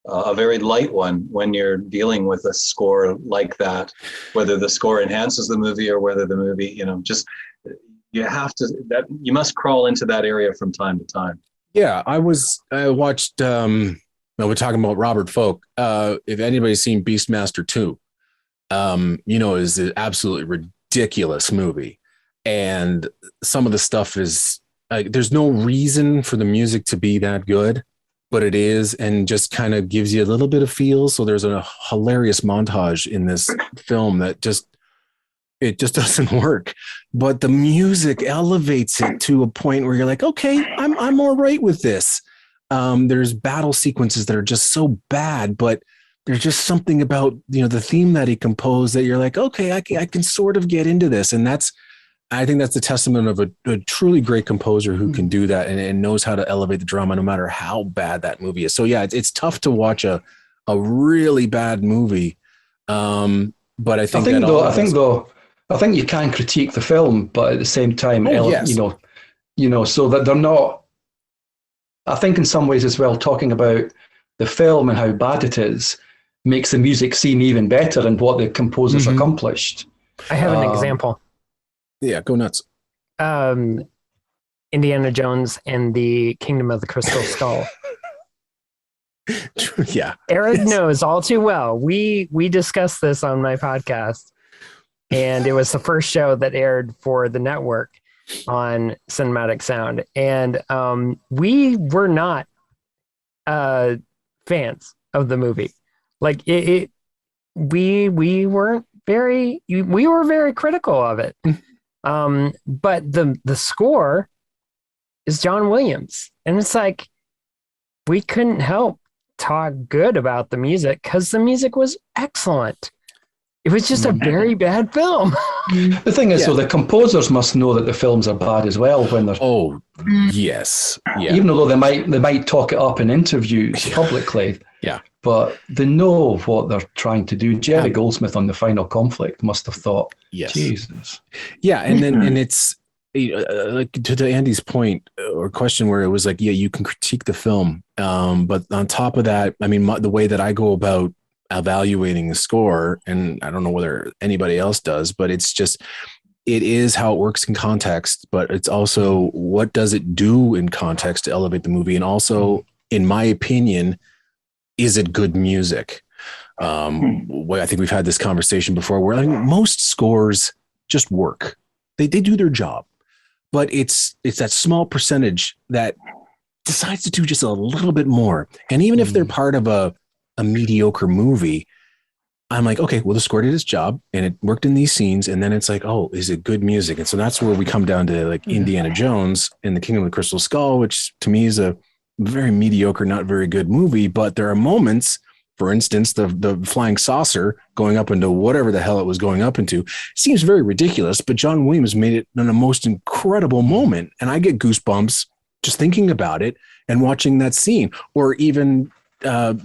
Speaker 3: a very light one, when you're dealing with a score like that, whether the score enhances the movie or whether the movie, you must crawl into that area from time to time.
Speaker 4: Yeah, I watched, we're talking about Robert Folk. If anybody's seen Beastmaster 2, is an absolutely ridiculous movie. And some of the stuff is, there's no reason for the music to be that good, but it is, and just kind of gives you a little bit of feel. So there's a hilarious montage in this film that just doesn't work, but the music elevates it to a point where you're like, okay, I'm all right with this. There's battle sequences that are just so bad, but there's just something about, the theme that he composed that you're like, okay, I can sort of get into this. And I think that's the testament of a truly great composer who can do that and knows how to elevate the drama no matter how bad that movie is. So yeah, it's tough to watch a really bad movie. But I think
Speaker 14: you can critique the film, but at the same time, so that they're not, I think in some ways as well, talking about the film and how bad it is makes the music seem even better and what the composers accomplished.
Speaker 9: I have an example.
Speaker 4: Yeah, go nuts.
Speaker 9: Indiana Jones and the Kingdom of the Crystal Skull.
Speaker 4: Yeah.
Speaker 9: Erik knows all too well. We discussed this on my podcast. And it was the first show that aired for the network on Cinematic Sound. And we were not fans of the movie. Like we were very critical of it. But the score is John Williams. And it's like, we couldn't help talk good about the music because the music was excellent. It was just a very bad film.
Speaker 14: The thing is, though, the composers must know that the films are bad as well when they're.
Speaker 4: Oh, yes. Yeah.
Speaker 14: Even though they might talk it up in interviews publicly.
Speaker 4: Yeah.
Speaker 14: But they know what they're trying to do. Jerry Goldsmith on The Final Conflict must have thought,
Speaker 4: yes.
Speaker 14: Jesus.
Speaker 4: Yeah, and then and it's like to Andy's point or question where it was like, yeah, you can critique the film, but on top of that, I mean, the way that I go about evaluating the score, and I don't know whether anybody else does, but it is how it works in context, but it's also what does it do in context to elevate the movie, and also, in my opinion, is it good music? I think we've had this conversation before where most scores just work. They do their job, but it's that small percentage that decides to do just a little bit more. And even if they're part of a mediocre movie, I'm like, okay, well, the score did its job and it worked in these scenes. And then it's like, oh, is it good music? And so that's where we come down to like Indiana Jones and the Kingdom of the Crystal Skull, which to me is a very mediocre, not very good movie. But there are moments For instance, the flying saucer going up into whatever the hell it was going up into seems very ridiculous, but John Williams made it in the most incredible moment. And I get goosebumps just thinking about it and watching that scene. Or even the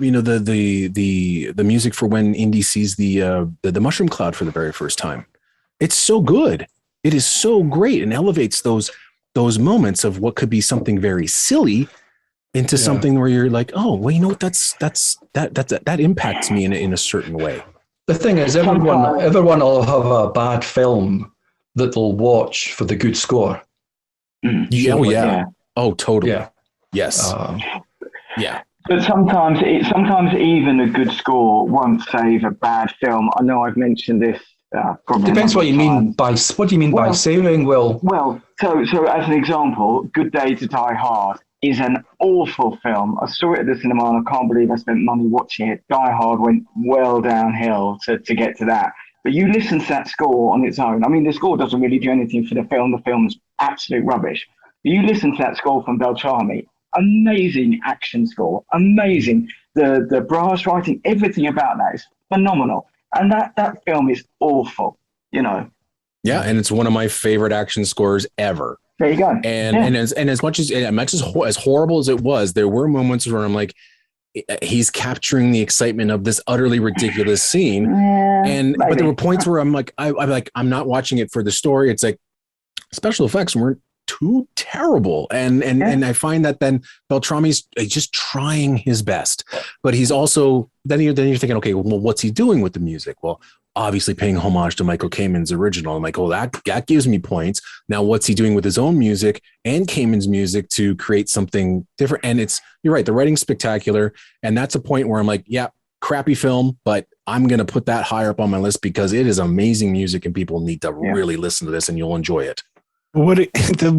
Speaker 4: music for when Indy sees the mushroom cloud for the very first time. It's so good. It is so great and elevates those moments of what could be something very silly into something where you're like, oh, well, you know what? That impacts me in a certain way.
Speaker 14: The thing is, everyone will have a bad film that they'll watch for the good score.
Speaker 4: Yeah. Oh, totally.
Speaker 14: Yeah.
Speaker 4: Yes.
Speaker 13: Yeah. But sometimes even a good score won't save a bad film. I know I've mentioned this.
Speaker 14: Depends what you mean by saving. Well,
Speaker 13: so as an example, Good Day to Die Hard is an awful film. I saw it at the cinema and I can't believe I spent money watching it. Die Hard went well downhill to get to that. But you listen to that score on its own. I mean, the score doesn't really do anything for the film. The film's absolute rubbish. But you listen to that score from Beltrami, amazing action score, amazing. The brass writing, everything about that is phenomenal. And that film is awful, you know.
Speaker 4: Yeah, and it's one of my favorite action scores ever.
Speaker 13: There you go.
Speaker 4: And as much as horrible as it was, there were moments where I'm like, he's capturing the excitement of this utterly ridiculous scene. But there were points where I'm like, I'm not watching it for the story. It's like special effects weren't too terrible. And I find that then Beltrami's just trying his best, but he's also then you're thinking, okay, well, what's he doing with the music? Well, obviously paying homage to Michael Kamen's original. I'm like, oh, that gives me points. Now, what's he doing with his own music and Kamen's music to create something different? And you're right, the writing's spectacular. And that's a point where I'm like, yeah, crappy film, but I'm going to put that higher up on my list because it is amazing music and people need to really listen to this and you'll enjoy it.
Speaker 12: What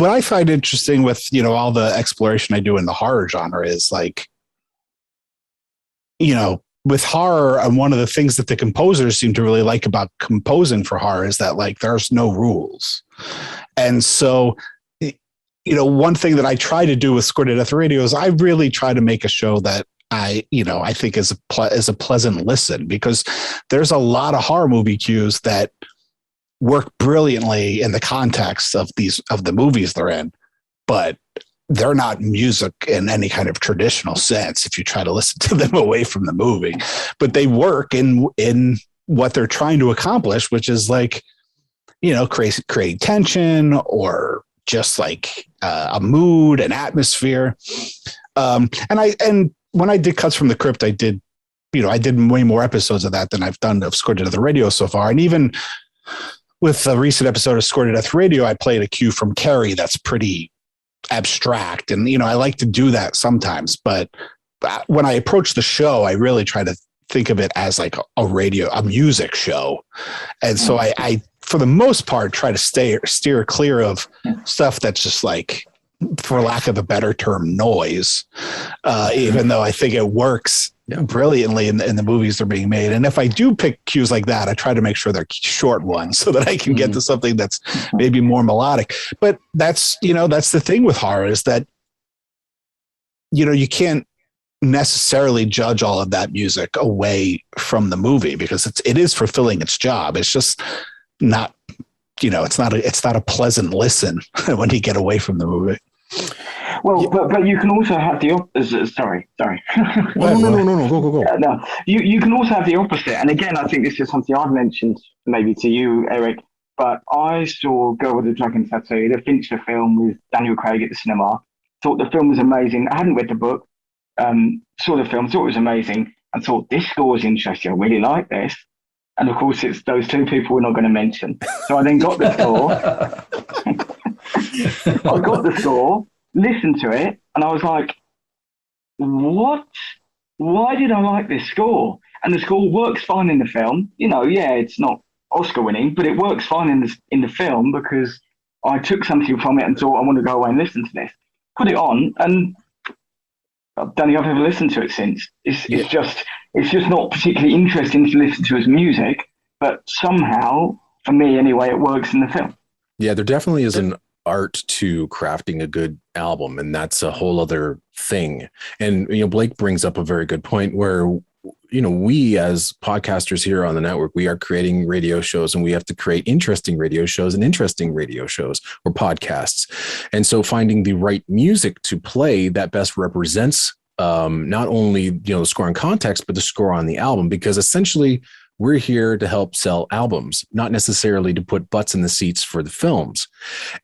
Speaker 12: I find interesting with, all the exploration I do in the horror genre is like, with horror, and one of the things that the composers seem to really like about composing for horror is that like there's no rules. And so, one thing that I try to do with Scored to Death Radio is I really try to make a show that I think is a pleasant listen, because there's a lot of horror movie cues that work brilliantly in the context of the movies they're in, but they're not music in any kind of traditional sense if you try to listen to them away from the movie, but they work in what they're trying to accomplish, which is like, creating tension or just like a mood, an atmosphere. And when I did Cuts from the Crypt, I did way more episodes of that than I've done of Scored to Death Radio so far. And even with a recent episode of Scored to Death Radio, I played a cue from Carrie that's pretty abstract. And, I like to do that sometimes. But when I approach the show, I really try to think of it as like a music show. And so I for the most part, try to steer clear of stuff that's just like, for lack of a better term, noise, even though I think it works brilliantly in the movies they're being made. And if I do pick cues like that, I try to make sure they're short ones so that I can get to something that's maybe more melodic. But that's the thing with horror is that, you can't necessarily judge all of that music away from the movie because it is fulfilling its job. It's just not, it's not a pleasant listen when you get away from the movie.
Speaker 13: Well, but you can also have the opposite. Sorry.
Speaker 4: No. Go.
Speaker 13: No, you can also have the opposite. And again, I think this is something I've mentioned maybe to you, Eric. But I saw Girl with the Dragon Tattoo, the Fincher film with Daniel Craig at the cinema. Thought the film was amazing. I hadn't read the book. Saw the film, thought it was amazing, and thought this score is interesting. I really like this. And of course, it's those two people we're not going to mention. So I then got the score. I got the score, listened to it, and I was like, what? Why did I like this score? And the score works fine in the film. It's not Oscar winning, but it works fine in the film because I took something from it and thought, I want to go away and listen to this. Put it on, and I don't think I've ever listened to it since. It's just not particularly interesting to listen to as music, but somehow, for me anyway, it works in the film.
Speaker 4: Yeah, there definitely is an art to crafting a good album, and that's a whole other thing. And Blake brings up a very good point where we as podcasters here on the network, we are creating radio shows, and we have to create interesting radio shows or podcasts. And so finding the right music to play that best represents not only, the score and context, but the score on the album, because essentially we're here to help sell albums, not necessarily to put butts in the seats for the films.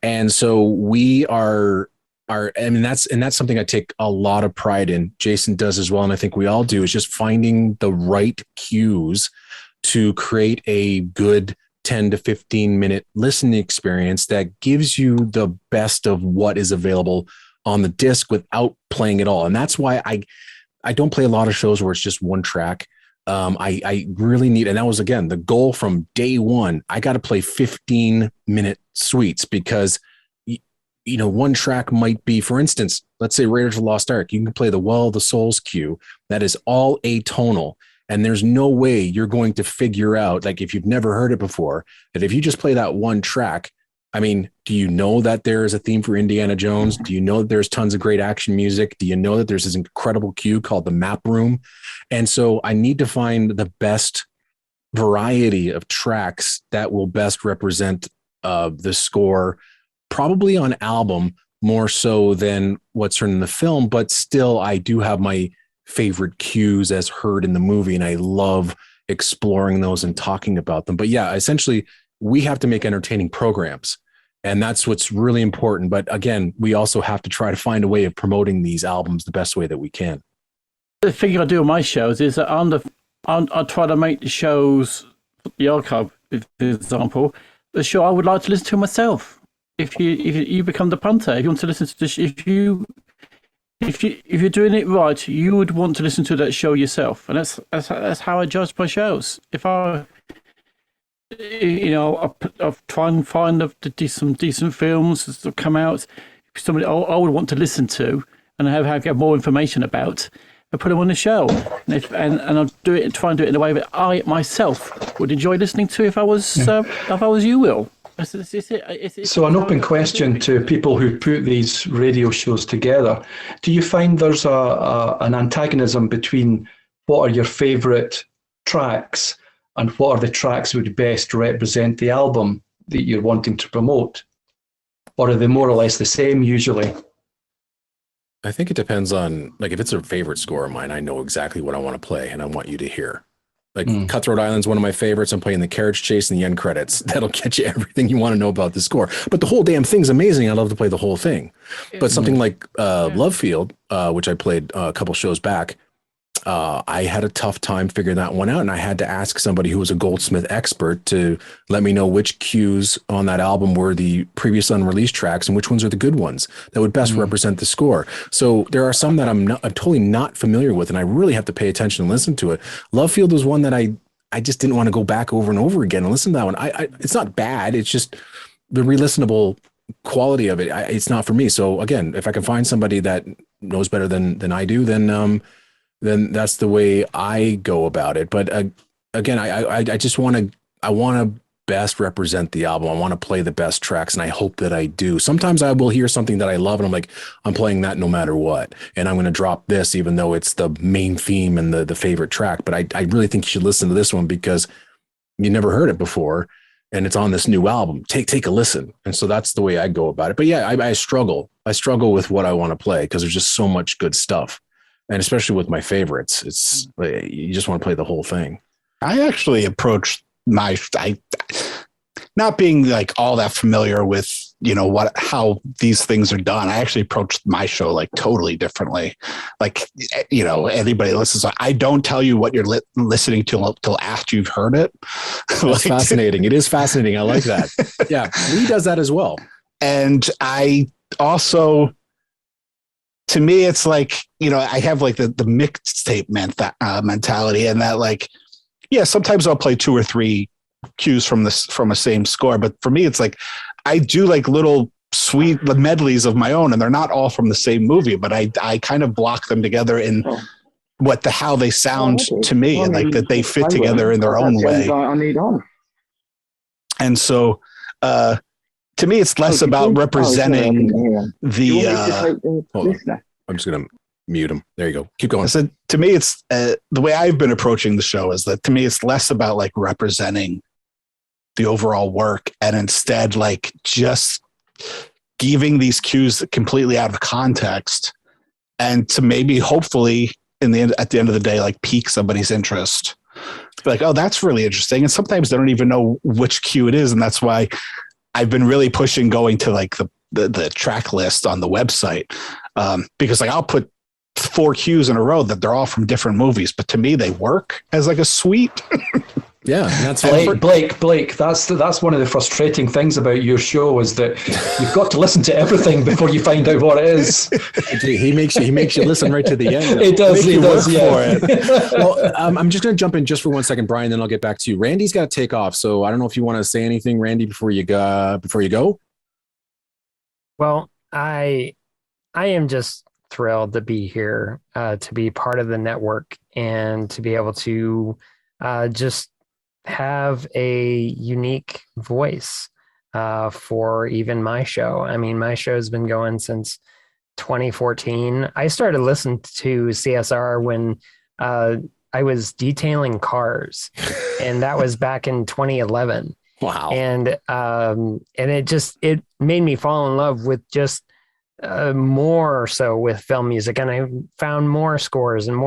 Speaker 4: And so we are, that's something I take a lot of pride in. Jason does as well. And I think we all do, is just finding the right cues to create a good 10 to 15 minute listening experience that gives you the best of what is available on the disc without playing it all. And that's why I don't play a lot of shows where it's just one track. I really need, and that was, again, the goal from day one. I got to play 15-minute suites because, one track might be, for instance, let's say Raiders of the Lost Ark. You can play the Well of the Souls cue. That is all atonal. And there's no way you're going to figure out, like, if you've never heard it before, that if you just play that one track, I mean, do you know that there is a theme for Indiana Jones? Do you know that there's tons of great action music? Do you know that there's this incredible cue called the Map Room? And so I need to find the best variety of tracks that will best represent the score, probably on album more so than what's heard in the film. But still, I do have my favorite cues as heard in the movie, and I love exploring those and talking about them. But yeah, essentially, we have to make entertaining programs, and that's what's really important. But again, we also have to try to find a way of promoting these albums the best way that we can.
Speaker 7: The thing I do on my shows is that I try to make the shows, the archive, for example, the show I would like to listen to myself. If you become the punter, if you want to listen to this, if you're doing it right, you would want to listen to that show yourself, and that's how I judge my shows. If I try and find some decent films that come out, somebody I would want to listen to and have more information about, and put them on the show. And I'll do it and try and do it in a way that I myself would enjoy listening to if I was you, Will.
Speaker 14: So an open question to people who put these radio shows together: do you find there's an antagonism between what are your favourite tracks and what are the tracks that would best represent the album that you're wanting to promote? Or are they more or less the same usually?
Speaker 4: I think it depends on, like, if it's a favorite score of mine, I know exactly what I want to play and I want you to hear. Like Cutthroat Island's one of my favorites. I'm playing the carriage chase and the end credits. That'll get you everything you want to know about the score. But the whole damn thing's amazing. I love to play the whole thing. But something like Love Field, which I played a couple shows back, I had a tough time figuring that one out, and I had to ask somebody who was a Goldsmith expert to let me know which cues on that album were the previous unreleased tracks and which ones are the good ones that would best represent the score. So there are some that I'm totally not familiar with, and I really have to pay attention and listen to it. Love Field was one that I just didn't want to go back over and over again and listen to that one. It's not bad. It's just the re-listenable quality of it. It's not for me. So again, if I can find somebody that knows better than I do, then that's the way I go about it. But again, I just want to best represent the album. I want to play the best tracks, and I hope that I do. Sometimes I will hear something that I love, and I'm like, I'm playing that no matter what, and I'm going to drop this even though it's the main theme and the favorite track. But I really think you should listen to this one because you never heard it before, and it's on this new album. Take a listen. And so that's the way I go about it. But yeah, I struggle with what I want to play because there's just so much good stuff. And especially with my favorites, it's you just want to play the whole thing.
Speaker 12: I actually approached not being like all that familiar with, how these things are done. I actually approached my show like totally differently. Like, anybody listens. I don't tell you what you're listening to till after you've heard it.
Speaker 4: That's fascinating. It is fascinating. I like that. Yeah. Lee does that as well.
Speaker 12: And I also, to me, it's like, I have like the mixtape mentality, and that, like, yeah, sometimes I'll play 2 or 3 cues from a same score. But for me, it's like, I do like little sweet medleys of my own, and they're not all from the same movie, but I kind of block them together in how they sound to me, and like that they fit together in their own way.
Speaker 13: I need on.
Speaker 12: And so, to me, it's less about representing the.
Speaker 4: Hold on. I'm just gonna mute them. There you go. Keep going.
Speaker 12: So to me, it's the way I've been approaching the show is that to me, it's less about like representing the overall work and instead like just giving these cues completely out of context and to maybe hopefully at the end of the day, like pique somebody's interest. Like, oh, that's really interesting. And sometimes they don't even know which cue it is. And that's why I've been really pushing going to like the track list on the website. Because like I'll put 4 cues in a row that they're all from different movies, but to me they work as like a suite.
Speaker 4: Yeah, that's
Speaker 14: Blake. That's one of the frustrating things about your show is that you've got to listen to everything before you find out what it is.
Speaker 4: He makes you listen right to the end.
Speaker 14: He does. Yeah.
Speaker 4: Well, I'm just going to jump in just for 1 second, Brian. Then I'll get back to you. Randy's got to take off, so I don't know if you want to say anything, Randy, before you go.
Speaker 9: Well, I am just thrilled to be here, to be part of the network, and to be able to just have a unique voice for even my show. I mean, my show's been going since 2014. I started listening to CSR when I was detailing cars, and that was back in 2011.
Speaker 4: Wow.
Speaker 9: And it made me fall in love with just more so with film music, and I found more scores, and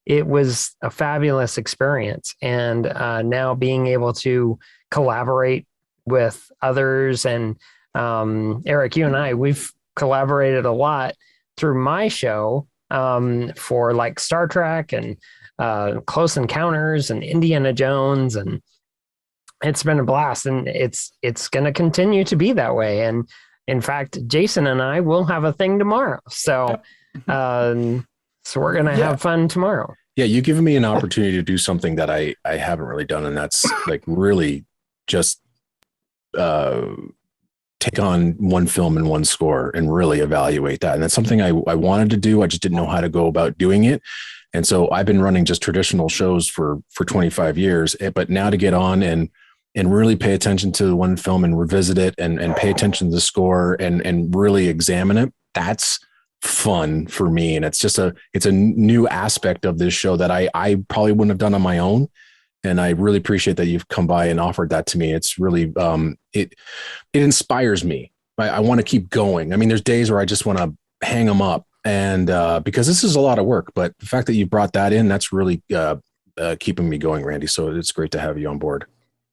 Speaker 9: it was a fabulous experience. And now being able to collaborate with others, and Erik, you and I, we've collaborated a lot through my show for like Star Trek and Close Encounters and Indiana Jones, and it's been a blast, and it's going to continue to be that way. And in fact, Jason and I will have a thing tomorrow. So we're going to have fun tomorrow.
Speaker 4: Yeah, you've given me an opportunity to do something that I haven't really done, and that's like really just take on one film and one score and really evaluate that. And that's something I wanted to do. I just didn't know how to go about doing it. And so I've been running just traditional shows for 25 years, but now to get on and really pay attention to one film and revisit it and pay attention to the score and really examine it, that's fun for me. And it's a new aspect of this show that I probably wouldn't have done on my own. And I really appreciate that you've come by and offered that to me. It's really, it inspires me. I want to keep going. I mean, there's days where I just want to hang them up, and because this is a lot of work, but the fact that you brought that in, that's really keeping me going, Randy. So it's great to have you on board.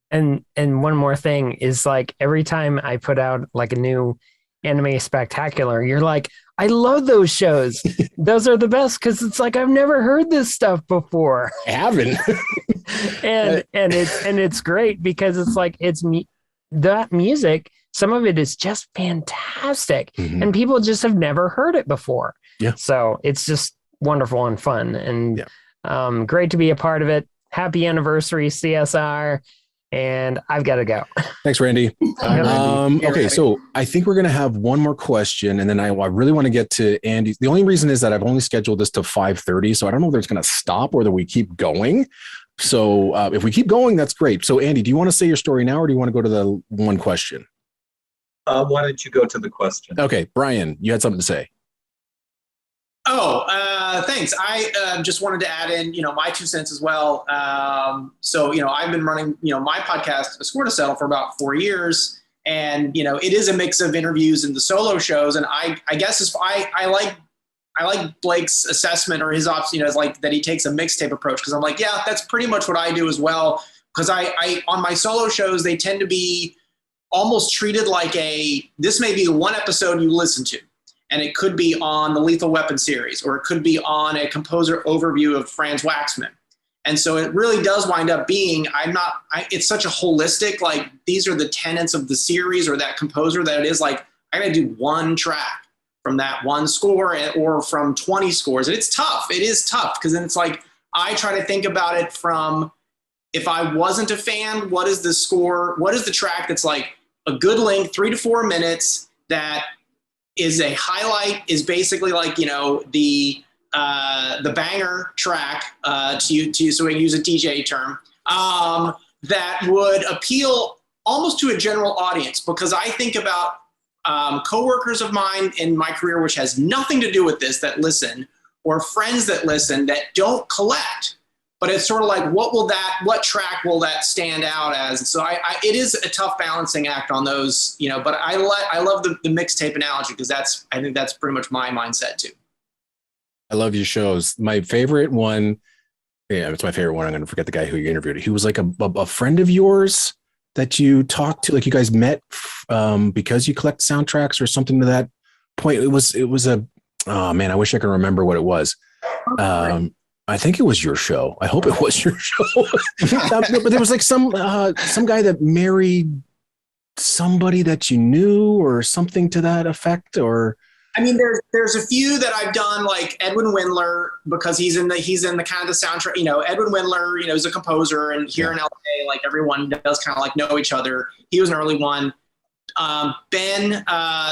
Speaker 9: And one more thing is, like, every time I put out like a new anime spectacular, you're like, I love those shows. Those are the best, because it's like, I've never heard this stuff before.
Speaker 4: I haven't.
Speaker 9: and it's great, because it's like, that music, some of it is just fantastic, and people just have never heard it before.
Speaker 4: Yeah.
Speaker 9: So it's just wonderful and fun, and great to be a part of it. Happy anniversary, CSR. And I've got to go.
Speaker 4: Thanks, Randy. Okay, so I think we're going to have one more question, and then I really want to get to Andy. The only reason is that I've only scheduled this to 5:30, so I don't know whether it's going to stop or whether we keep going. So if we keep going, that's great. So Andy, do you want to say your story now, or do you want to go to the one question?
Speaker 3: Why don't you go to the question?
Speaker 4: Okay, Brian, you had something to say.
Speaker 15: Thanks. I just wanted to add in, my 2 cents as well. So, I've been running, my podcast, A Score to Settle, for about 4 years. And, it is a mix of interviews and the solo shows. And I guess I like Blake's assessment, or his ops, is like that he takes a mixtape approach. Cause I'm like, yeah, that's pretty much what I do as well. Cause I on my solo shows, they tend to be almost treated like this may be the one episode you listen to. And it could be on the Lethal Weapon series, or it could be on a composer overview of Franz Waxman. And so it really does wind up being, it's such a holistic, like, these are the tenets of the series or that composer, that it is like, I gotta do one track from that one score or from 20 scores. And it's tough. It is tough, because then it's like, I try to think about it from, if I wasn't a fan, what is the score? What is the track that's like a good length, 3 to 4 minutes, that is a highlight, is basically like, the banger track, so we can use a DJ term, that would appeal almost to a general audience. Because I think about coworkers of mine in my career, which has nothing to do with this, that listen, or friends that listen that don't collect. But it's sort of like, what track will that stand out as? So it is a tough balancing act on those, but I love the mixtape analogy because I think that's pretty much my mindset too.
Speaker 4: I love your shows. My favorite one, it's my favorite one. I'm going to forget the guy who you interviewed. He was like a friend of yours that you talked to, like you guys met because you collect soundtracks or something to that point. It was oh man, I wish I could remember what it was. I think it was your show. I hope it was your show. But there was like some guy that married somebody that you knew or something to that effect, or.
Speaker 15: I mean, there's a few that I've done, like Edwin Windler, because he's in the kind of the soundtrack. Edwin Windler, is a composer, and here in LA, like everyone does kind of like know each other. He was an early one. Ben,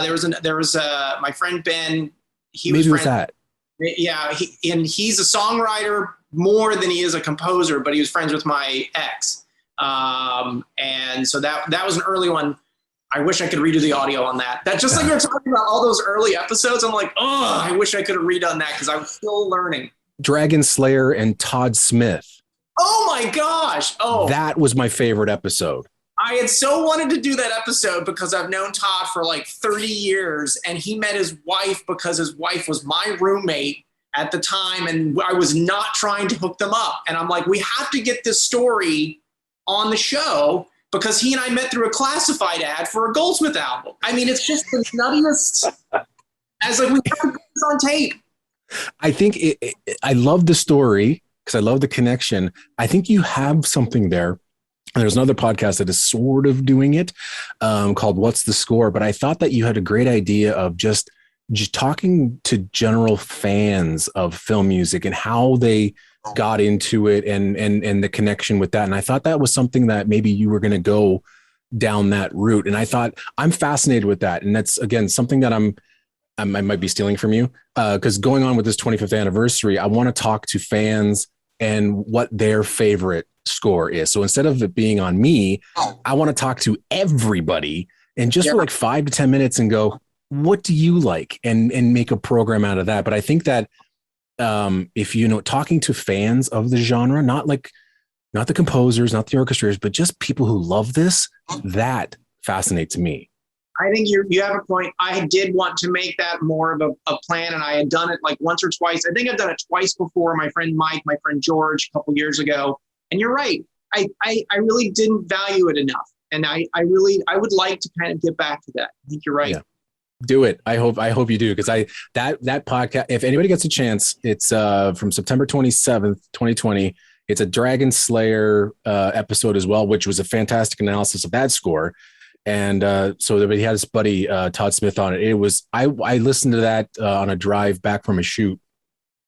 Speaker 15: there was my friend Ben. He
Speaker 4: maybe
Speaker 15: was
Speaker 4: with that.
Speaker 15: Yeah, he's a songwriter more than he is a composer, but he was friends with my ex, and so that was an early one. I wish I could redo the audio on that. That just like you're talking about all those early episodes, I'm like, oh, I wish I could have redone that because I was still learning.
Speaker 4: Dragon Slayer and Todd Smith.
Speaker 15: Oh my gosh! Oh,
Speaker 4: that was my favorite episode.
Speaker 15: I had so wanted to do that episode because I've known Todd for like 30 years and he met his wife because his wife was my roommate at the time and I was not trying to hook them up. And I'm like, we have to get this story on the show because he and I met through a classified ad for a Goldsmith album. I mean, it's just the nuttiest. As like, we have to put this on tape.
Speaker 4: I think I love the story because I love the connection. I think you have something there. And there's another podcast that is sort of doing it called What's the Score? But I thought that you had a great idea of just talking to general fans of film music and how they got into it and the connection with that. And I thought that was something that maybe you were going to go down that route. And I thought I'm fascinated with that. And that's, again, something that I might be stealing from you because going on with this 25th anniversary, I want to talk to fans and what their favorite score is. So instead of it being on me, I want to talk to everybody and just for like 5 to 10 minutes and go, what do you like? And make a program out of that. But I think that if talking to fans of the genre, not the composers, not the orchestrators, but just people who love this, that fascinates me.
Speaker 15: I think you have a point. I did want to make that more of a plan, and I had done it like once or twice. I think I've done it twice before. My friend Mike, my friend George, a couple years ago. And you're right. I really didn't value it enough, and I would like to kind of get back to that. I think you're right.
Speaker 4: Yeah. Do it. I hope you do because that podcast. If anybody gets a chance, it's from September 27th, 2020. It's a Dragon Slayer episode as well, which was a fantastic analysis of that score. And so he had his buddy Todd Smith on it. It was I listened to that on a drive back from a shoot,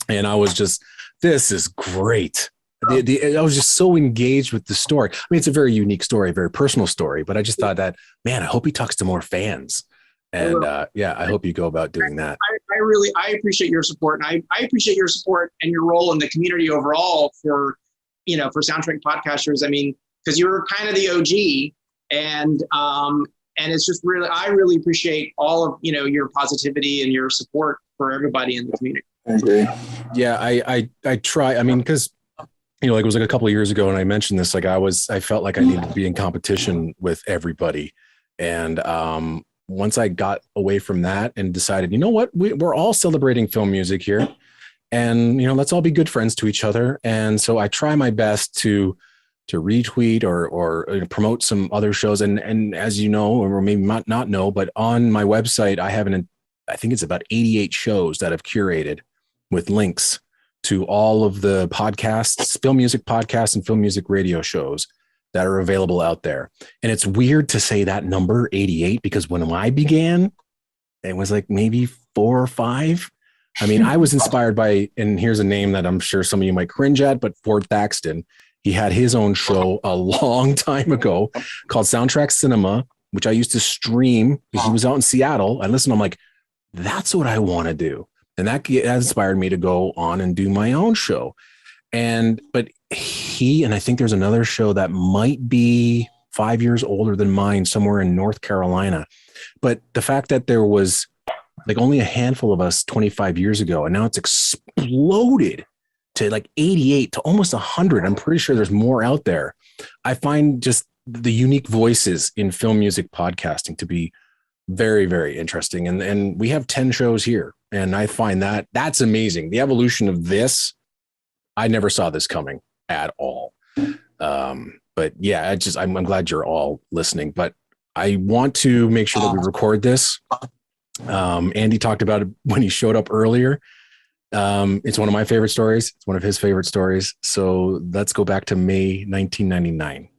Speaker 4: and I was just, this is great. I was just so engaged with the story. I mean, it's a very unique story, a very personal story, but I just thought that, man, I hope he talks to more fans. And I hope you go about doing that.
Speaker 15: I appreciate your support, and I appreciate your support and your role in the community overall for soundtrack podcasters. I mean, because you're kind of the OG. And it's just really, I really appreciate all of, your positivity and your support for everybody in the community.
Speaker 13: I agree.
Speaker 4: Yeah, I try. I mean, because, it was like a couple of years ago and I mentioned this, like I felt like I needed to be in competition with everybody. And once I got away from that and decided, you know what, we're all celebrating film music here. And, let's all be good friends to each other. And so I try my best to retweet or promote some other shows. And as you know, or maybe not know, but on my website, I have I think it's about 88 shows that I've curated with links to all of the podcasts, film music podcasts and film music radio shows that are available out there. And it's weird to say that number 88, because when I began, it was like maybe 4 or 5. I mean, I was inspired by, and here's a name that I'm sure some of you might cringe at, but Ford Thaxton. He had his own show a long time ago called Soundtrack Cinema, which I used to stream because he was out in Seattle. I listened, I'm like, that's what I want to do. And that inspired me to go on and do my own show. But he, and I think there's another show that might be 5 years older than mine, somewhere in North Carolina. But the fact that there was like only a handful of us 25 years ago, and now it's exploded to like 88 to almost 100. I'm pretty sure there's more out there. I find just the unique voices in film music podcasting to be very, very interesting. And we have 10 shows here, and I find that's amazing. The evolution of this, I never saw this coming at all. But yeah, I'm glad you're all listening, but I want to make sure that we record this. Andy talked about it when he showed up earlier. It's one of my favorite stories. It's one of his favorite stories. So let's go back to May 1999.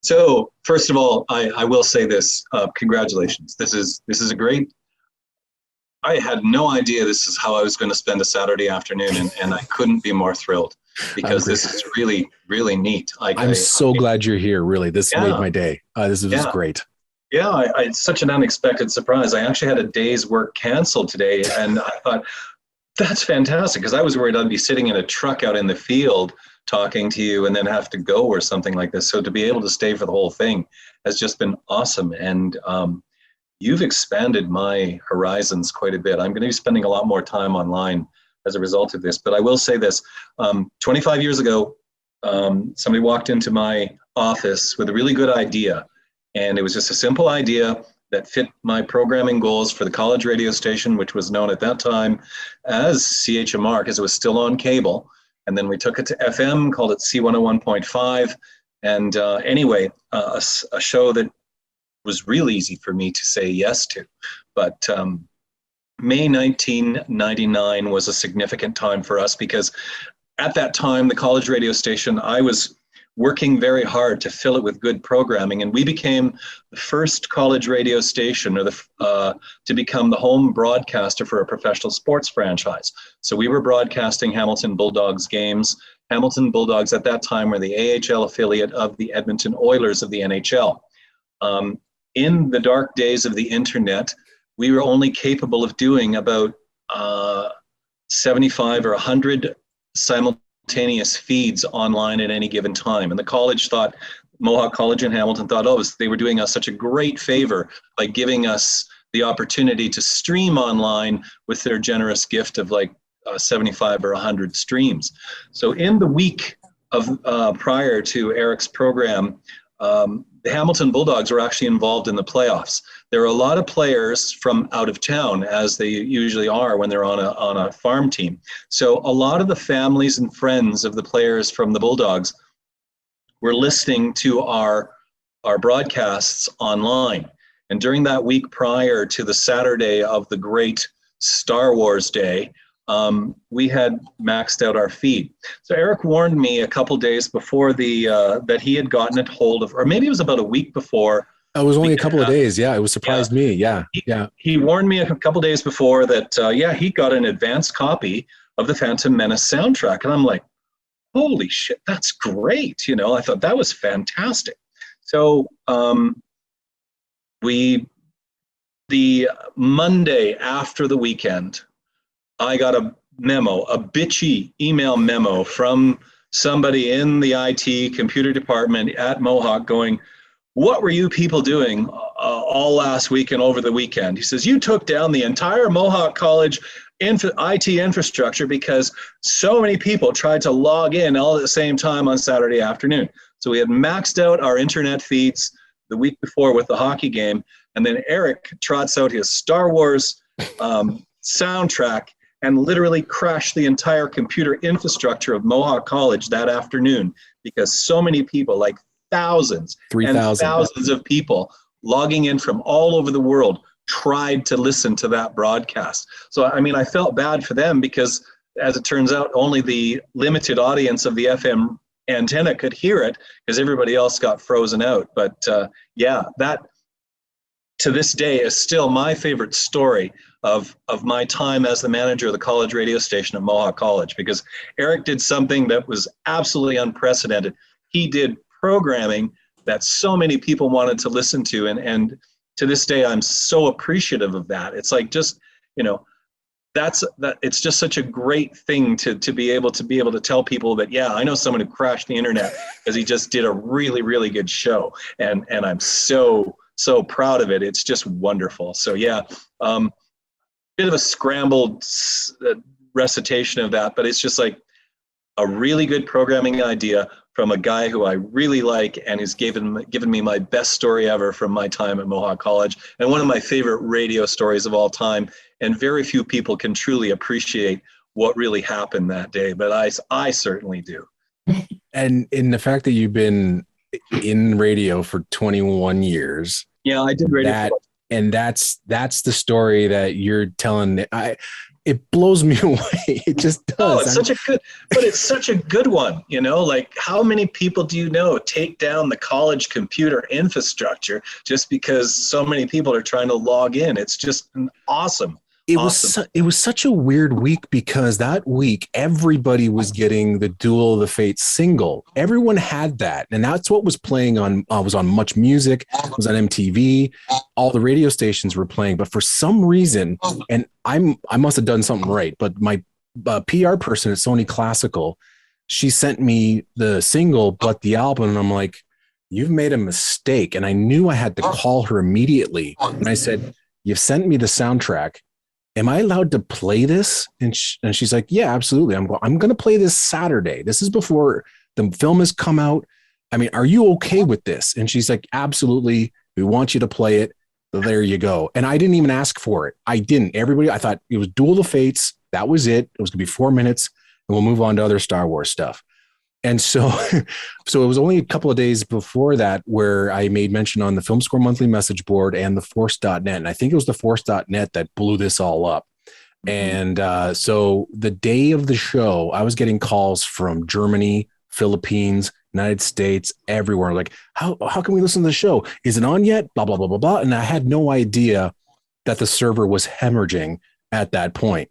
Speaker 3: So first of all, I will say this, congratulations. This is a great, I had no idea this is how I was going to spend a Saturday afternoon, and I couldn't be more thrilled, because this is really, really neat.
Speaker 4: I'm so glad you're here. Really, this made my day. This is great.
Speaker 3: Yeah, it's such an unexpected surprise. I actually had a day's work canceled today, and I thought, that's fantastic, because I was worried I'd be sitting in a truck out in the field talking to you and then have to go or something like this. So to be able to stay for the whole thing has just been awesome. And you've expanded my horizons quite a bit. I'm going to be spending a lot more time online as a result of this. But I will say this, 25 years ago, somebody walked into my office with a really good idea. And it was just a simple idea that fit my programming goals for the college radio station, which was known at that time as CHMR, because it was still on cable. And then we took it to FM, called it C101.5. And anyway, a show that was real easy for me to say yes to. But May 1999 was a significant time for us, because at that time, the college radio station, I was working very hard to fill it with good programming, and we became the first college radio station to become the home broadcaster for a professional sports franchise. So we were broadcasting Hamilton Bulldogs games. Hamilton Bulldogs at that time were the AHL affiliate of the Edmonton Oilers of the NHL. In the dark days of the internet, we were only capable of doing about 75 or 100 simultaneous feeds online at any given time. And the college thought, MoawhK College in Hamilton thought, they were doing us such a great favor by giving us the opportunity to stream online with their generous gift of 75 or 100 streams. So in the week of prior to Erik's program, the Hamilton Bulldogs were actually involved in the playoffs. There are a lot of players from out of town, as they usually are when they're on a farm team. So a lot of the families and friends of the players from the Bulldogs were listening to our broadcasts online. And during that week prior to the Saturday of the great Star Wars Day, we had maxed out our feed. So Erik warned me a couple days before that he had gotten it hold of, or maybe it was about a week before.
Speaker 4: It was only a couple of days. Yeah, it surprised me. Yeah.
Speaker 3: He warned me a couple days before that, he got an advanced copy of the Phantom Menace soundtrack. And I'm like, holy shit, that's great. I thought that was fantastic. So the Monday after the weekend, I got a bitchy email memo from somebody in the IT computer department at MoawhK going, what were you people doing all last week and over the weekend? He says, you took down the entire MoawhK College IT infrastructure because so many people tried to log in all at the same time on Saturday afternoon. So we had maxed out our internet feeds the week before with the hockey game. And then Erik trots out his Star Wars soundtrack and literally crashed the entire computer infrastructure of MoawhK College that afternoon, because so many people, like thousands and thousands of people logging in from all over the world, tried to listen to that broadcast. So, I felt bad for them, because as it turns out, only the limited audience of the FM antenna could hear it, because everybody else got frozen out. But that to this day is still my favorite story of my time as the manager of the college radio station at MoawhK College, because Erik did something that was absolutely unprecedented. He did programming that so many people wanted to listen to, and to this day I'm so appreciative of that. It's like, just it's just such a great thing to be able to tell people that, yeah, I know someone who crashed the internet because he just did a really, really good show. And I'm so proud of it. It's just wonderful. So yeah, bit of a scrambled recitation of that, but it's just like a really good programming idea from a guy who I really like and who's given me my best story ever from my time at MoawhK College, and one of my favorite radio stories of all time. And very few people can truly appreciate what really happened that day, but I certainly do.
Speaker 4: And in the fact that you've been in radio for 21 years.
Speaker 3: Yeah, I did radio.
Speaker 4: That's the story that you're telling. It blows me away. It just does.
Speaker 3: Oh, it's such a good one. You know, like how many people do you know take down the college computer infrastructure just because so many people are trying to log in? It's just awesome.
Speaker 4: It was such a weird week because that week everybody was getting the Duel of the Fates single. Everyone had that, and that's what was playing on. Was on Much Music, was on MTV. All the radio stations were playing, but for some reason, and I must have done something right. But my PR person at Sony Classical, she sent me the single, but the album, and I'm like, "You've made a mistake." And I knew I had to call her immediately, and I said, "You've sent me the soundtrack. Am I allowed to play this?" And she's like, "Yeah, absolutely. I'm going to play this Saturday. This is before the film has come out. I mean, are you okay with this?" And she's like, "Absolutely. We want you to play it. There you go." And I didn't even ask for it. I didn't. I thought it was Duel of the Fates. That was it. It was going to be 4 minutes and we'll move on to other Star Wars stuff. And so it was only a couple of days before that where I made mention on the Film Score monthly message board and the Force.net. And I think it was the Force.net that blew this all up. And so the day of the show, I was getting calls from Germany, Philippines, United States, everywhere. Like, how can we listen to the show? Is it on yet? Blah, blah, blah, blah, blah. And I had no idea that the server was hemorrhaging at that point.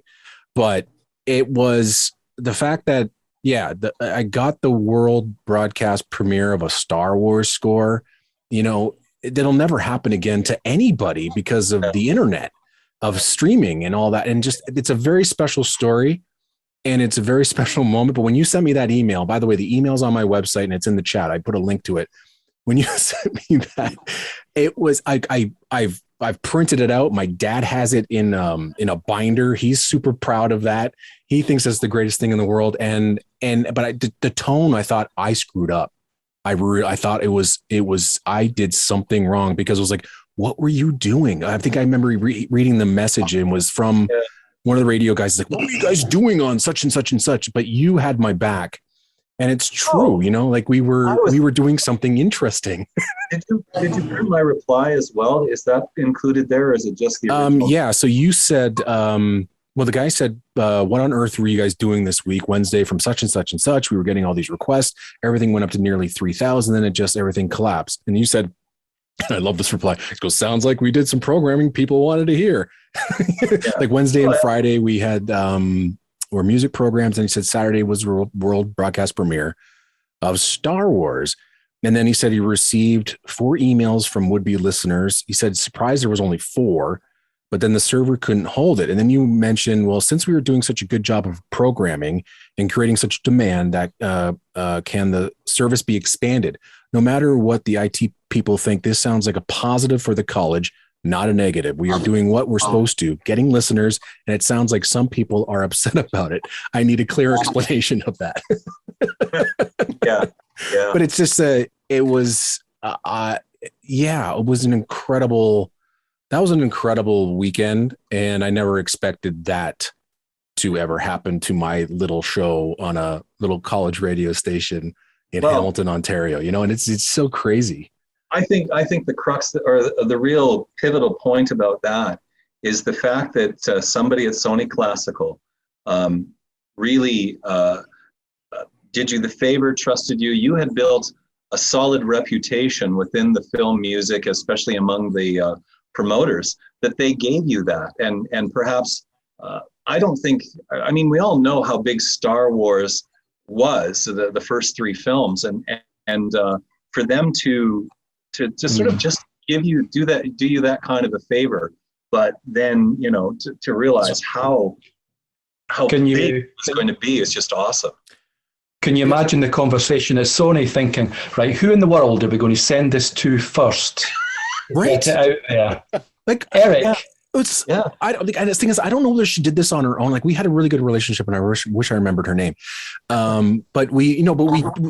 Speaker 4: But it was the fact that, yeah, I got the world broadcast premiere of a Star Wars score. You know, that'll never happen again to anybody because of the internet, of streaming and all that. And just, it's a very special story and it's a very special moment. But when you sent me that email, by the way, the email's on my website and it's in the chat. I put a link to it. When you sent me that, it was, I've printed it out. My dad has it in a binder. He's super proud of that. He thinks that's the greatest thing in the world. But the tone, I thought I screwed up. I thought it was I did something wrong because it was like, what were you doing? I think I remember reading the message and was from one of the radio guys. Like, what were you guys doing on such and such and such? But you had my back. And it's true, you know, like we were doing something interesting.
Speaker 3: Did you print my reply as well? Is that included there, or is it just the original?
Speaker 4: Yeah. So you said, well, the guy said, what on earth were you guys doing this week, Wednesday, from such and such and such? We were getting all these requests. Everything went up to nearly 3,000. Then everything collapsed. And you said, I love this reply. It goes, sounds like we did some programming people wanted to hear. Like Wednesday and Friday, we had were music programs, and he said Saturday was world broadcast premiere of Star Wars. And then he said he received 4 emails from would-be listeners. He said, surprised there was only 4, but then the server couldn't hold it. And then you mentioned, well, since we were doing such a good job of programming and creating such demand, that can the service be expanded? No matter what the IT people think, this sounds like a positive for the college, not a negative. We are doing what we're supposed to, getting listeners, and it sounds like some people are upset about it. I need a clear explanation of that.
Speaker 3: Yeah.
Speaker 4: But it's just it was an incredible weekend, and I never expected that to ever happen to my little show on a little college radio station in Hamilton, Ontario. You know, and it's so crazy.
Speaker 3: I think the crux or the real pivotal point about that is the fact that somebody at Sony Classical really did you the favor, trusted you. You had built a solid reputation within the film music, especially among the promoters, that they gave you that. And perhaps, I don't think, I mean, we all know how big Star Wars was, the first 3 films, and for them to sort of just do you that kind of a favor but then, you know, to realize how big it's going to be is just awesome.
Speaker 14: Can you imagine the conversation at Sony thinking, right, who in the world are we going to send this to first?
Speaker 4: Right.
Speaker 14: Get it out there.
Speaker 4: Like
Speaker 14: Erik.
Speaker 4: Yeah. I don't think, and the thing is, I don't know whether she did this on her own. Like we had a really good relationship, and I wish I remembered her name. But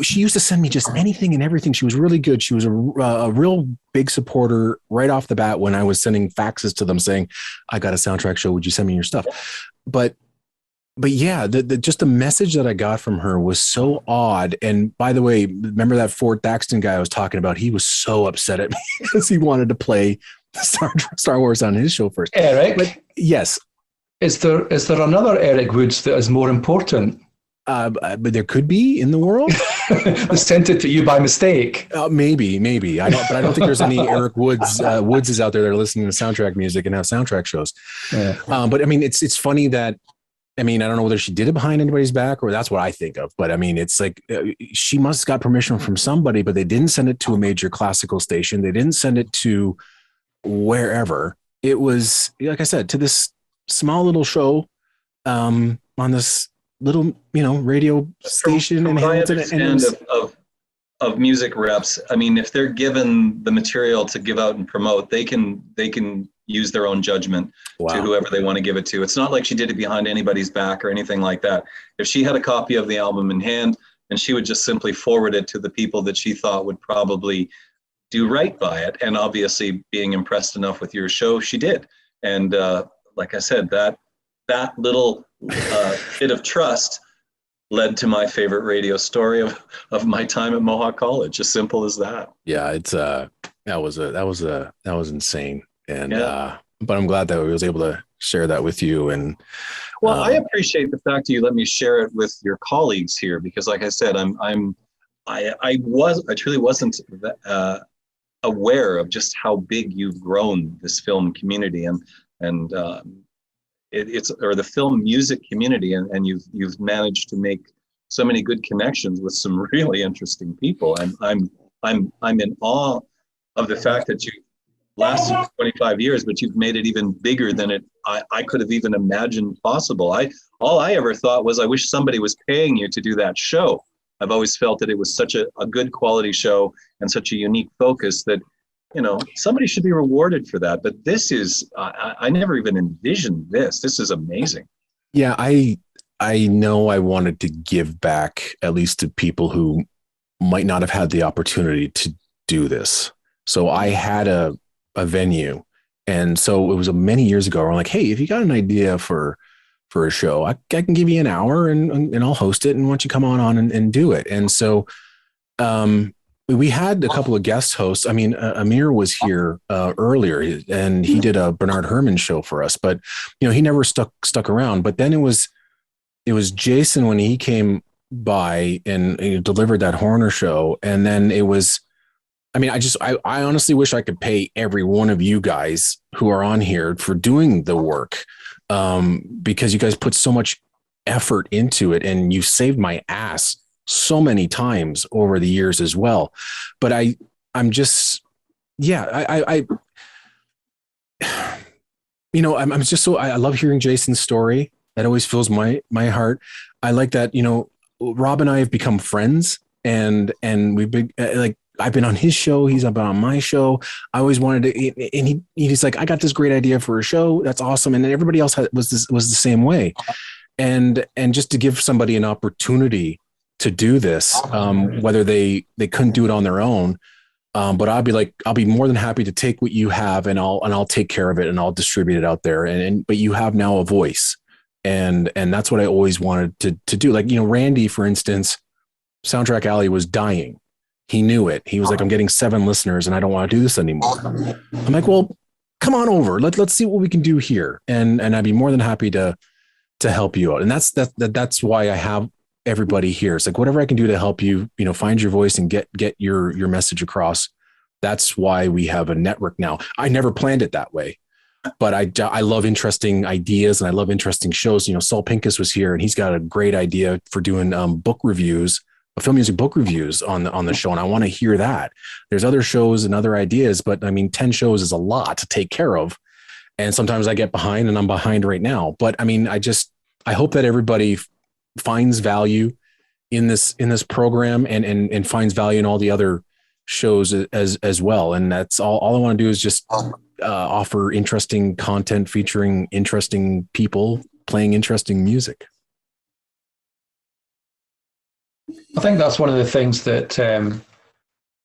Speaker 4: she used to send me just anything and everything. She was really good. She was a real big supporter right off the bat when I was sending faxes to them saying, I got a soundtrack show. Would you send me your stuff? But yeah, just the message that I got from her was so odd. And by the way, remember that Fort Thaxton guy I was talking about? He was so upset at me because he wanted to play Star Wars on his show first.
Speaker 14: Erik,
Speaker 4: but yes,
Speaker 14: is there another Erik Woods that is more important?
Speaker 4: But there could be in the world.
Speaker 14: Sent it to you by mistake.
Speaker 4: Maybe. I don't think there's any Erik Woodses out there that are listening to soundtrack music and have soundtrack shows. Yeah. But I mean, it's funny that. I mean, I don't know whether she did it behind anybody's back or that's what I think of. But I mean, it's like she must have got permission from somebody, but they didn't send it to a major classical station. They didn't send it to wherever. It was, like I said, to this small little show on this little, radio station in Hamilton. And
Speaker 3: of music reps, I mean, if they're given the material to give out and promote, they can use their own judgment to whoever they want to give it to. It's not like she did it behind anybody's back or anything like that. If she had a copy of the album in hand, and she would just simply forward it to the people that she thought would probably do right by it. And obviously being impressed enough with your show, she did. And like I said, that little bit of trust led to my favorite radio story of my time at MoawhK College. As simple as that.
Speaker 4: Yeah, it's that was insane. And but I'm glad that I was able to share that with you. And
Speaker 3: well, I appreciate the fact that you let me share it with your colleagues here, because like I said, I truly wasn't aware of just how big you've grown this film community and it's the film music community, and you've managed to make so many good connections with some really interesting people, and I'm in awe of the fact that you lasted 25 years, but you've made it even bigger than I could have even imagined possible. All I ever thought was I wish somebody was paying you to do that show. I've always felt that it was such a good quality show and such a unique focus that, somebody should be rewarded for that. But this is, I never even envisioned this. This is amazing.
Speaker 4: Yeah, I know I wanted to give back at least to people who might not have had the opportunity to do this. So I had a venue. And so it was many years ago. We're like, hey, if you got an idea for a show, I can give you an hour and I'll host it. And why don't you come on and do it? And so we had a couple of guest hosts. I mean, Amir was here earlier and he did a Bernard Herrmann show for us, but he never stuck around. But then it was Jason when he came by and delivered that Horner show. And then it was, I honestly wish I could pay every one of you guys who are on here for doing the work, because you guys put so much effort into it and you saved my ass so many times over the years as well. But I love hearing Jason's story. That always fills my heart. I like that, Rob and I have become friends and we've been I've been on his show. He's been on my show. I always wanted to, and he's like, I got this great idea for a show. That's awesome. And then everybody else was the same way. And just to give somebody an opportunity to do this, whether they couldn't do it on their own. But I'll be more than happy to take what you have and I'll take care of it and I'll distribute it out there. But you have now a voice. And that's what I always wanted to do. Like, Randy, for instance, Soundtrack Alley was dying. He knew it. He was like, I'm getting 7 listeners and I don't want to do this anymore. I'm like, well, come on over. Let's see what we can do here. And I'd be more than happy to help you out. And that's why I have everybody here. It's like, whatever I can do to help you, find your voice and get your message across. That's why we have a network now. I never planned it that way, but I love interesting ideas and I love interesting shows. Saul Pincus was here and he's got a great idea for doing book reviews, film music book reviews on the show. And I want to hear that. There's other shows and other ideas, but 10 shows is a lot to take care of. And sometimes I get behind, and I'm behind right now. But I mean, I hope that everybody finds value in this program and finds value in all the other shows as well. And that's all I want to do is just offer interesting content featuring interesting people playing interesting music.
Speaker 14: I think that's one of the things that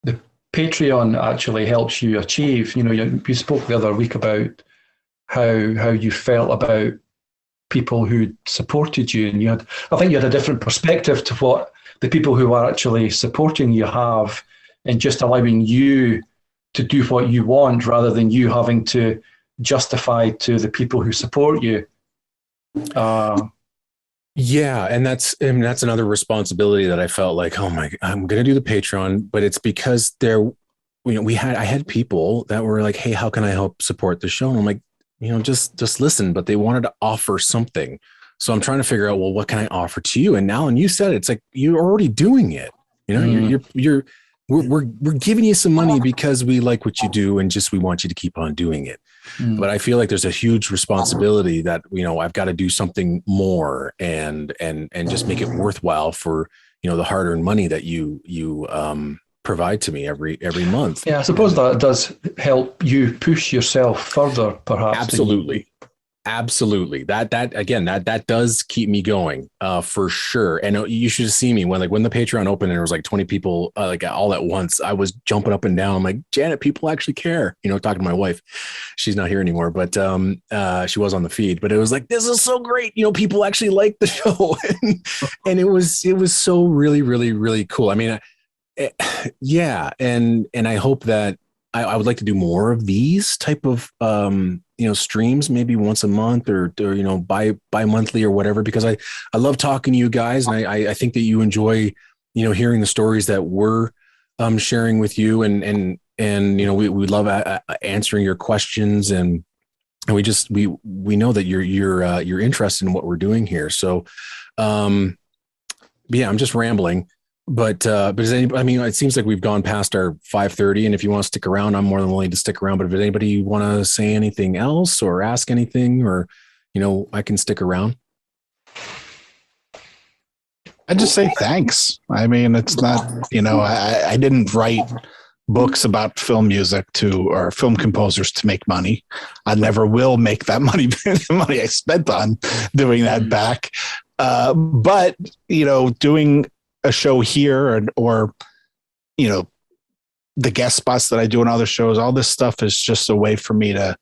Speaker 14: the Patreon actually helps you achieve. You know, you spoke the other week about how you felt about people who supported you, and I think you had a different perspective to what the people who are actually supporting you have, and just allowing you to do what you want rather than you having to justify to the people who support you.
Speaker 4: Yeah, and that's another responsibility that I felt like, oh my, I'm going to do the Patreon, but it's because I had people that were like, hey, how can I help support the show? And I'm like, just listen, but they wanted to offer something. So I'm trying to figure out, well, what can I offer to you? And now, and you said it's like, you're already doing it. We're giving you some money because we like what you do, and just we want you to keep on doing it. But I feel like there's a huge responsibility that I've got to do something more and just make it worthwhile for the hard-earned money that you provide to me every month.
Speaker 14: Yeah, I suppose that does help you push yourself further, perhaps. Absolutely. That does keep me going, for sure. And you should see me when the Patreon opened and there was like 20 people, like all at once. I was jumping up and down. I'm like, Janet, people actually care. Talking to my wife. She's not here anymore, but she was on the feed. But it was like, this is so great. People actually like the show, and it was so really, really, really cool. I mean, yeah, and I hope that I would like to do more of these type of streams, maybe once a month or bi-monthly or whatever, because I love talking to you guys, and I think that you enjoy hearing the stories that we're sharing with you, and we love answering your questions, and we know that you're interested in what we're doing here. So yeah, I'm just rambling. But it seems like we've gone past our 5:30, and if you want to stick around, I'm more than willing to stick around. But if anybody want to say anything else or ask anything, or, I can stick around.
Speaker 12: I just say thanks. I mean, it's not, I didn't write books about film music or film composers to make money. I never will make that money, the money I spent on doing that back. But, doing a show here or the guest spots that I do in other shows, all this stuff is just a way for me to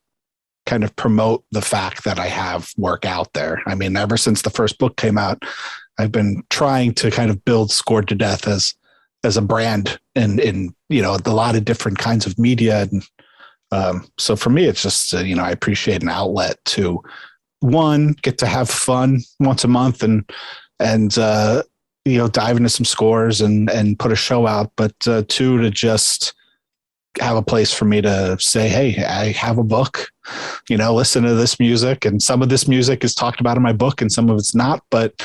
Speaker 12: kind of promote the fact that I have work out there. I mean, ever since the first book came out, I've been trying to kind of build Scored to Death as a brand in a lot of different kinds of media. And so for me, it's just, I appreciate an outlet to, one, get to have fun once a month and dive into some scores and put a show out, but two, to just have a place for me to say, hey, I have a book, listen to this music, and some of this music is talked about in my book and some of it's not, but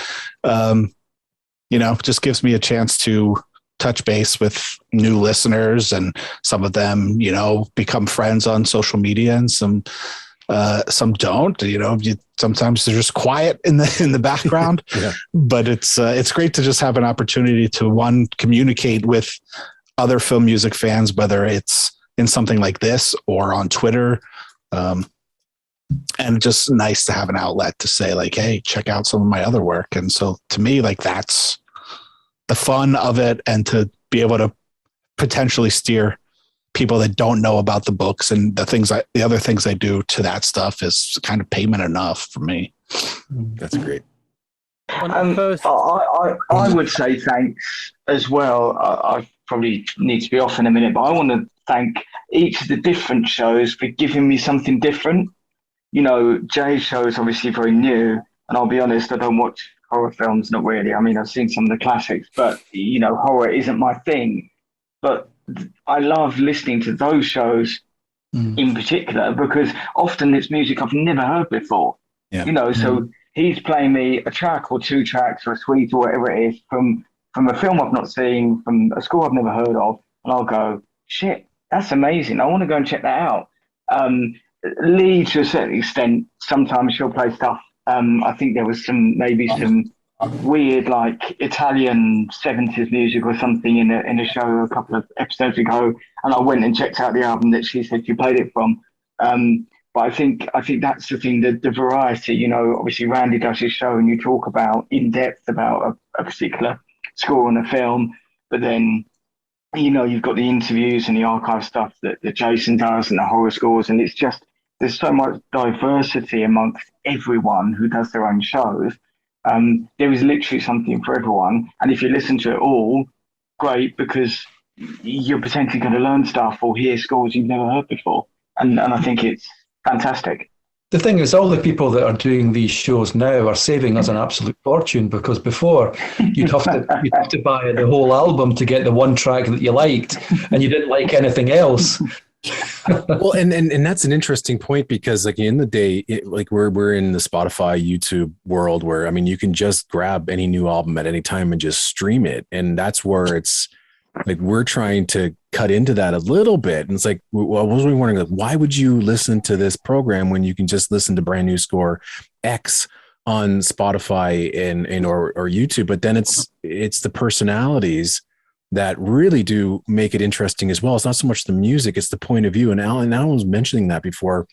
Speaker 12: just gives me a chance to touch base with new listeners, and some of them, become friends on social media, and some don't, sometimes they're just quiet in the background. Yeah. But it's great to just have an opportunity to, one, communicate with other film music fans, whether it's in something like this or on Twitter. And just nice to have an outlet to say, like, hey, check out some of my other work. And so to me, like, that's the fun of it, and to be able to potentially steer people that don't know about the books and the other things I do to that stuff is kind of payment enough for me.
Speaker 4: That's great.
Speaker 13: I would say thanks as well. I probably need to be off in a minute, but I want to thank each of the different shows for giving me something different. Jay's show is obviously very new, and I'll be honest, I don't watch horror films, not really. I mean, I've seen some of the classics, but horror isn't my thing. But I love listening to those shows in particular, because often it's music I've never heard before. Yeah. So he's playing me a track or two tracks or a suite or whatever it is from a film I've not seen, from a score I've never heard of, and I'll go, shit, that's amazing. I want to go and check that out. Ley, to a certain extent, sometimes she'll play stuff. I think there was some weird like Italian 70s music or something in a show a couple of episodes ago, and I went and checked out the album that she said she played it from. But I think that's the thing, the variety. You know, obviously Randy does his show and you talk about in depth about a particular score on a film, but then you know you've got the interviews and the archive stuff that Jason does and the horror scores, and it's just there's so much diversity amongst everyone who does their own shows. There is literally something for everyone, and if you listen to it all, great, because you're potentially going to learn stuff or hear scores you've never heard before, and I think it's fantastic.
Speaker 14: The thing is, all the people that are doing these shows now are saving us an absolute fortune, because before you'd have to buy the whole album to get the one track that you liked, and you didn't like anything else.
Speaker 4: Well, and that's an interesting point, because like in the day, we're in the Spotify, YouTube world where, I mean, you can just grab any new album at any time and just stream it. And that's where it's like, we're trying to cut into that a little bit. And it's like, well, I was wondering, like, why would you listen to this program when you can just listen to brand new score X on Spotify and or YouTube? But then it's the personalities that really do make it interesting as well. It's not so much the music, it's the point of view. And Alan was mentioning that before,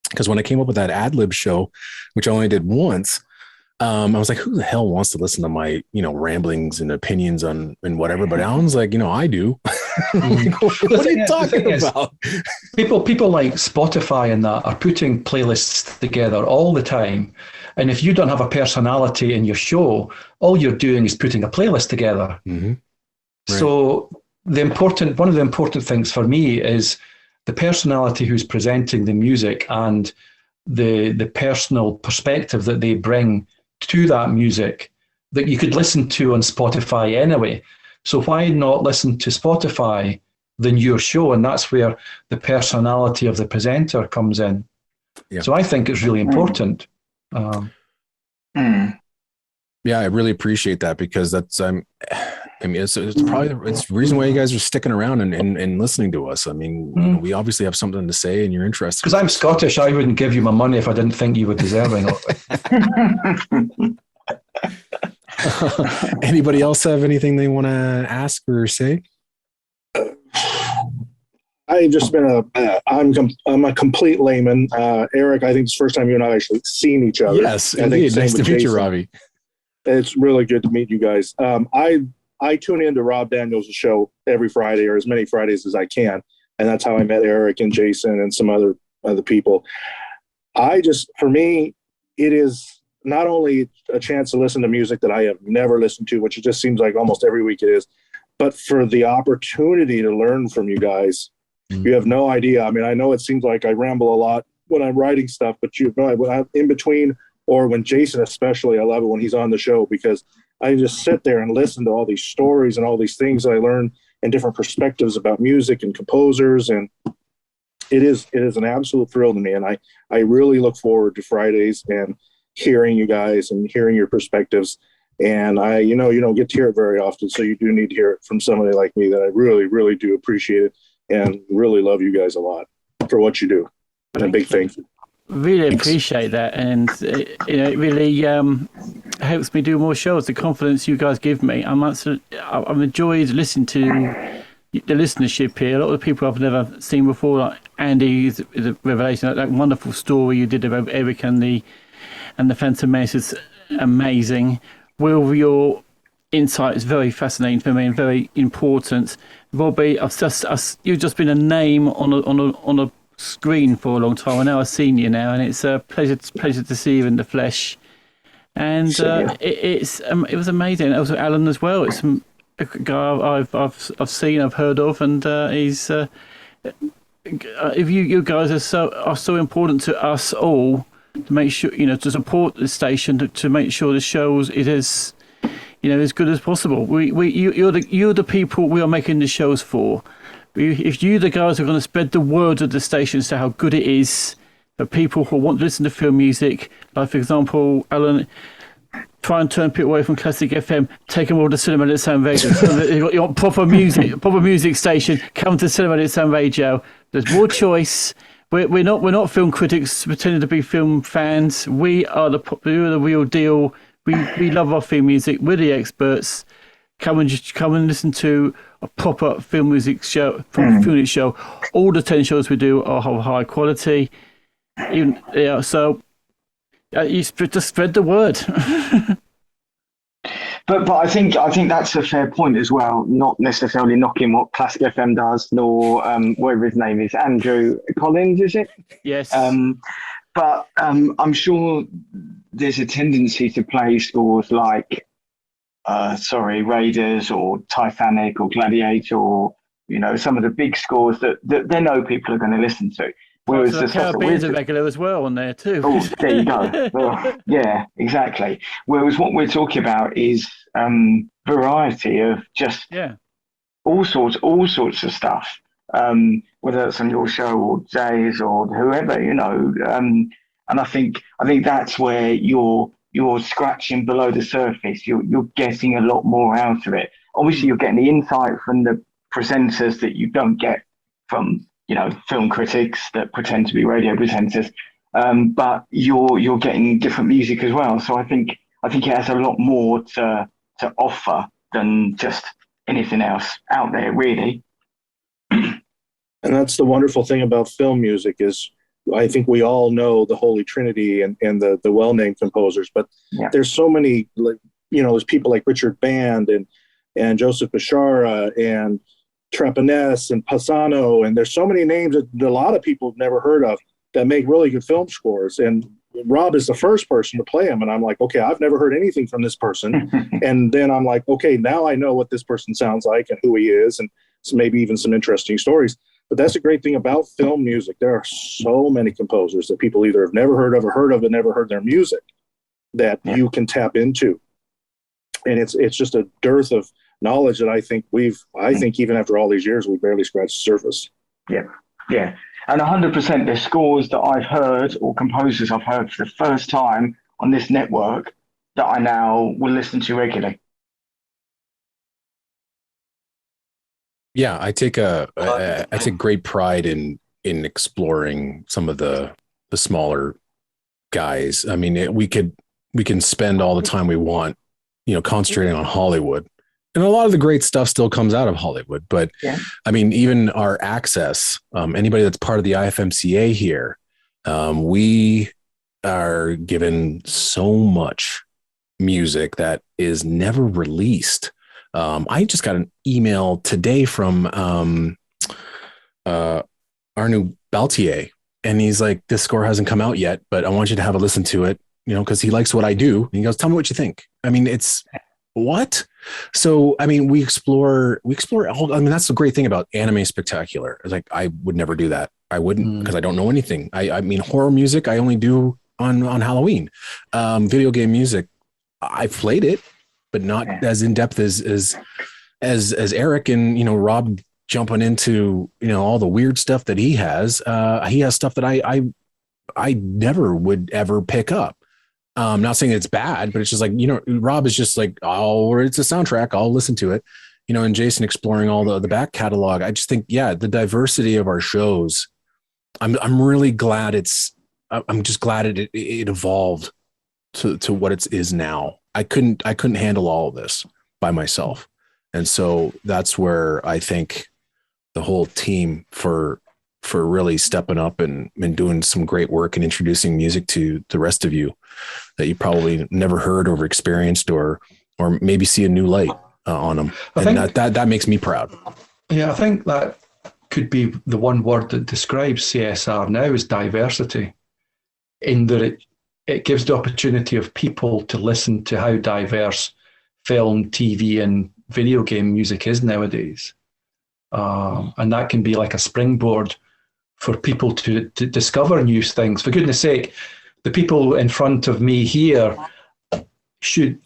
Speaker 4: because when I came up with that ad-lib show, which I only did once, I was like, who the hell wants to listen to my, ramblings and opinions on and whatever? But Alan's like, I do. What are you talking about?
Speaker 14: People like Spotify and that are putting playlists together all the time. And if you don't have a personality in your show, all you're doing is putting a playlist together. Mm-hmm. Right. So one of the important things for me is the personality who's presenting the music and the personal perspective that they bring to that music that you could listen to on Spotify anyway. So why not listen to Spotify than your show? And that's where the personality of the presenter comes in. Yeah. So I think it's really important.
Speaker 2: Yeah, I really appreciate that, because that's it's probably it's the reason why you guys are sticking around and listening to us. I mean, we obviously have something to say, and you're interested.
Speaker 14: Because I'm Scottish, I wouldn't give you my money if I didn't think you were deserving of it.
Speaker 2: Anybody else have anything they want to ask or say?
Speaker 12: I've just been I'm a complete layman. Eric, I think it's the first time you and I actually seen each other.
Speaker 2: Yes, indeed. Nice to meet you, Robbie.
Speaker 12: It's really good to meet you guys. I tune into Rob Daniels' show every Friday, or as many Fridays as I can, and that's how I met Eric and Jason and some other people. For me, it is not only a chance to listen to music that I have never listened to, which it just seems like almost every week it is, but for the opportunity to learn from you guys. You have no idea. I mean, I know it seems like I ramble a lot when I'm writing stuff, but you know, when I'm in between, or when Jason especially, I love it when he's on the show, because I just sit there and listen to all these stories and all these things that I learn and different perspectives about music and composers. And it is an absolute thrill to me. And I really look forward to Fridays and hearing you guys and hearing your perspectives. And you don't get to hear it very often. So you do need to hear it from somebody like me, that I really, really do appreciate it and really love you guys a lot for what you do. And a big thank you.
Speaker 7: Really appreciate that, and it really helps me do more shows. The confidence you guys give me, I'm enjoyed listening to the listenership here. A lot of the people I've never seen before, like Andy, is a revelation. That wonderful story you did about Erik and the Phantom Menace is amazing. Will, your insight is very fascinating for me and very important. Robbie, you've just been a name on a screen for a long time. I know I've seen you now, and it's a pleasure to see you in the flesh. And it was amazing. Also Alan as well. It's a guy I've seen, I've heard of, and he's. If you guys are so important to us all, to make sure to support the station, to make sure the shows it is as good as possible. You're the people we are making the shows for. If you, the guys, are going to spread the word of the station as to how good it is for people who want to listen to film music, like, for example, Alan, try and turn people away from classic FM, take them all to Cinema at Sound Radio. So you want proper music station, come to Cinema at Sound Radio. There's more choice, we're not film critics pretending to be film fans. We are the real deal. We love our film music. We're the experts. Come and listen to a proper film music show, film show. All the 10 shows we do are of high quality. You just spread the word.
Speaker 13: But I think that's a fair point as well. Not necessarily knocking what Classic FM does, nor whatever his name is, Andrew Collins, is it?
Speaker 7: Yes.
Speaker 13: But I'm sure there's a tendency to play scores like, Raiders or Titanic or Gladiator, or some of the big scores that they know people are going to listen to. Whereas the
Speaker 7: Caribbean's a regular as well on there too.
Speaker 13: Oh, there you go. Well, yeah, exactly. Whereas what we're talking about is variety of just all sorts of stuff. Whether it's on your show or Jay's or whoever, and I think that's where you're scratching below the surface. You're getting a lot more out of it. Obviously, you're getting the insight from the presenters that you don't get from film critics that pretend to be radio presenters, but you're getting different music as well. So I think it has a lot more to offer than just anything else out there, really.
Speaker 12: And that's the wonderful thing about film music is I think we all know the Holy Trinity and the well-named composers, but there's so many, there's people like Richard Band and Joseph Fichera and Trepanese and Passano, and there's so many names that a lot of people have never heard of that make really good film scores. And Rob is the first person to play them, and I'm like, okay, I've never heard anything from this person. And then I'm like, okay, now I know what this person sounds like and who he is, and so maybe even some interesting stories. But that's a great thing about film music. There are so many composers that people either have never heard of or heard of and never heard their music that you can tap into. And it's just a dearth of knowledge that I think even after all these years, we barely scratched the surface.
Speaker 13: Yeah. And 100% the scores that I've heard or composers I've heard for the first time on this network that I now will listen to regularly.
Speaker 4: Yeah, I take great pride in exploring some of the smaller guys. I mean, we can spend all the time we want, concentrating on Hollywood, and a lot of the great stuff still comes out of Hollywood. But I mean, even our access, anybody that's part of the IFMCA here, we are given so much music that is never released. I just got an email today from Arnaud Baltier, and he's like, this score hasn't come out yet, but I want you to have a listen to it, because he likes what I do. And he goes, tell me what you think. I mean, it's what? So, I mean, we explore all, I mean, that's the great thing about Anime Spectacular. It's like, I would never do that. I wouldn't, because I don't know anything. I mean, horror music, I only do on Halloween. Video game music, I've played it, but not as in depth as Erik and Rob jumping into all the weird stuff that he has. He has stuff that I never would ever pick up. I'm not saying it's bad, but it's just like Rob is just like, oh, it's a soundtrack, I'll listen to it. And Jason exploring all the back catalog. I just think the diversity of our shows. I'm really glad I'm just glad it evolved to what it is now. I couldn't handle all of this by myself. And so that's where I think the whole team for really stepping up and doing some great work and introducing music to the rest of you that you probably never heard or experienced or maybe see a new light on them. That makes me proud.
Speaker 14: Yeah, I think that could be the one word that describes CSR now is diversity, in that it gives the opportunity of people to listen to how diverse film, TV, and video game music is nowadays. And that can be like a springboard for people to discover new things. For goodness sake, the people in front of me here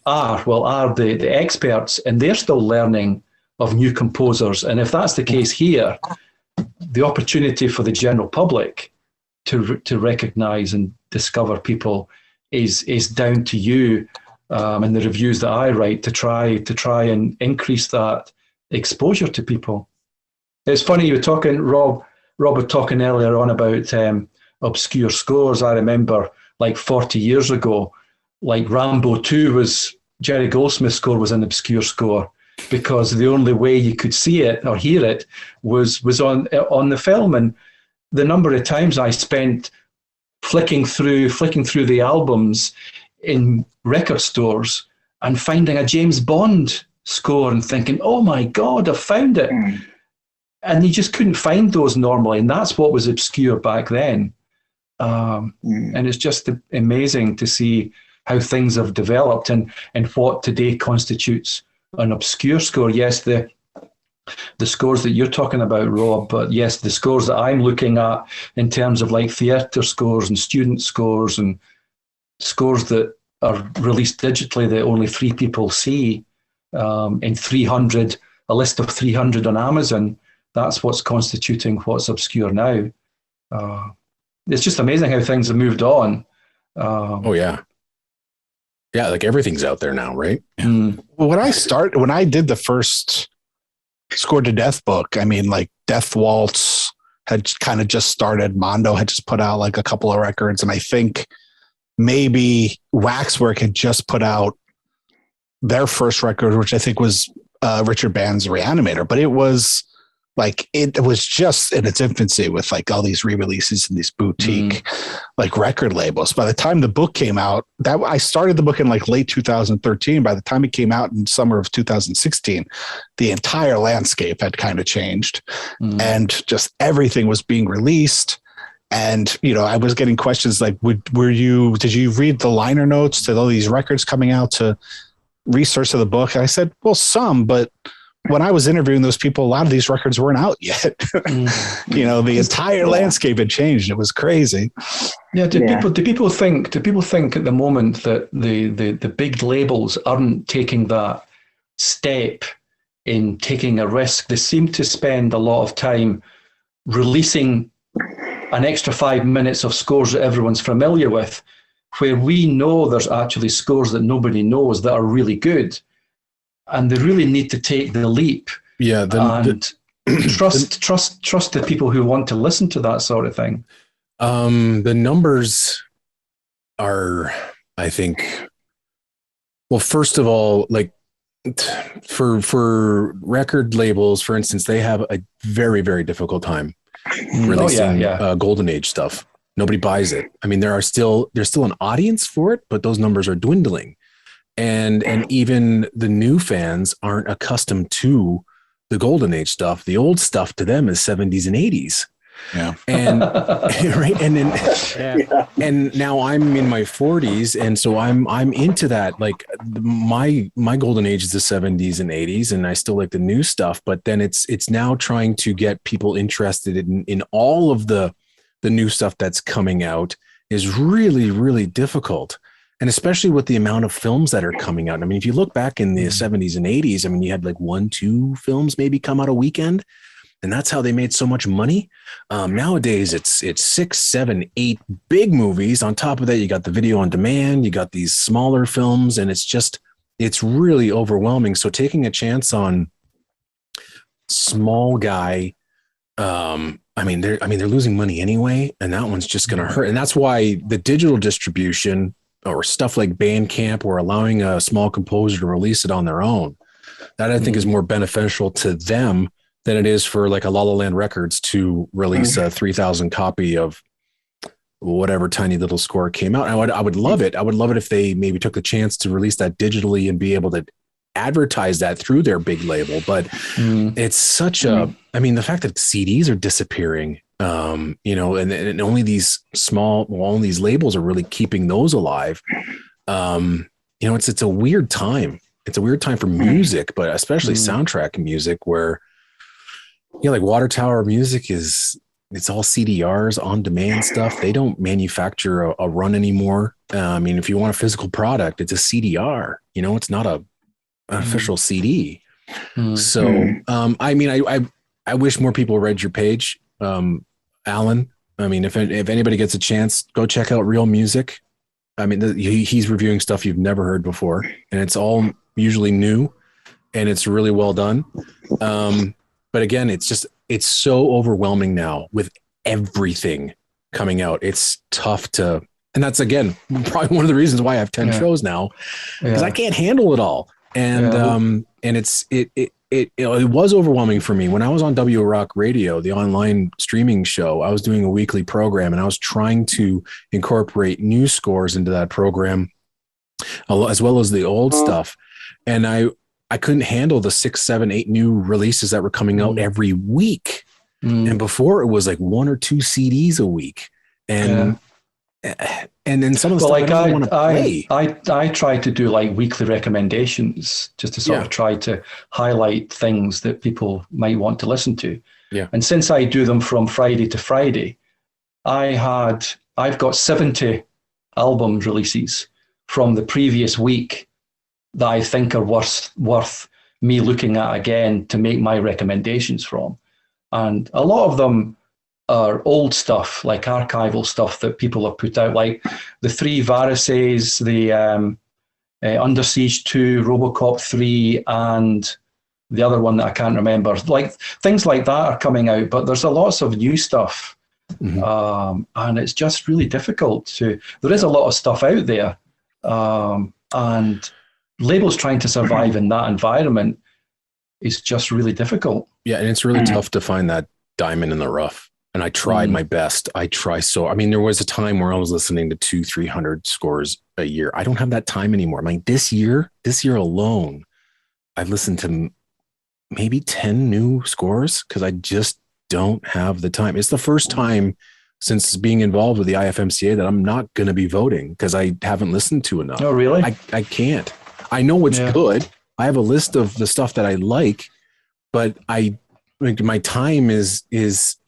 Speaker 14: are the experts, and they're still learning of new composers. And if that's the case here, the opportunity for the general public to recognize and discover people is down to you and the reviews that I write to try and increase that exposure to people. It's funny, you were talking, Rob, Robert talking earlier on about obscure scores. I remember like 40 years ago, like Rambo 2 was, Jerry Goldsmith's score was an obscure score because the only way you could see it or hear it was on the film. And the number of times I spent flicking through the albums in record stores and finding a James Bond score and thinking, oh my God, I've found it. And you just couldn't find those normally. And that's what was obscure back then. And it's just amazing to see how things have developed and what today constitutes an obscure score. Yes, the scores that you're talking about, Rob, but yes, the scores that I'm looking at in terms of like theatre scores and student scores and scores that are released digitally that only 3 people see in 300, a list of 300 on Amazon, that's what's constituting what's obscure now. It's just amazing how things have moved on.
Speaker 4: Oh, yeah. Yeah, like everything's out there now, right?
Speaker 12: Well, when I did the first Scored to Death book, I mean, like Death Waltz had kind of just started. Mondo had just put out like a couple of records. And I think maybe Waxwork had just put out their first record, which I think was Richard Band's Reanimator. But it was just in its infancy with like all these re-releases and these boutique like record labels. By the time the book came out, I started the book in like late 2013. By the time it came out in summer of 2016, the entire landscape had kind of changed and just everything was being released. And, you know, I was getting questions like, did you read the liner notes to all these records coming out to research of the book? And I said, well, some, but when I was interviewing those people, a lot of these records weren't out yet. You know, the entire landscape had changed. It was crazy.
Speaker 14: Yeah. Do people think at the moment that the big labels aren't taking that step in taking a risk? They seem to spend a lot of time releasing an extra 5 minutes of scores that everyone's familiar with, where we know there's actually scores that nobody knows that are really good. And they really need to take the leap. Yeah, trust the people who want to listen to that sort of thing.
Speaker 4: The numbers are, I think, well, first of all, like for record labels, for instance, they have a very, very difficult time releasing Golden Age stuff. Nobody buys it. I mean, there's still an audience for it, but those numbers are dwindling. And even the new fans aren't accustomed to the Golden Age stuff. The old stuff to them is 70s and 80s.
Speaker 12: Yeah.
Speaker 4: And right. And then and now I'm in my 40s. And so I'm into that. Like my Golden Age is the 70s and 80s, and I still like the new stuff. But then it's now trying to get people interested in all of the new stuff that's coming out is really, really difficult. And especially with the amount of films that are coming out. I mean, if you look back in the 70s and 80s, I mean, you had like 1-2 films maybe come out a weekend, and that's how they made so much money. Nowadays, it's 6, 7, 8 big movies. On top of that, you got the video on demand, you got these smaller films, and it's really overwhelming. So taking a chance on small guy, I mean, they're losing money anyway, and that one's just going to hurt. And that's why the digital distribution or stuff like Bandcamp or allowing a small composer to release it on their own, that I think is more beneficial to them than it is for like a La La Land Records to release a 3,000 copy of whatever tiny little score came out. I would love it. I would love it if they maybe took the chance to release that digitally and be able to advertise that through their big label. But it's such I mean, the fact that CDs are disappearing, you know, and only these only these labels are really keeping those alive. You know, it's a weird time. It's a weird time for music, but especially soundtrack music where, like Water Tower Music it's all CDRs, on demand stuff. They don't manufacture a run anymore. I mean, if you want a physical product, it's a CDR, you know, it's not an official CD. So, I mean, I wish more people read your page. Alan, I mean, if anybody gets a chance, go check out Real Music. I mean, he's reviewing stuff you've never heard before, and it's all usually new, and it's really well done. But again, it's it's so overwhelming now with everything coming out. It's tough to, and that's again probably one of the reasons why I have 10 shows now, because I can't handle it all. And and it was overwhelming for me when I was on MoawhK Radio, the online streaming show. I was doing a weekly program, and I was trying to incorporate new scores into that program, as well as the old stuff. And I couldn't handle the 6, 7, 8 new releases that were coming out every week. And before, it was like 1 or 2 CDs a week. And then some of the stuff I don't want to play.
Speaker 14: I try to do like weekly recommendations just to sort of try to highlight things that people might want to listen to.
Speaker 4: Yeah.
Speaker 14: And since I do them from Friday to Friday, I've got 70 album releases from the previous week that I think are worth me looking at again to make my recommendations from. And a lot of them are old stuff, like archival stuff that people have put out, like the 3 Varices, the Under Siege 2, RoboCop 3, and the other one that I can't remember. Like things like that are coming out, but there's lots of new stuff. And it's just really difficult there is a lot of stuff out there. And labels trying to survive in that environment is just really difficult.
Speaker 4: Yeah, and it's really tough to find that diamond in the rough. And I tried my best. There was a time where I was listening to 200-300 scores a year. I don't have that time anymore. I mean, this year alone, I've listened to maybe 10 new scores because I just don't have the time. It's the first time since being involved with the IFMCA that I'm not going to be voting because I haven't listened to enough.
Speaker 14: Oh, really?
Speaker 4: I can't. I know what's good. I have a list of the stuff that I like, but my time is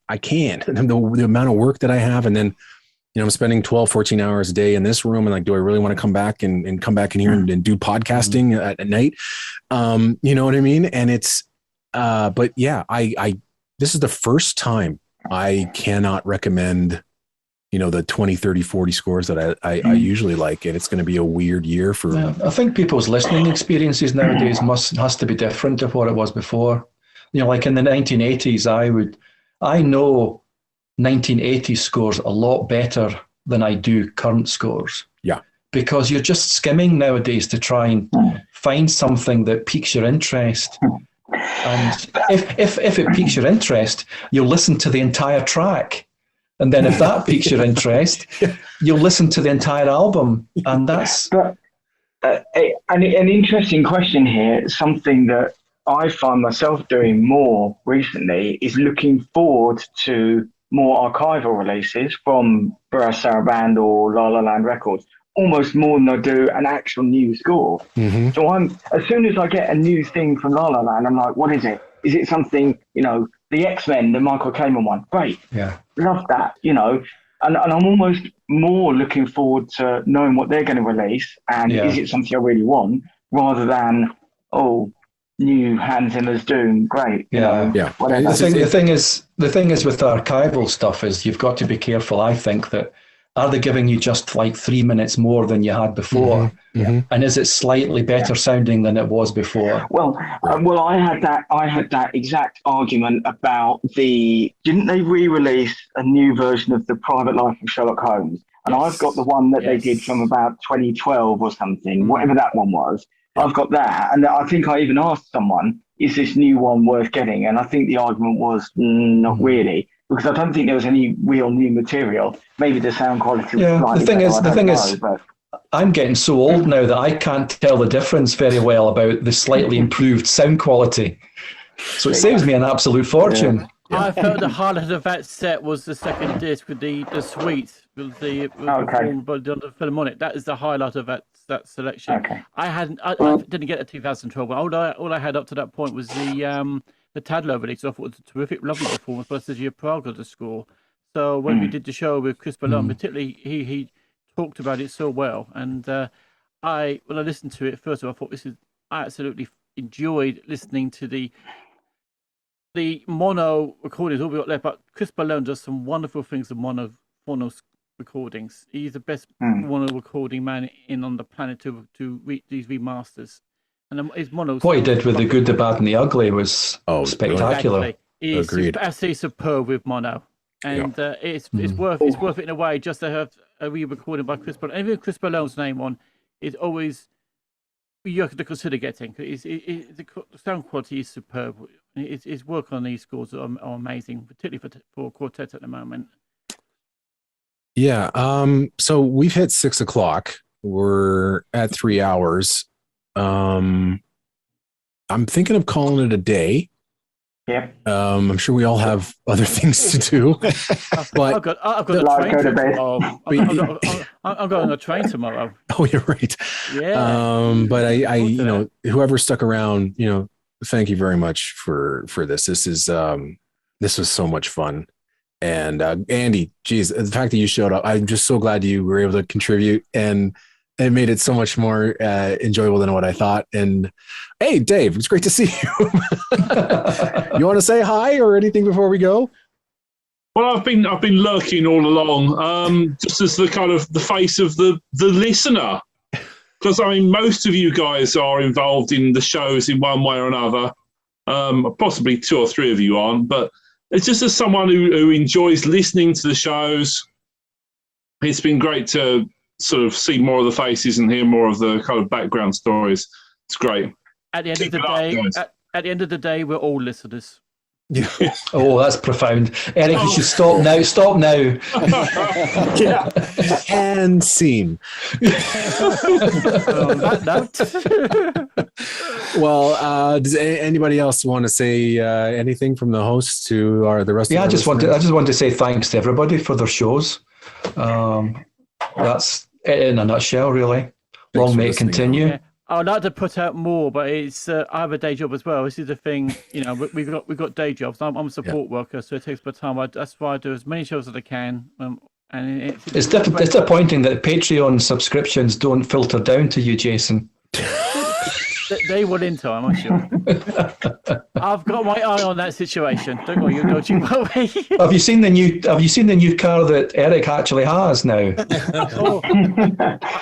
Speaker 4: I can't. And the amount of work that I have, and then I'm spending 12, 14 hours a day in this room, and like, do I really want to come back and come back in here and do podcasting at night? You know what I mean? And it's but yeah, I this is the first time I cannot recommend the 20, 30, 40 scores that I usually like, and it's going to be a weird year for
Speaker 14: I think people's listening experiences nowadays has to be different to what it was before. Like in the 1980s, I know 1980s scores a lot better than I do current scores.
Speaker 4: Yeah.
Speaker 14: Because you're just skimming nowadays to try and find something that piques your interest. And if it piques your interest, you'll listen to the entire track. And then if that piques your interest, you'll listen to the entire album. And that's...
Speaker 13: But an interesting question here, something that I find myself doing more recently is looking forward to more archival releases from Burroughs Sarabande or La La Land Records, almost more than I do an actual new score. So as soon as I get a new thing from La La Land, I'm like, what is it? Is it something, the X-Men, the Michael Kamen one? Great.
Speaker 14: Yeah.
Speaker 13: Love that, and I'm almost more looking forward to knowing what they're going to release and is it something I really want, rather than, new Hans Zimmer's Doom, great.
Speaker 14: The thing is with archival stuff is you've got to be careful. I think that are they giving you just like 3 minutes more than you had before, and is it slightly better sounding than it was before?
Speaker 13: Well, I had that exact argument about didn't they re-release a new version of The Private Life of Sherlock Holmes? And I've got the one that they did from about 2012 or something, whatever that one was. I've got that, and I think I even asked someone, is this new one worth getting? And I think the argument was not really, because I don't think there was any real new material. Maybe the sound quality was slightly better,
Speaker 14: I'm getting so old now that I can't tell the difference very well about the slightly improved sound quality. So it saves me an absolute fortune.
Speaker 7: I felt the highlight of that set was the second disc with the suite with the performed by the Philharmonic. That is the highlight of that selection.
Speaker 13: Okay.
Speaker 7: I didn't get a 2012 one. All I had up to that point was the Tadlow release. I thought it was a terrific, lovely performance by Sergio Praga to score. So when we did the show with Chris Ballone, particularly he talked about it so well. And when I listened to it, first of all, I thought I absolutely enjoyed listening to the mono recordings, all we got left, but Chris Ballone does some wonderful things with mono recordings. He's the best mono recording man on the planet to reach these remasters. And his mono.
Speaker 14: What he did with The Good, the Bad, and the Ugly was spectacular.
Speaker 7: is
Speaker 4: Agreed.
Speaker 7: absolutely superb with mono, and it's worth it in a way just to have a re-recording by Chris Ballone. Even Chris Ballone's name on is always you have to consider getting. The sound quality is superb. His work on these scores are amazing, particularly for quartet at the moment.
Speaker 4: Yeah. So we've hit 6 o'clock. We're at 3 hours. I'm thinking of calling it a day.
Speaker 13: Yep.
Speaker 4: I'm sure we all have other things to do. But
Speaker 7: I've got a train tomorrow. I'm going on a train tomorrow.
Speaker 4: Oh, you're right.
Speaker 7: Yeah.
Speaker 4: But I you know, whoever stuck around, you know, thank you very much for this. This was so much fun. And Andy, geez, the fact that you showed up, I'm just so glad you were able to contribute, and it made it so much more enjoyable than what I thought. And hey, Dave, it's great to see you. You want to say hi or anything before we go?
Speaker 16: Well, I've been lurking all along, just as the kind of the face of the listener, because I mean, most of you guys are involved in the shows in one way or another. Possibly 2 or 3 of you aren't, but it's just as someone who enjoys listening to the shows, it's been great to sort of see more of the faces and hear more of the kind of background stories. It's great.
Speaker 7: At the end of the day, we're all listeners.
Speaker 14: Yeah. Oh, that's profound. Erik, you should stop now. Stop now.
Speaker 4: Yeah. And scene. Well, does anybody else want to say anything from the hosts to the rest of
Speaker 14: I just want to say thanks to everybody for their shows. That's it in a nutshell, really. Long may it continue.
Speaker 7: Yeah. I'd like to put out more, but it's I have a day job as well. This is the thing, you know. We've got day jobs. I'm a support worker, so it takes my time. That's why I do as many shows as I can. And
Speaker 14: it's disappointing that Patreon subscriptions don't filter down to you, Jason.
Speaker 7: They will in time, I'm sure. I've got my eye on that situation. Don't worry, you're dodging my way.
Speaker 14: Have you seen the new car that Erik actually has now?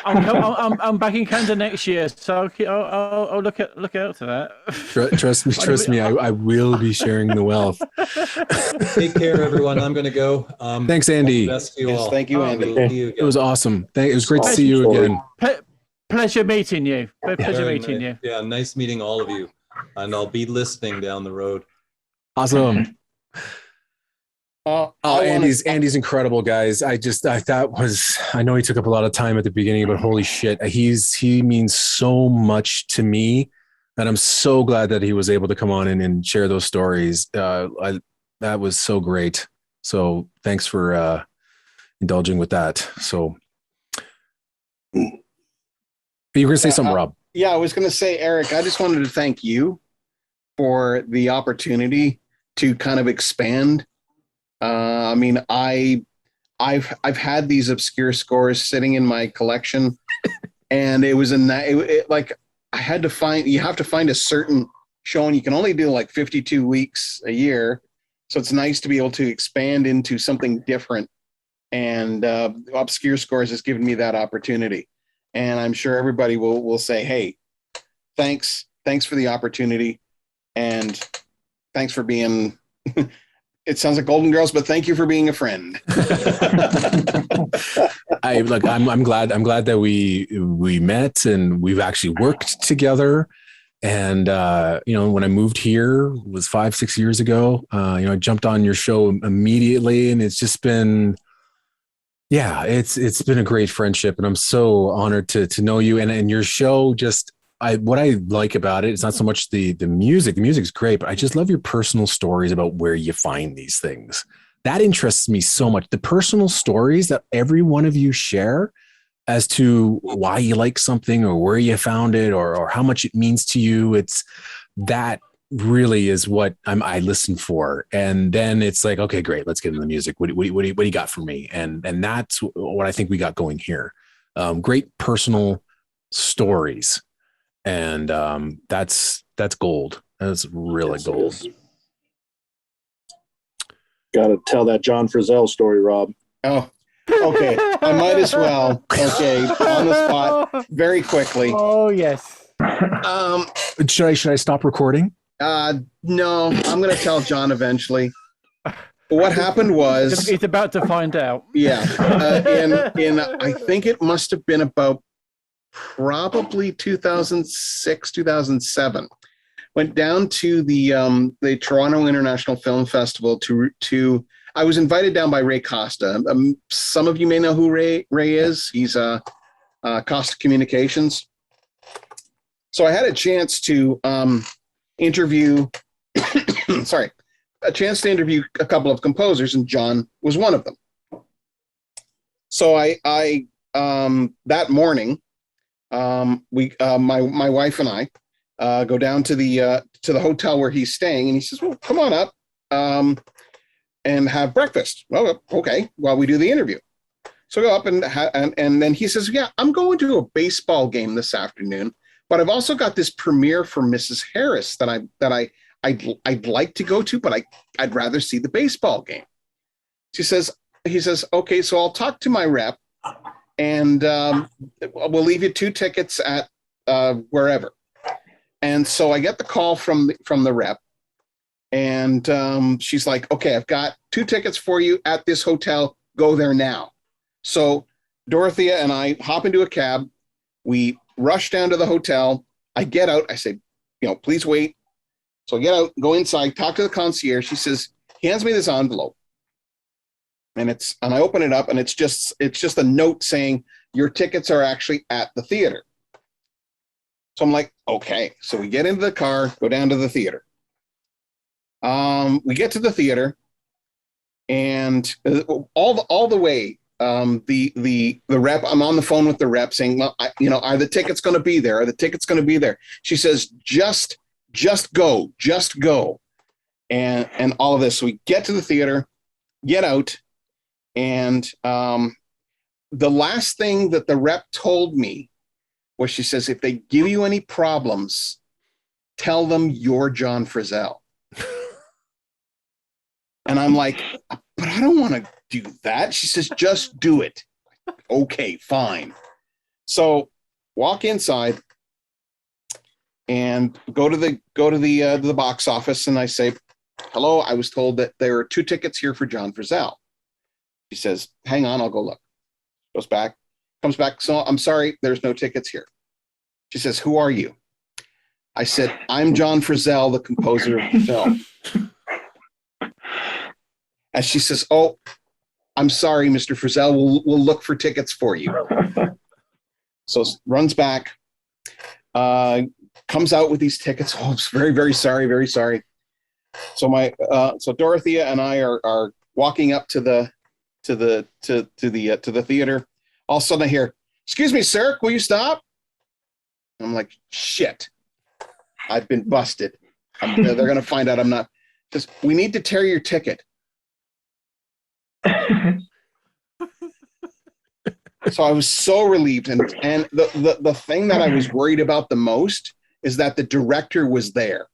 Speaker 7: I'm back in Canada next year, so I'll look out to that.
Speaker 2: Trust me, I will be sharing the wealth.
Speaker 17: Take care, everyone. I'm going to go.
Speaker 2: Thanks, Andy.
Speaker 8: Yes, thank you, Andy.
Speaker 2: It was awesome. It was great to see you again.
Speaker 7: Pleasure meeting you. Pleasure meeting you.
Speaker 17: Yeah, nice meeting all of you. And I'll be listening down the road.
Speaker 2: Awesome. Andy's incredible, guys. I know he took up a lot of time at the beginning, but holy shit, he means so much to me, and I'm so glad that he was able to come on and share those stories. That was so great. So thanks for indulging with that. So you were going to say something, Rob?
Speaker 8: Yeah, I was going to say, Erik, I just wanted to thank you for the opportunity to kind of expand. I mean, I've had these obscure scores sitting in my collection, and it was like I had to find. You have to find a certain show, and you can only do like 52 weeks a year. So it's nice to be able to expand into something different. And obscure scores has given me that opportunity. And I'm sure everybody will say, hey, thanks for the opportunity. And thanks for being, it sounds like Golden Girls, but thank you for being a friend.
Speaker 2: I'm glad that we met and we've actually worked together. And, when I moved here, it was 5-6 years ago, I jumped on your show immediately, and it's just been, it's been a great friendship, and I'm so honored to know you and your show. What I like about it, it's not so much the music. The music's great, but I just love your personal stories about where you find these things. That interests me so much. The personal stories that every one of you share as to why you like something or where you found it or how much it means to you. It's that really is what I listen for. And then it's like, okay, great. Let's get into the music. What do you got for me? And that's what I think we got going here. Great personal stories. And that's gold. That's really gold.
Speaker 18: Got to tell that John Frizzell story, Rob.
Speaker 8: Oh, okay. I might as well. Okay, on the spot, very quickly.
Speaker 7: Oh yes.
Speaker 2: Should I stop recording?
Speaker 8: No, I'm going to tell John eventually. What happened was
Speaker 7: he's about to find out.
Speaker 8: Yeah, in I think it must have been about probably 2006, 2007. Went down to the Toronto International Film Festival to. I was invited down by Ray Costa. Some of you may know who Ray is. He's Costa Communications. So I had a chance to interview. A chance to interview a couple of composers, and John was one of them. So I that morning, my wife and I go down to the hotel where he's staying, and he says, "Well, come on up and have breakfast." Well, okay, while we do the interview. So I go up and then he says, "Yeah, I'm going to a baseball game this afternoon, but I've also got this premiere for Mrs. Harris that I'd like to go to, but I'd rather see the baseball game." He says, "Okay, so I'll talk to my rep, and we'll leave you 2 tickets at wherever." And so I get the call from the rep, and she's like, "Okay, I've got 2 tickets for you at this hotel. Go there now." So Dorothea and I hop into a cab. We rush down to the hotel. I get out. I say, "Please wait." So I get out, go inside, talk to the concierge. She says, he hands me this envelope, and I open it up, and it's just a note saying your tickets are actually at the theater. So I'm like, okay. So we get into the car, go down to the theater. We get to the theater, and all the way, the rep. I'm on the phone with the rep saying, "Well, are the tickets going to be there? Are the tickets going to be there?" She says, Just go, and all of this. So we get to the theater, get out, and the last thing that the rep told me was, she says, "If they give you any problems, tell them you're John Frizzell." And I'm like, "But I don't want to do that." She says, "Just do it." Okay, fine. So walk inside and go to the box office, and I say, "Hello, I was told that there are 2 tickets here for John Frizzell." She says, "Hang on, I'll go look." Goes back, comes back. "So I'm sorry, there's no tickets here." She says, "Who are you?" I said, "I'm John Frizzell, the composer of the film." And she says, "Oh, I'm sorry, Mr. Frizzell. We'll look for tickets for you." So runs back, comes out with these tickets. "Oh, I'm very, very sorry, very sorry." So so Dorothea and I are walking up to the theater. All of a sudden I hear, "Excuse me, sir, will you stop?" I'm like, shit, I've been busted. They're going to find out I'm not. Just, "We need to tear your ticket." So I was so relieved, and the thing that I was worried about the most is that the director was there,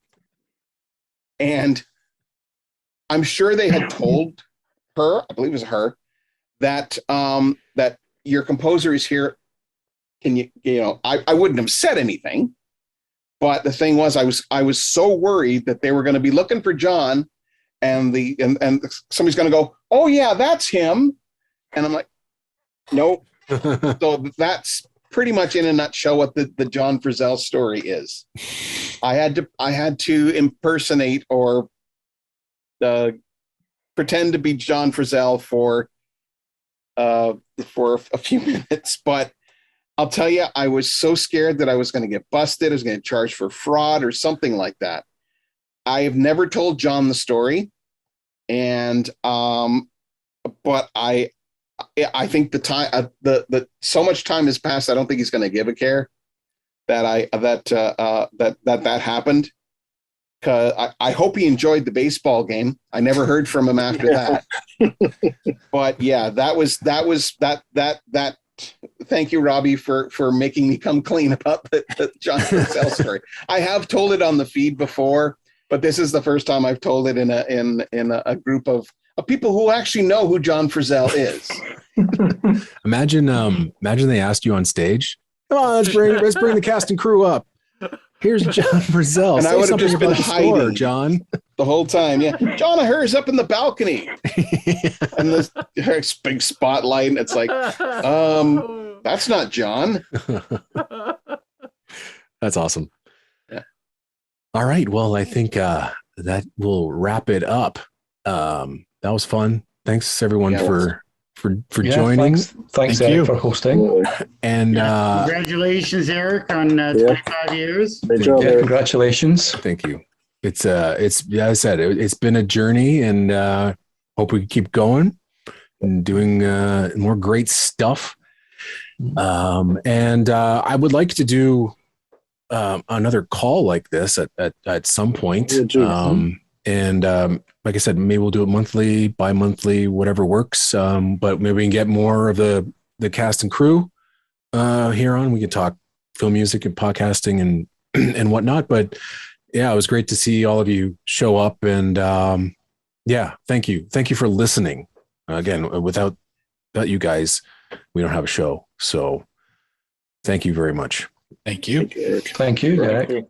Speaker 8: and I'm sure they had told her, I believe it was her, that that your composer is here. Can I wouldn't have said anything, but the thing was, I was so worried that they were going to be looking for John, and somebody's going to go, "Oh yeah, that's him," and I'm like, nope. So that's pretty much in a nutshell what the John Frizzell story is. I had to impersonate or pretend to be John Frizzell for a few minutes, but I'll tell you, I was so scared that I was going to get busted. I was going to get charged for fraud or something like that. I have never told John the story, and but I think the time so much time has passed. I don't think he's going to give a care that that happened. Cause I hope he enjoyed the baseball game. I never heard from him after that. But yeah, that was that. Thank you, Robbie, for making me come clean about the John Frizzell story. I have told it on the feed before, but this is the first time I've told it in a group of people who actually know who John Frizzell is.
Speaker 4: Imagine they asked you on stage, "Come on, let's bring the cast and crew up." Here's John Brazell.
Speaker 8: And I would have just been hiding
Speaker 4: John,
Speaker 8: the whole time. Yeah, John, I heard us up in the balcony, and this big spotlight. And it's like, that's not John.
Speaker 4: That's awesome.
Speaker 8: Yeah.
Speaker 4: All right. Well, I think that will wrap it up. That was fun. Thanks everyone for joining.
Speaker 14: Thanks
Speaker 4: Thank
Speaker 14: Erik,
Speaker 4: you
Speaker 14: for hosting.
Speaker 4: And
Speaker 5: congratulations, Erik, on 25 years.
Speaker 14: Congratulations.
Speaker 4: Thank you. It's as I said, it's been a journey, and hope we can keep going and doing more great stuff. And I would like to do another call like this at some point. And like I said, maybe we'll do it monthly, bi-monthly, whatever works. But maybe we can get more of the cast and crew here on. We can talk film music and podcasting and whatnot. But yeah, it was great to see all of you show up. And yeah, thank you. Thank you for listening. Again, without you guys, we don't have a show. So thank you very much.
Speaker 2: Thank you.
Speaker 14: Thank you, Erik.